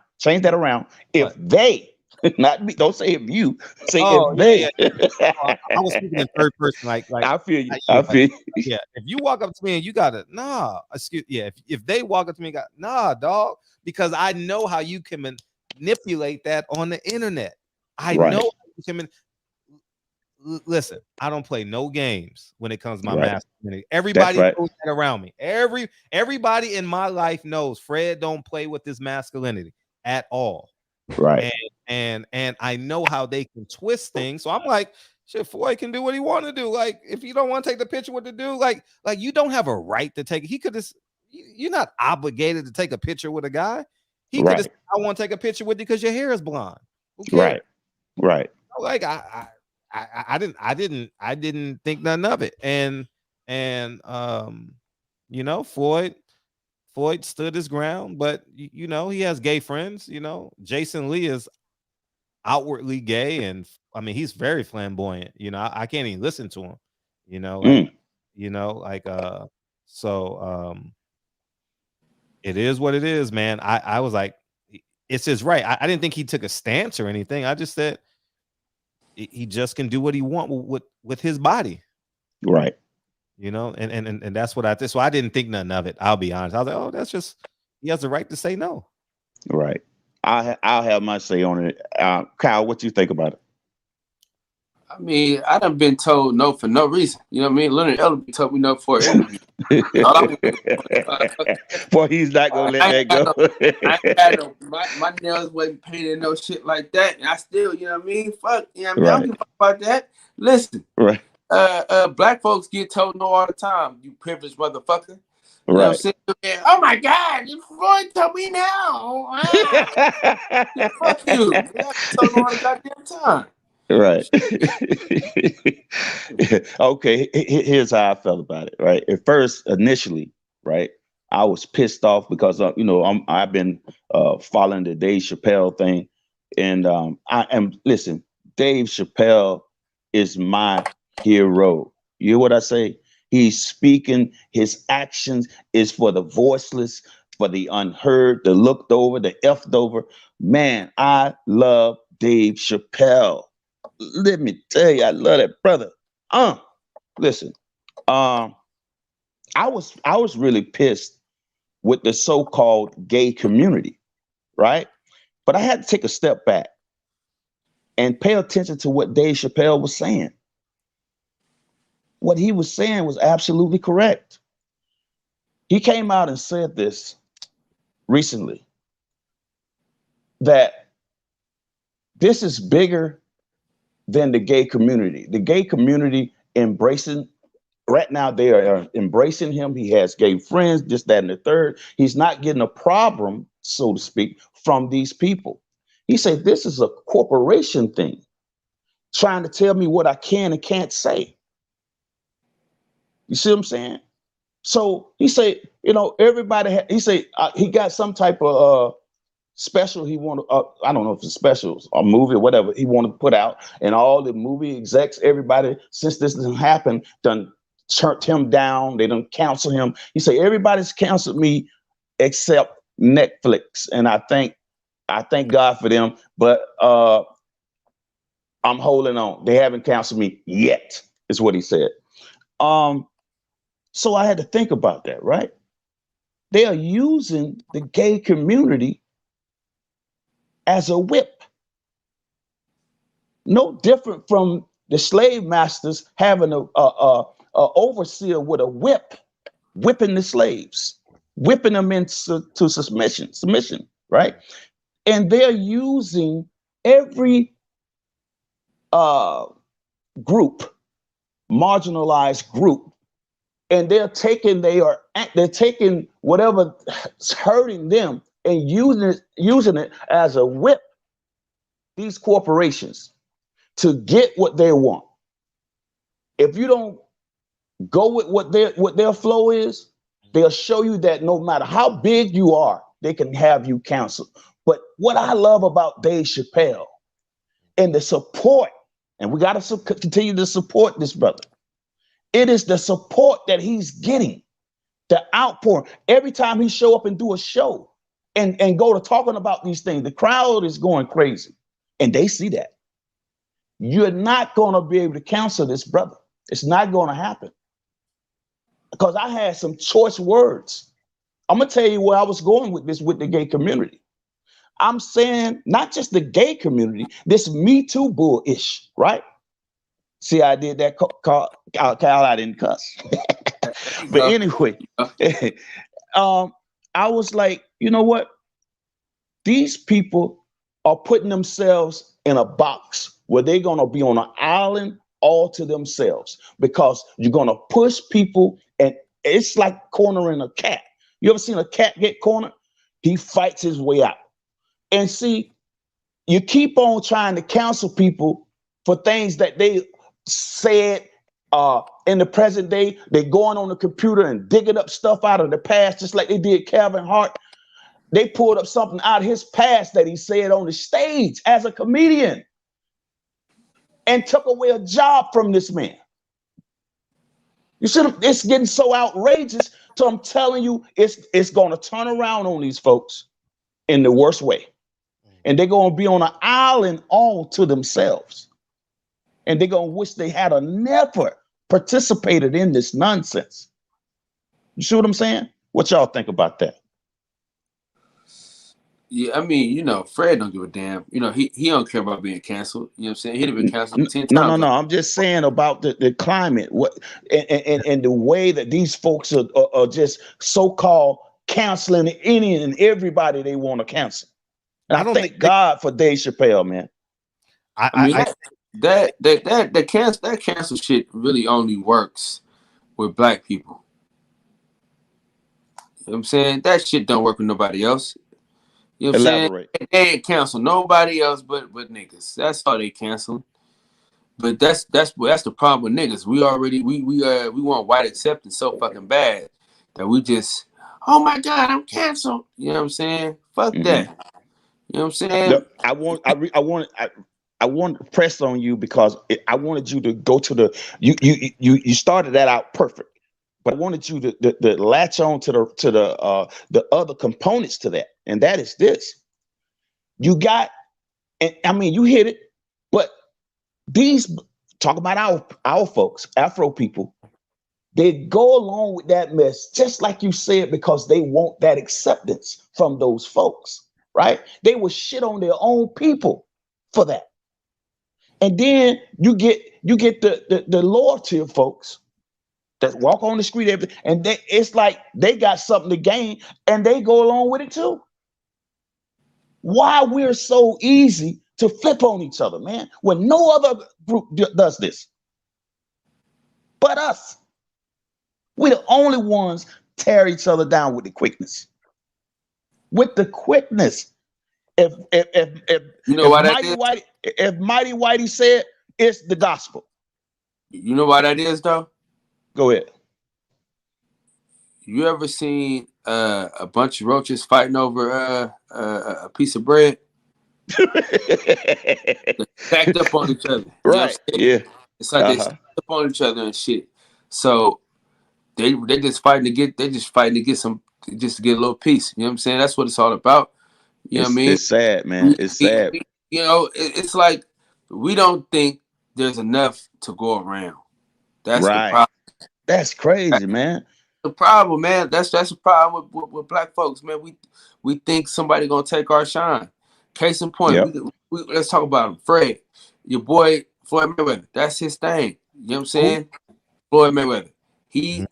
If they, not me, don't say if you, say if they. Yeah. I was speaking in third person, like I feel you. I feel you. Yeah. If you walk up to me and you gotta if they walk up to me and dog, because I know how you can manipulate that on the internet. I know how you can listen, I don't play no games when it comes to my masculinity. Everybody knows that around me. Everybody in my life knows Fred don't play with his masculinity at all. Right. And I know how they can twist things. So I'm like, shit, Floyd can do what he want to do. Like, if you don't want to take the picture with the dude, like you don't have a right to take it. He could just, you're not obligated to take a picture with a guy. He could have said, I want to take a picture with you because your hair is blonde. Who cares? Right. Like I didn't think nothing of it. And you know, Floyd stood his ground, but you know, he has gay friends. You know, Jason Lee is outwardly gay, and I mean, he's very flamboyant. You know, I can't even listen to him. You know, like it is what it is, man. I was like, it's his right. I didn't think he took a stance or anything. I just said he just can do what he want with his body. Right. You know, and that's what I did. So I didn't think nothing of it. I'll be honest. I was like, oh, that's just, he has the right to say no. Right. I'll have my say on it. Kyle, what you think about it? I mean, I done been told no for no reason. You know what I mean? Leonard Ellerby told me no for it. Boy, he's not gonna let that go. I ain't had no, my nails wasn't painted no shit like that. And I still, you know what I mean? Fuck, you know what I mean? I don't give a fuck about that. Listen, right. Black folks get told no all the time, you privileged motherfucker. You right. know what I'm saying? Oh my God, Floyd told me now. Fuck you. You told no all the goddamn time. Right. Okay. Here's how I felt about it. Right. At first, initially, right, I was pissed off because you know, I've been following the Dave Chappelle thing, and listen. Dave Chappelle is my hero. You hear what I say? He's speaking. His actions is for the voiceless, for the unheard, the looked over, the effed over. Man, I love Dave Chappelle. Let me tell you, I love that brother. Listen, I was really pissed with the so-called gay community, right? But I had to take a step back and pay attention to what Dave Chappelle was saying. What he was saying was absolutely correct. He came out and said this recently, that this is bigger than the gay community. The gay community right now, they are embracing him. He has gay friends, this, that, and the third. He's not getting a problem, so to speak, from these people. He said, this is a corporation thing, trying to tell me what I can and can't say. You see what I'm saying? So he said, you know, everybody, he said he got some type of special he wanted, I don't know if it's specials or movie or whatever he wanted to put out, and all the movie execs, everybody, since this didn't happen, done turned him down. They done counsel him. He said, everybody's counseled me except Netflix. And I thank God for them, but I'm holding on. They haven't counseled me yet, is what he said. So I had to think about that, right? They are using the gay community as a whip. No different from the slave masters having a overseer with a whip, whipping the slaves, whipping them into submission, right? And they're using every group, marginalized group, and they're taking whatever's hurting them and using it as a whip, these corporations, to get what they want. If you don't go with what their flow is, they'll show you that no matter how big you are, they can have you canceled. But what I love about Dave Chappelle and the support, and we got to continue to support this brother, it is the support that he's getting, the outpour. Every time he show up and do a show and go to talking about these things, the crowd is going crazy, and they see that. You're not going to be able to counsel this brother. It's not going to happen. Because I had some choice words. I'm going to tell you where I was going with this, with the gay community. I'm saying not just the gay community, this Me Too bull-ish, right? See, I did that, Kyle, I didn't cuss. But anyway, I was like, you know what? These people are putting themselves in a box where they're going to be on an island all to themselves, because you're going to push people, and it's like cornering a cat. You ever seen a cat get cornered? He fights his way out. And see, you keep on trying to counsel people for things that they said in the present day. They're going on the computer and digging up stuff out of the past, just like they did Kevin Hart. They pulled up something out of his past that he said on the stage as a comedian and took away a job from this man. You see, it's getting so outrageous. So I'm telling you, it's going to turn around on these folks in the worst way. And they're going to be on an island all to themselves. And they're going to wish they had never participated in this nonsense. You see what I'm saying? What y'all think about that? Yeah, I mean, you know, Fred don't give a damn. You know, he don't care about being canceled. You know what I'm saying? He'd have been canceled 10 times. No. I'm just saying about the climate, what and the way that these folks are just so-called canceling any and everybody they want to cancel. And I thank God for Dave Chappelle, man. I mean, that cancel shit really only works with black people. You know what I'm saying? That shit don't work with nobody else. You know what I'm saying? They ain't cancel nobody else but niggas. That's all they cancel. But that's the problem with niggas. We want white acceptance so fucking bad that we just, oh my God, I'm canceled. You know what I'm saying? Fuck that. You know what I'm saying? I want to press on you because I wanted you to go to the you started that out perfect. But I wanted you to latch on to the other components to that, and that is this: you got, and I mean, you hit it, but these talk about our folks, Afro people, they go along with that mess just like you said because they want that acceptance from those folks, right? They will shit on their own people for that, and then you get the lower tier folks that walk on the street and it's like they got something to gain and they go along with it too. Why we're so easy to flip on each other, man, when no other group does this but us. We're the only ones tear each other down with the quickness. If you know why if Mighty Whitey said it's the gospel. You know why that is though? Go ahead. You ever seen a bunch of roaches fighting over a piece of bread? Stacked up on each other. Right. Yeah. It's like they stacked up on each other and shit. So they just fighting to get some, just to get a little piece. You know what I'm saying? That's what it's all about. You know what I mean? It's sad, man. It's sad. You know, it's like we don't think there's enough to go around. That's the problem. That's crazy, man. The problem, man. That's the problem with black folks, man. We think somebody gonna take our shine. Case in point, let's talk about him. Fred, your boy Floyd Mayweather. That's his thing. You know what I'm saying? Floyd Mayweather. He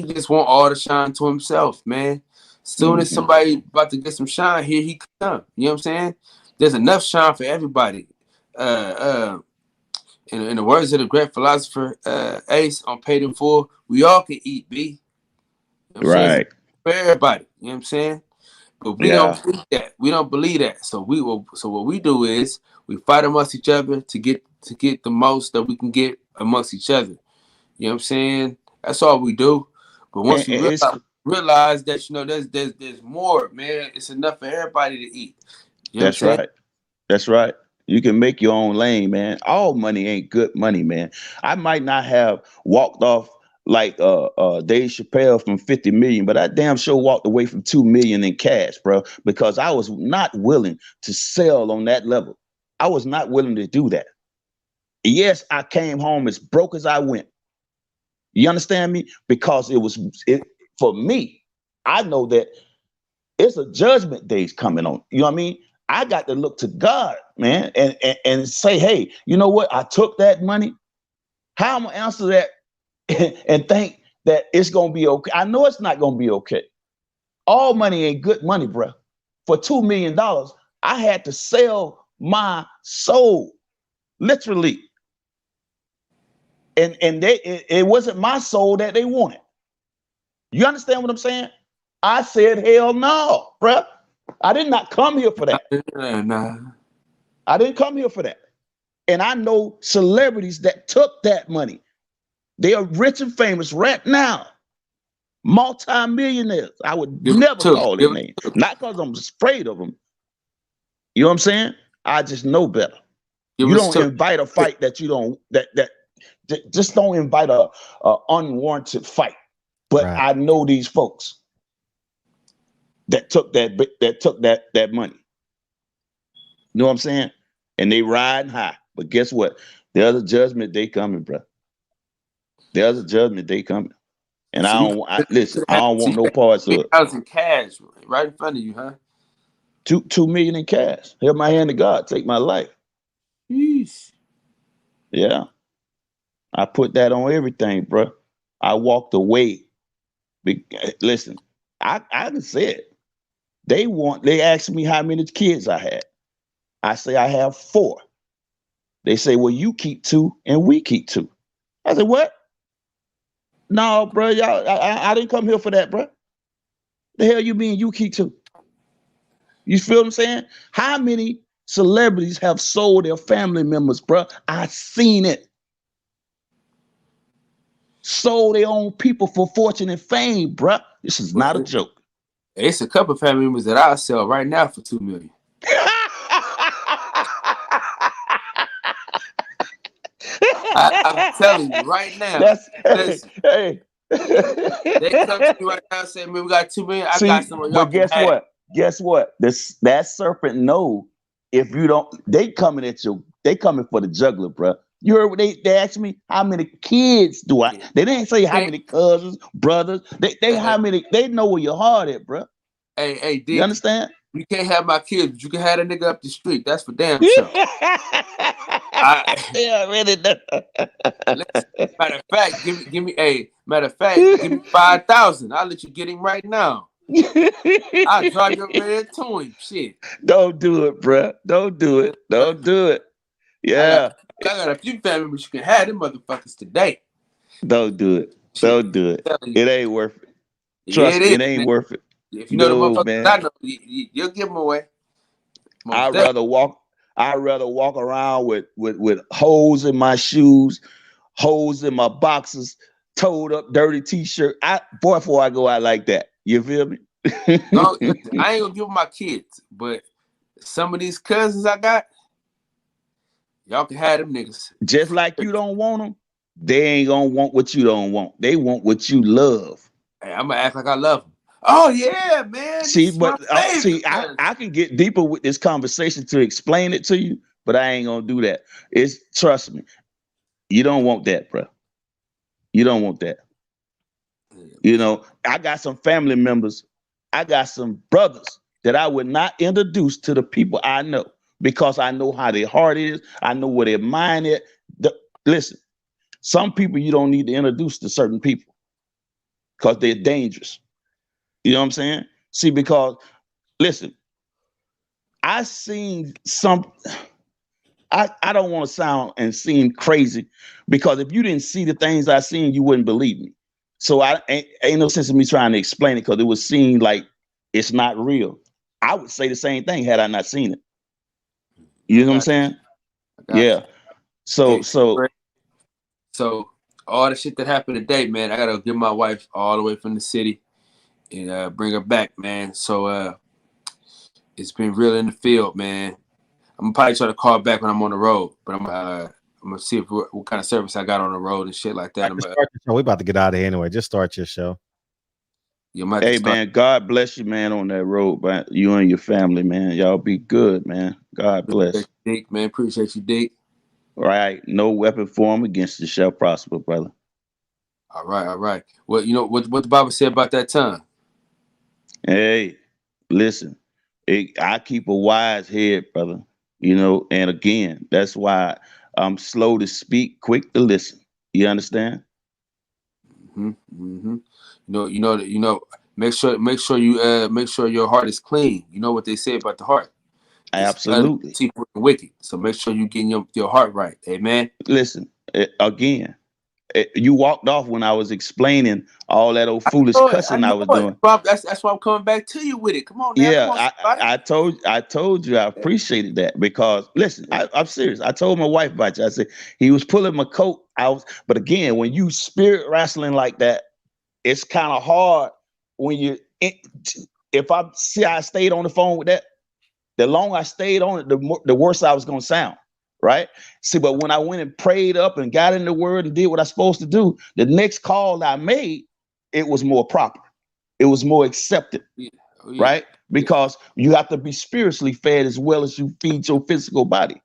just want all the shine to himself, man. Soon as somebody about to get some shine, here he come. You know what I'm saying? There's enough shine for everybody. In the words of the great philosopher Ace on Paid in Full, we all can eat, B. You know what I'm saying? For everybody. You know what I'm saying? But we don't think that. We don't believe that. So what we do is we fight amongst each other to get the most that we can get amongst each other. You know what I'm saying? That's all we do. But once we realize that, you know, there's more, man. It's enough for everybody to eat. You know That's right. That's right. You can make your own lane, man. All money ain't good money, man. I might not have walked off like Dave Chappelle from 50 million, but I damn sure walked away from 2 million in cash, bro, because I was not willing to sell on that level. I was not willing to do that. Yes, I came home as broke as I went. You understand me? Because it for me, I know that it's a judgment day's coming on. You know what I mean? I got to look to God, man, and say, hey, you know what? I took that money. How am I gonna answer that and think that it's gonna be okay? I know it's not gonna be okay. All money ain't good money, bro. For $2 million, I had to sell my soul, literally. And it wasn't my soul that they wanted. You understand what I'm saying? I said, hell no, bruh. I did not come here for that. Nah. I didn't come here for that. And I know celebrities that took that money. They are rich and famous right now. Multi-millionaires. I would never call their name. Not because I'm afraid of them. You know what I'm saying? I just know better. You don't invite a fight that you don't, just don't invite a unwarranted fight. But Right. I know these folks that took that money. You know what I'm saying? And they riding high. But guess what? There's a judgment day coming, bro. There's a judgment day coming. And So listen, I don't want no parts of it. In cash right in front of you, huh? $2 million in cash. Held my hand to God, take my life. Yeesh. Yeah. I put that on everything, bro. I walked away. Listen, I can say it. They asked me how many kids I had. I say I have 4. They say, well, you keep 2 and we keep 2. I said, what? No, bro, y'all, I didn't come here for that, bro. The hell you mean you keep 2? You feel what I'm saying? How many celebrities have sold their family members, bro? I seen it. Sold their own people for fortune and fame, bro. This is not a joke. It's a couple of family members that I'll sell right now for $2 million. I'm telling you right now. Hey. They come to me right now and say, man, we got $2 million. I got some of y'all. But guess what? Guess what? That serpent know if you don't, they coming at you, they coming for the juggler, bro. You heard what they asked me? How many kids do I? They didn't say how many cousins, brothers. They how many? They know where your heart at, bro. Hey, D, you understand? You can't have my kids, but you can have a nigga up the street. That's for damn sure. Yeah, really. Matter of fact, give me 5,000. I'll let you get him right now. I'll drive your red to him. Shit. Don't do it, bro. Don't do it. Don't do it. Yeah. I got a few family members you can have them motherfuckers today. Don't do it. Don't do it. It ain't worth it. Trust me, it ain't worth it. If you know the motherfuckers I know, you'll give them away. I'd rather walk around with holes in my shoes, holes in my boxes, toed up, dirty t-shirt. Before I go out like that. You feel me? No, I ain't gonna give them my kids, but some of these cousins I got, y'all can have them niggas. Just like you don't want them, they ain't gonna want what you don't want. They want what you love. Hey, I'm gonna act like I love them. Oh yeah, man. I can get deeper with this conversation to explain it to you, but I ain't gonna do that. Trust me, you don't want that, bro. You don't want that. You know, I got some family members, I got some brothers that I would not introduce to the people I know because I know how their heart is. I know where their mind is. Listen, some people you don't need to introduce to certain people because they're dangerous. You know what I'm saying? See, because listen, I seen some. I don't want to sound and seem crazy because if you didn't see the things I seen, you wouldn't believe me. So ain't no sense in me trying to explain it because it was seen like it's not real. I would say the same thing had I not seen it. You know what I'm saying? Yeah. So all the shit that happened today, man, I gotta get my wife all the way from the city and bring her back, man. So it's been real in the field, man. I'm gonna probably try to call back when I'm on the road, but I'm gonna see what kind of service I got on the road and shit like that. We about to get out of here anyway. Just start your show. Hey man, God bless you, man, on that road, man. You and your family, man. Y'all be good, man. God bless. Dick, man. Appreciate you, Dick. All right. No weapon formed against you shall prosper, brother. All right. Well, you know what the Bible said about that tongue? Hey, listen. I keep a wise head, brother. You know, and again, that's why I'm slow to speak, quick to listen. You understand? You know. Make sure your heart is clean. You know what they say about the heart. Absolutely. Wicked. So make sure you getting your heart right. Amen. Listen, again, You walked off when I was explaining all that old foolish cussing I was doing. Bob, that's why I'm coming back to you with it. Come on now. Yeah, I told you I appreciated that because listen, I'm serious. I told my wife about you. I said he was pulling my coat out, but again, when you spirit wrestling like that, it's kind of hard when you. If I stayed on the phone with that, the longer I stayed on it, the worse I was gonna sound. Right? See, but when I went and prayed up and got in the word and did what I was supposed to do, the next call I made, it was more proper. It was more accepted. Yeah. Oh, yeah. Right? Because you have to be spiritually fed as well as you feed your physical body.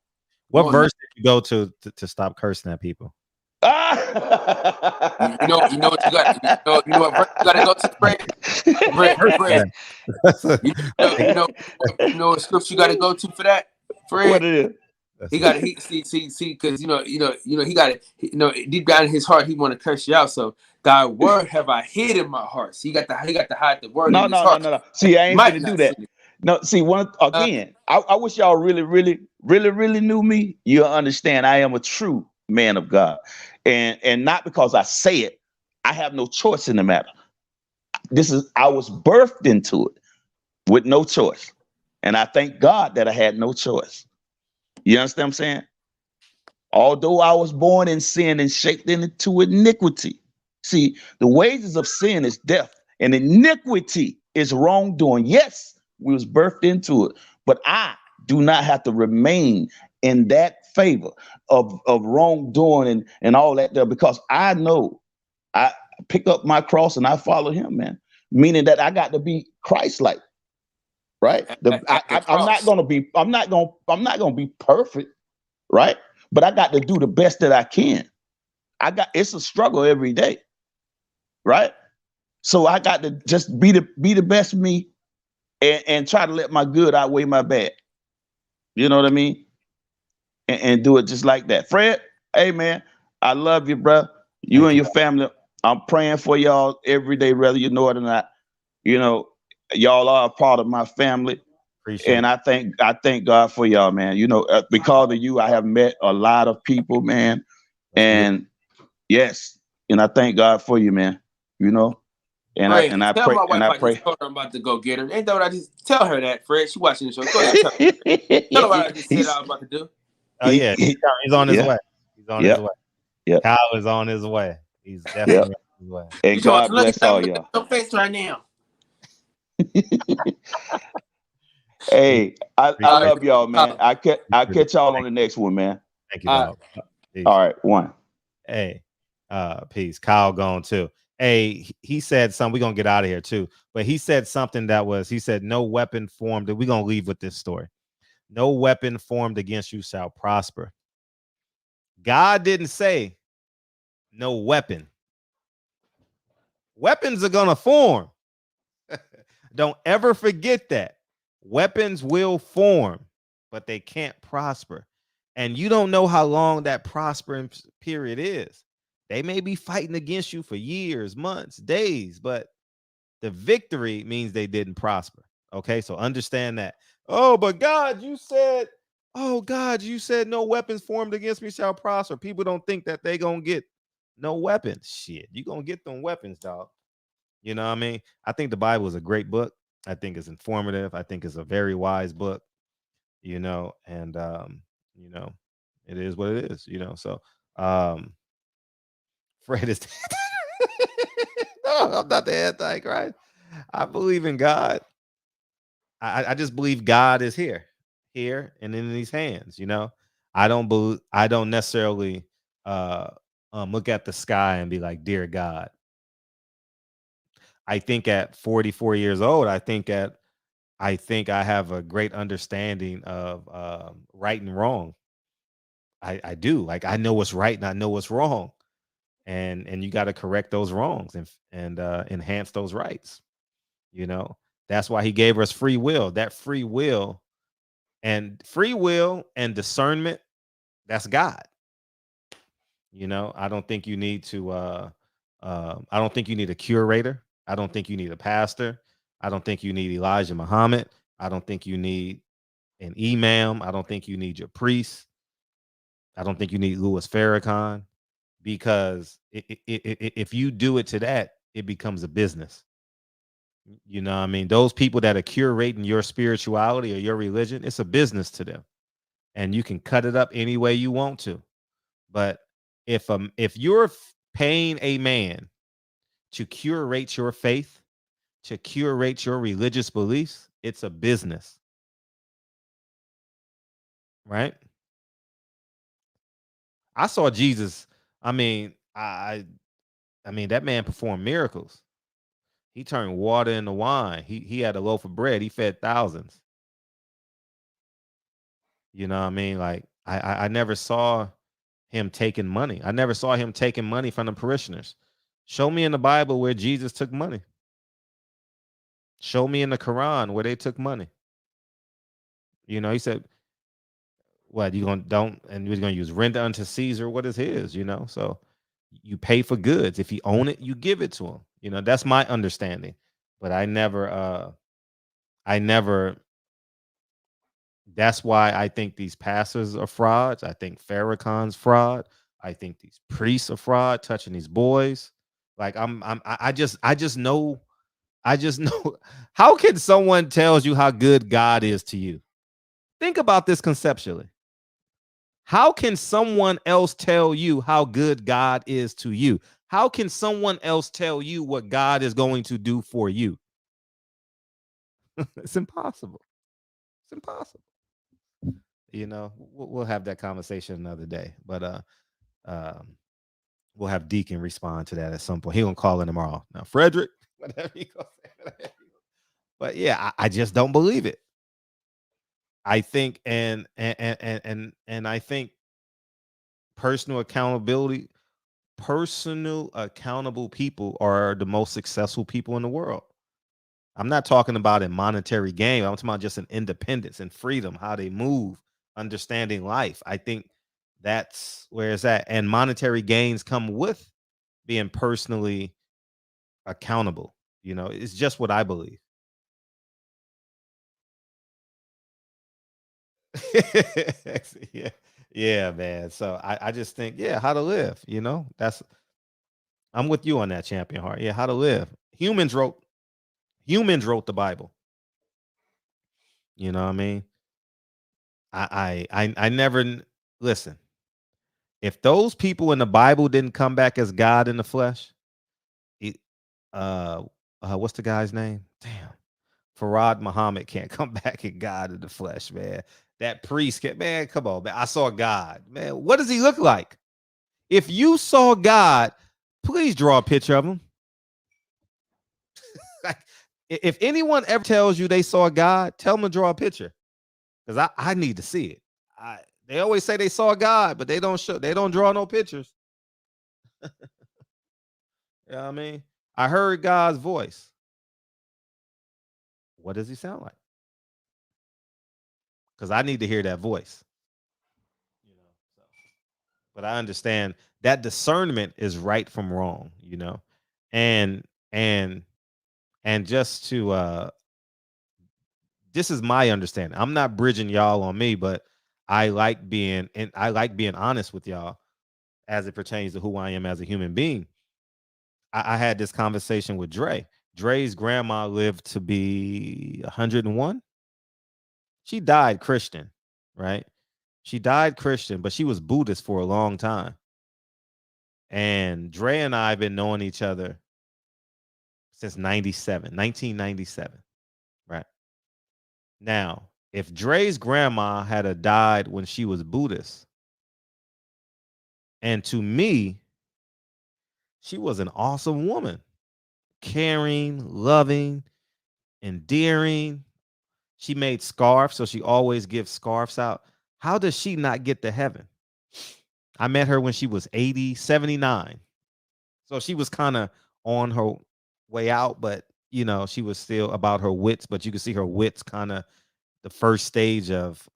What verse did you go to stop cursing at people? You know what you got. You know what verse you got to go to, Fred. You know what scripture you got to go to for that, Fred. What it is? He got to see because he got it. Deep down in his heart, he want to curse you out. So thy word have I hid in my heart. So he got to hide the word. No. See, I ain't gonna do that. It. No, see, I wish y'all really knew me. You'll understand I am a true man of God. And not because I say it, I have no choice in the matter. I was birthed into it with no choice. And I thank God that I had no choice. You understand what I'm saying? Although I was born in sin and shaped into iniquity. See, the wages of sin is death, and iniquity is wrongdoing. Yes, we was birthed into it, but I do not have to remain in that favor of wrongdoing and all that there, because I know I pick up my cross and I follow him, man. Meaning that I got to be Christ-like. Right? I'm not gonna be perfect, right? But I got to do the best that I can. It's a struggle every day, right? So I got to just be the best me and try to let my good outweigh my bad. You know what I mean? And do it just like that. Fred, hey man, I love you, bro. You and your family. I'm praying for y'all every day, whether you know it or not. You know, y'all are a part of my family. Appreciate and it. I thank God for y'all, man. You know, because of you, I have met a lot of people, man. And yes, and I thank God for you, man. You know, and Fred, I tell pray my wife and I pray. I'm about to go get her. Ain't that what I just tell her that, Fred? She watching the show. Go ahead, tell her what I just said I was about to do. Oh yeah, he's on his way. He's on his way. Yeah, Kyle is on his way. He's definitely on his way. And God bless all y'all. Your face right now. Hey, I love y'all, man. I catch y'all on the next one, man. Thank you, dog. All right, one. Hey, peace. Kyle gone too. Hey, he said something. We're gonna get out of here too. But he said something he said, no weapon formed. We're gonna leave with this story. No weapon formed against you shall prosper. God didn't say no weapon. Weapons are gonna form. Don't ever forget that. Weapons will form, but they can't prosper. And you don't know how long that prospering period is. They may be fighting against you for years, months, days, but the victory means they didn't prosper. Okay, so understand that. Oh, but God, you said no weapons formed against me shall prosper. People don't think that they gonna get no weapons. Shit, you gonna get them weapons, dog. You know what I mean? I think the Bible is a great book. I think it's informative. I think it's a very wise book, you know, and you know, it is what it is, you know. So Fred is no, I'm not the Antichrist. I believe in God. I just believe God is here and in these hands, you know. I don't necessarily look at the sky and be like, dear God. I think at 44 years old, I think I have a great understanding of right and wrong. I do. Like, I know what's right and I know what's wrong. And you got to correct those wrongs and enhance those rights. You know, that's why he gave us free will. That free will and discernment, that's God. You know, I don't think you need to I don't think you need a curator. I don't think you need a pastor. I don't think you need Elijah Muhammad. I don't think you need an imam. I don't think you need your priest. I don't think you need Louis Farrakhan. because if you do it to that, it becomes a business. You know what I mean? Those people that are curating your spirituality or your religion, it's a business to them. And you can cut it up any way you want to. But if you're paying a man to curate your faith, to curate your religious beliefs, it's a business. Right? I saw Jesus. I mean, I mean, that man performed miracles. He turned water into wine. He had a loaf of bread. He fed thousands. You know what I mean? Like I never saw him taking money. I never saw him taking money from the parishioners. Show me in the Bible where Jesus took money. Show me in the Quran where they took money. You know, he said, what you gonna don't and you're gonna use rent unto Caesar what is his, you know. So you pay for goods. If you own it, you give it to him. You know, that's my understanding. But I never that's why I think these pastors are frauds. I think Farrakhan's fraud. I think these priests are fraud touching these boys. Like I just know how can someone tells you how good God is to you? Think about this conceptually. How can someone else tell you how good God is to you? How can someone else tell you what God is going to do for you? It's impossible. It's impossible. You know, we'll have that conversation another day. But we'll have Deacon respond to that at some point. He gonna call in tomorrow. Now, Frederick, whatever you gonna say. But yeah, I just don't believe it. I think and I think personal accountability, personal accountable people are the most successful people in the world. I'm not talking about a monetary gain. I'm talking about just an independence and freedom, how they move, understanding life. I think that's where it's at. And monetary gains come with being personally accountable. You know, it's just what I believe. Yeah, yeah, man. So I just think, yeah, how to live, you know, I'm with you on that, Champion Heart. Yeah, how to live. Humans wrote the Bible. You know what I mean? I never listen. If those people in the Bible didn't come back as God in the flesh, it, what's the guy's name? Damn, Farad Muhammad can't come back in God in the flesh, man. That priest can't, man. Come on, man. I saw God, man. What does he look like? If you saw God, please draw a picture of him. Like, if anyone ever tells you they saw God, tell them to draw a picture, because I need to see it. They always say they saw God, but they don't draw no pictures. You know what I mean? I heard God's voice. What does he sound like? Because I need to hear that voice. You know, so. But I understand that discernment is right from wrong, you know. And and just to this is my understanding. I'm not bridging y'all on me, but I like being honest with y'all as it pertains to who I am as a human being. I had this conversation with Dre. Dre's grandma lived to be 101. She died Christian, right? She died Christian, but she was Buddhist for a long time. And Dre and I have been knowing each other since 1997, right? Now, if Dre's grandma had a died when she was Buddhist, and to me, she was an awesome woman, caring, loving, endearing. She made scarves, so she always gives scarves out. How does she not get to heaven? I met her when she was 80, 79. So she was kind of on her way out, but you know, she was still about her wits, but you could see her wits kind of the first stage of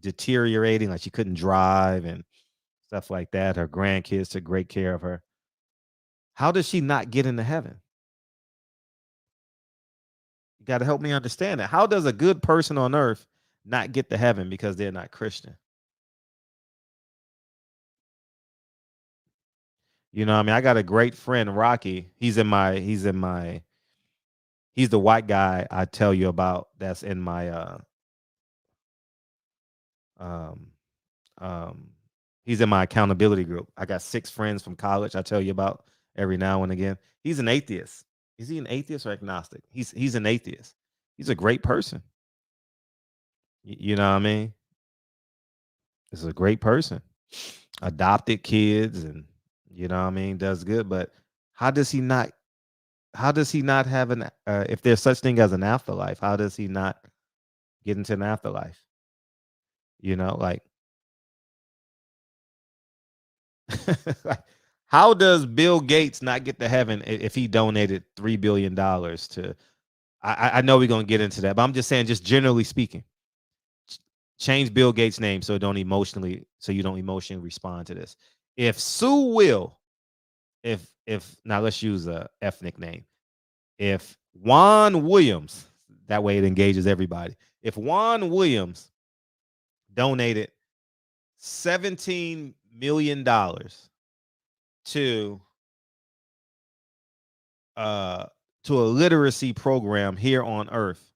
deteriorating, like she couldn't drive and stuff like that. Her grandkids took great care of her. How does she not get into heaven? You got to help me understand that. How does a good person on earth not get to heaven because they're not Christian? You know what I mean? I got a great friend, Rocky. He's the white guy I tell you about that's in my um he's in my accountability group. I got 6 friends from college I tell you about every now and again. He's an atheist. Is he an atheist or agnostic? He's an atheist. He's a great person. You know what I mean? He's a great person. Adopted kids and you know what I mean, does good, but how does he not have an if there's such thing as an afterlife, how does he not get into an afterlife? You know, like like, how does Bill Gates not get to heaven if he donated $3 billion to I know we're gonna get into that, but I'm just saying, just generally speaking, change Bill Gates' name so you don't emotionally respond to this. If Sue Will, if now let's use a ethnic name. If Juan Williams, that way it engages everybody. If Juan Williams donated $17 million to a literacy program here on earth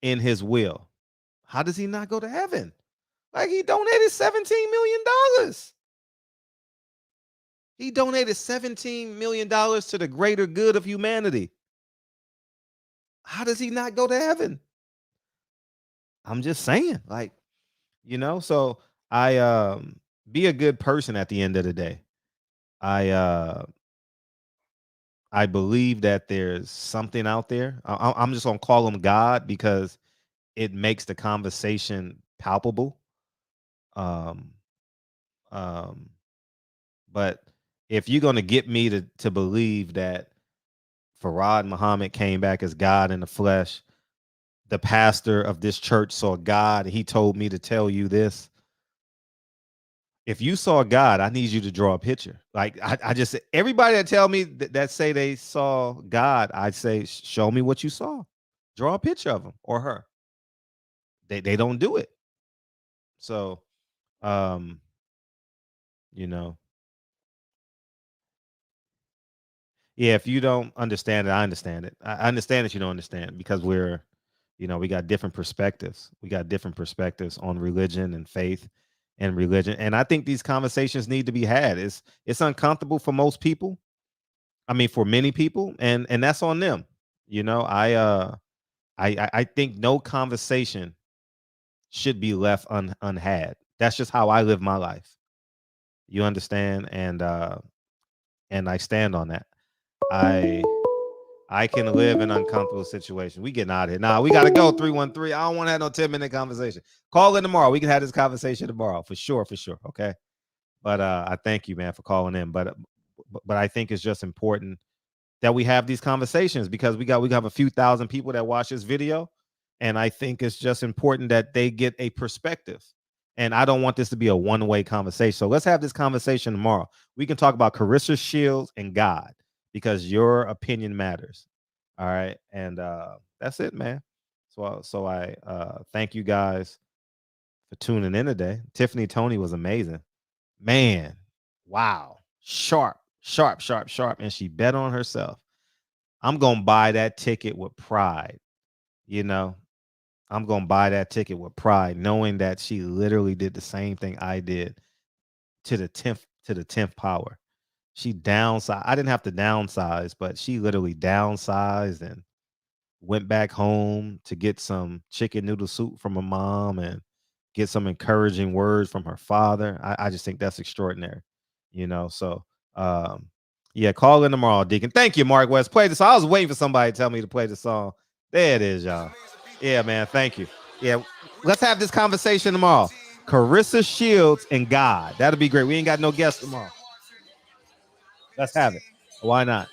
in his will, how does he not go to heaven? Like, he donated $17 million. He donated $17 million to the greater good of humanity. How does he not go to heaven? I'm just saying, like, you know, so I be a good person at the end of the day. I believe that there's something out there. I'm just gonna call him God because it makes the conversation palpable. Um, but if you're gonna get me to believe that Farad Muhammad came back as God in the flesh, the pastor of this church saw God, and he told me to tell you this. If you saw God, I need you to draw a picture. Like, I just, everybody that tell me that say they saw God, I'd say, show me what you saw. Draw a picture of him or her. They don't do it. So, you know, yeah, if you don't understand it, I understand it. I understand that you don't understand because we're, you know, we got different perspectives. We got different perspectives on religion and faith and religion. And I think these conversations need to be had. It's uncomfortable for most people. I mean, for many people, and that's on them. You know, I think no conversation should be left unhad. That's just how I live my life. You understand? And I stand on that. I can live in uncomfortable situations. We getting out of here. Nah, we gotta go. 313. I don't want to have no 10-minute conversation. Call in tomorrow. We can have this conversation tomorrow for sure. Okay. But I thank you, man, for calling in. But I think it's just important that we have these conversations because we have a few thousand people that watch this video. And I think it's just important that they get a perspective. And I don't want this to be a one-way conversation. So let's have this conversation tomorrow. We can talk about Carissa Shields and God because your opinion matters. All right. And that's it, man. So I thank you guys for tuning in today. Tiffany Tony was amazing. Man, wow. Sharp. And she bet on herself. I'm going to buy that ticket with pride. You know, I'm going to buy that ticket with pride, knowing that she literally did the same thing I did to the 10th power. She downsized. I didn't have to downsize, but she literally downsized and went back home to get some chicken noodle soup from her mom and get some encouraging words from her father. I just think that's extraordinary, you know? So, yeah, call in tomorrow, Deacon. Thank you, Mark West. Play this. I was waiting for somebody to tell me to play the song. There it is, y'all. Yeah, man. Thank you. Yeah, let's have this conversation tomorrow. Carissa Shields and God. That'll be great. We ain't got no guests tomorrow. Let's have it. Why not?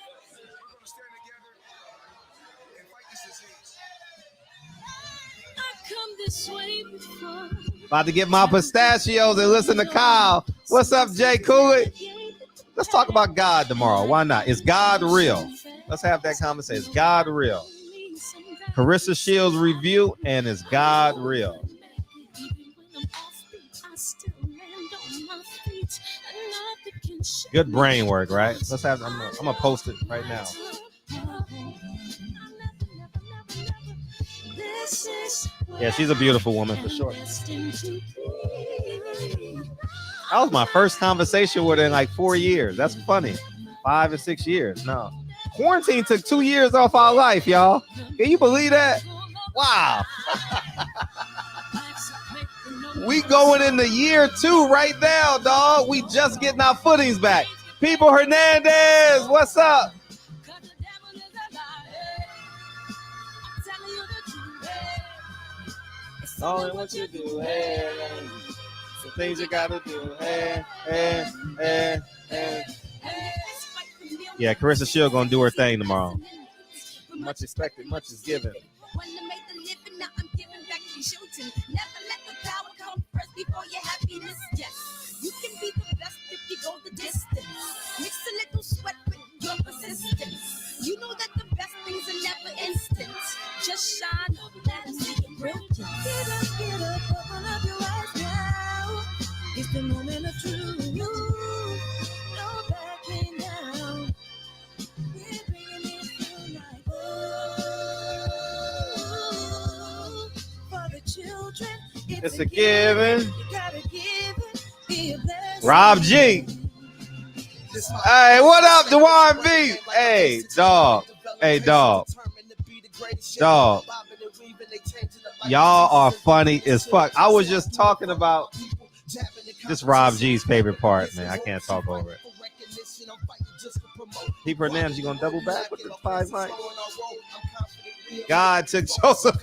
About to get my pistachios and listen to Kyle. What's up, Jay Cooley? Let's talk about God tomorrow. Why not? Is God real? Let's have that conversation. Is God real? Carissa Shields review, and is God real? I still land on my feet, and nothing can shake Good brain work, right? Let's have. I'm gonna post it right now. Yeah, she's a beautiful woman for sure. That was my first conversation with her in like 4 years. That's funny. 5 or 6 years. No. Quarantine took 2 years off our life, y'all. Can you believe that? Wow. We going into year 2 right now, dog. We just getting our footings back. People Hernandez, what's up? Only what you do, hey, the things you gotta do, hey. Yeah, Carissa Shield gonna do her thing tomorrow. Much expected, much is given. You can be the best if you go the distance. Mix a little sweat with your persistence. You know that the best things are never instant. Just shine up, let them see your brilliance. Get up, open up your eyes now. It's the moment of truth. No backing down. We're bringing it through like oh, for the children. It's a given. You gotta give it. Rob G. Hey, what up, Dewan B? Hey, dog. Hey, dog. Dog. Y'all are funny as fuck. I was just talking about this Rob G's favorite part, man. I can't talk over it. Pete Hernandez, you gonna double back with the 5 mic? God took Joseph.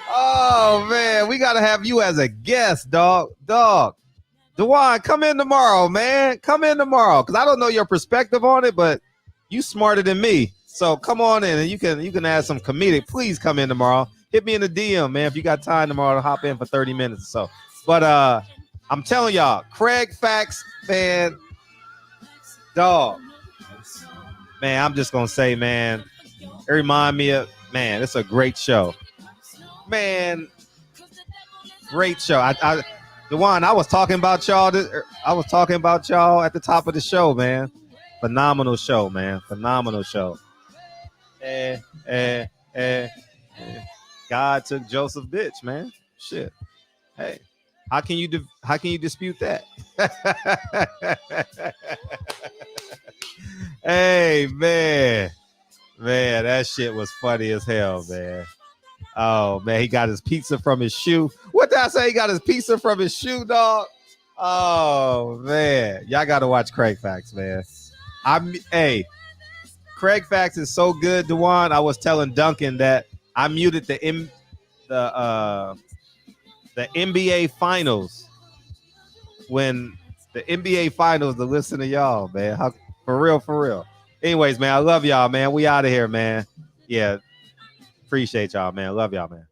Oh man, we gotta have you as a guest, dog. Dewan, come in tomorrow, man. Come in tomorrow, cause I don't know your perspective on it, but you smarter than me. So come on in, and you can add some comedic. Please come in tomorrow. Hit me in the DM, man. If you got time tomorrow to hop in for 30 minutes or so. But I'm telling y'all, Craig Facts, man, dog. Man, I'm just gonna say, man, it remind me of, man, it's a great show. Man, great show. Dewan, I was talking about y'all. I was talking about y'all at the top of the show, man. Phenomenal show, man. Phenomenal show. God took Joseph bitch, man. Shit. Hey, how can you dispute that? Hey, man, that shit was funny as hell, man. Oh, man, he got his pizza from his shoe. What did I say? He got his pizza from his shoe, dog? Oh, man. Y'all got to watch Craig Facts, man. Hey, Craig Facts is so good, Dewan. I was telling Duncan that I muted the NBA Finals when the NBA Finals to listen to y'all, man. For real. Anyways, man, I love y'all, man. We out of here, man. Yeah. Appreciate y'all, man. Love y'all, man.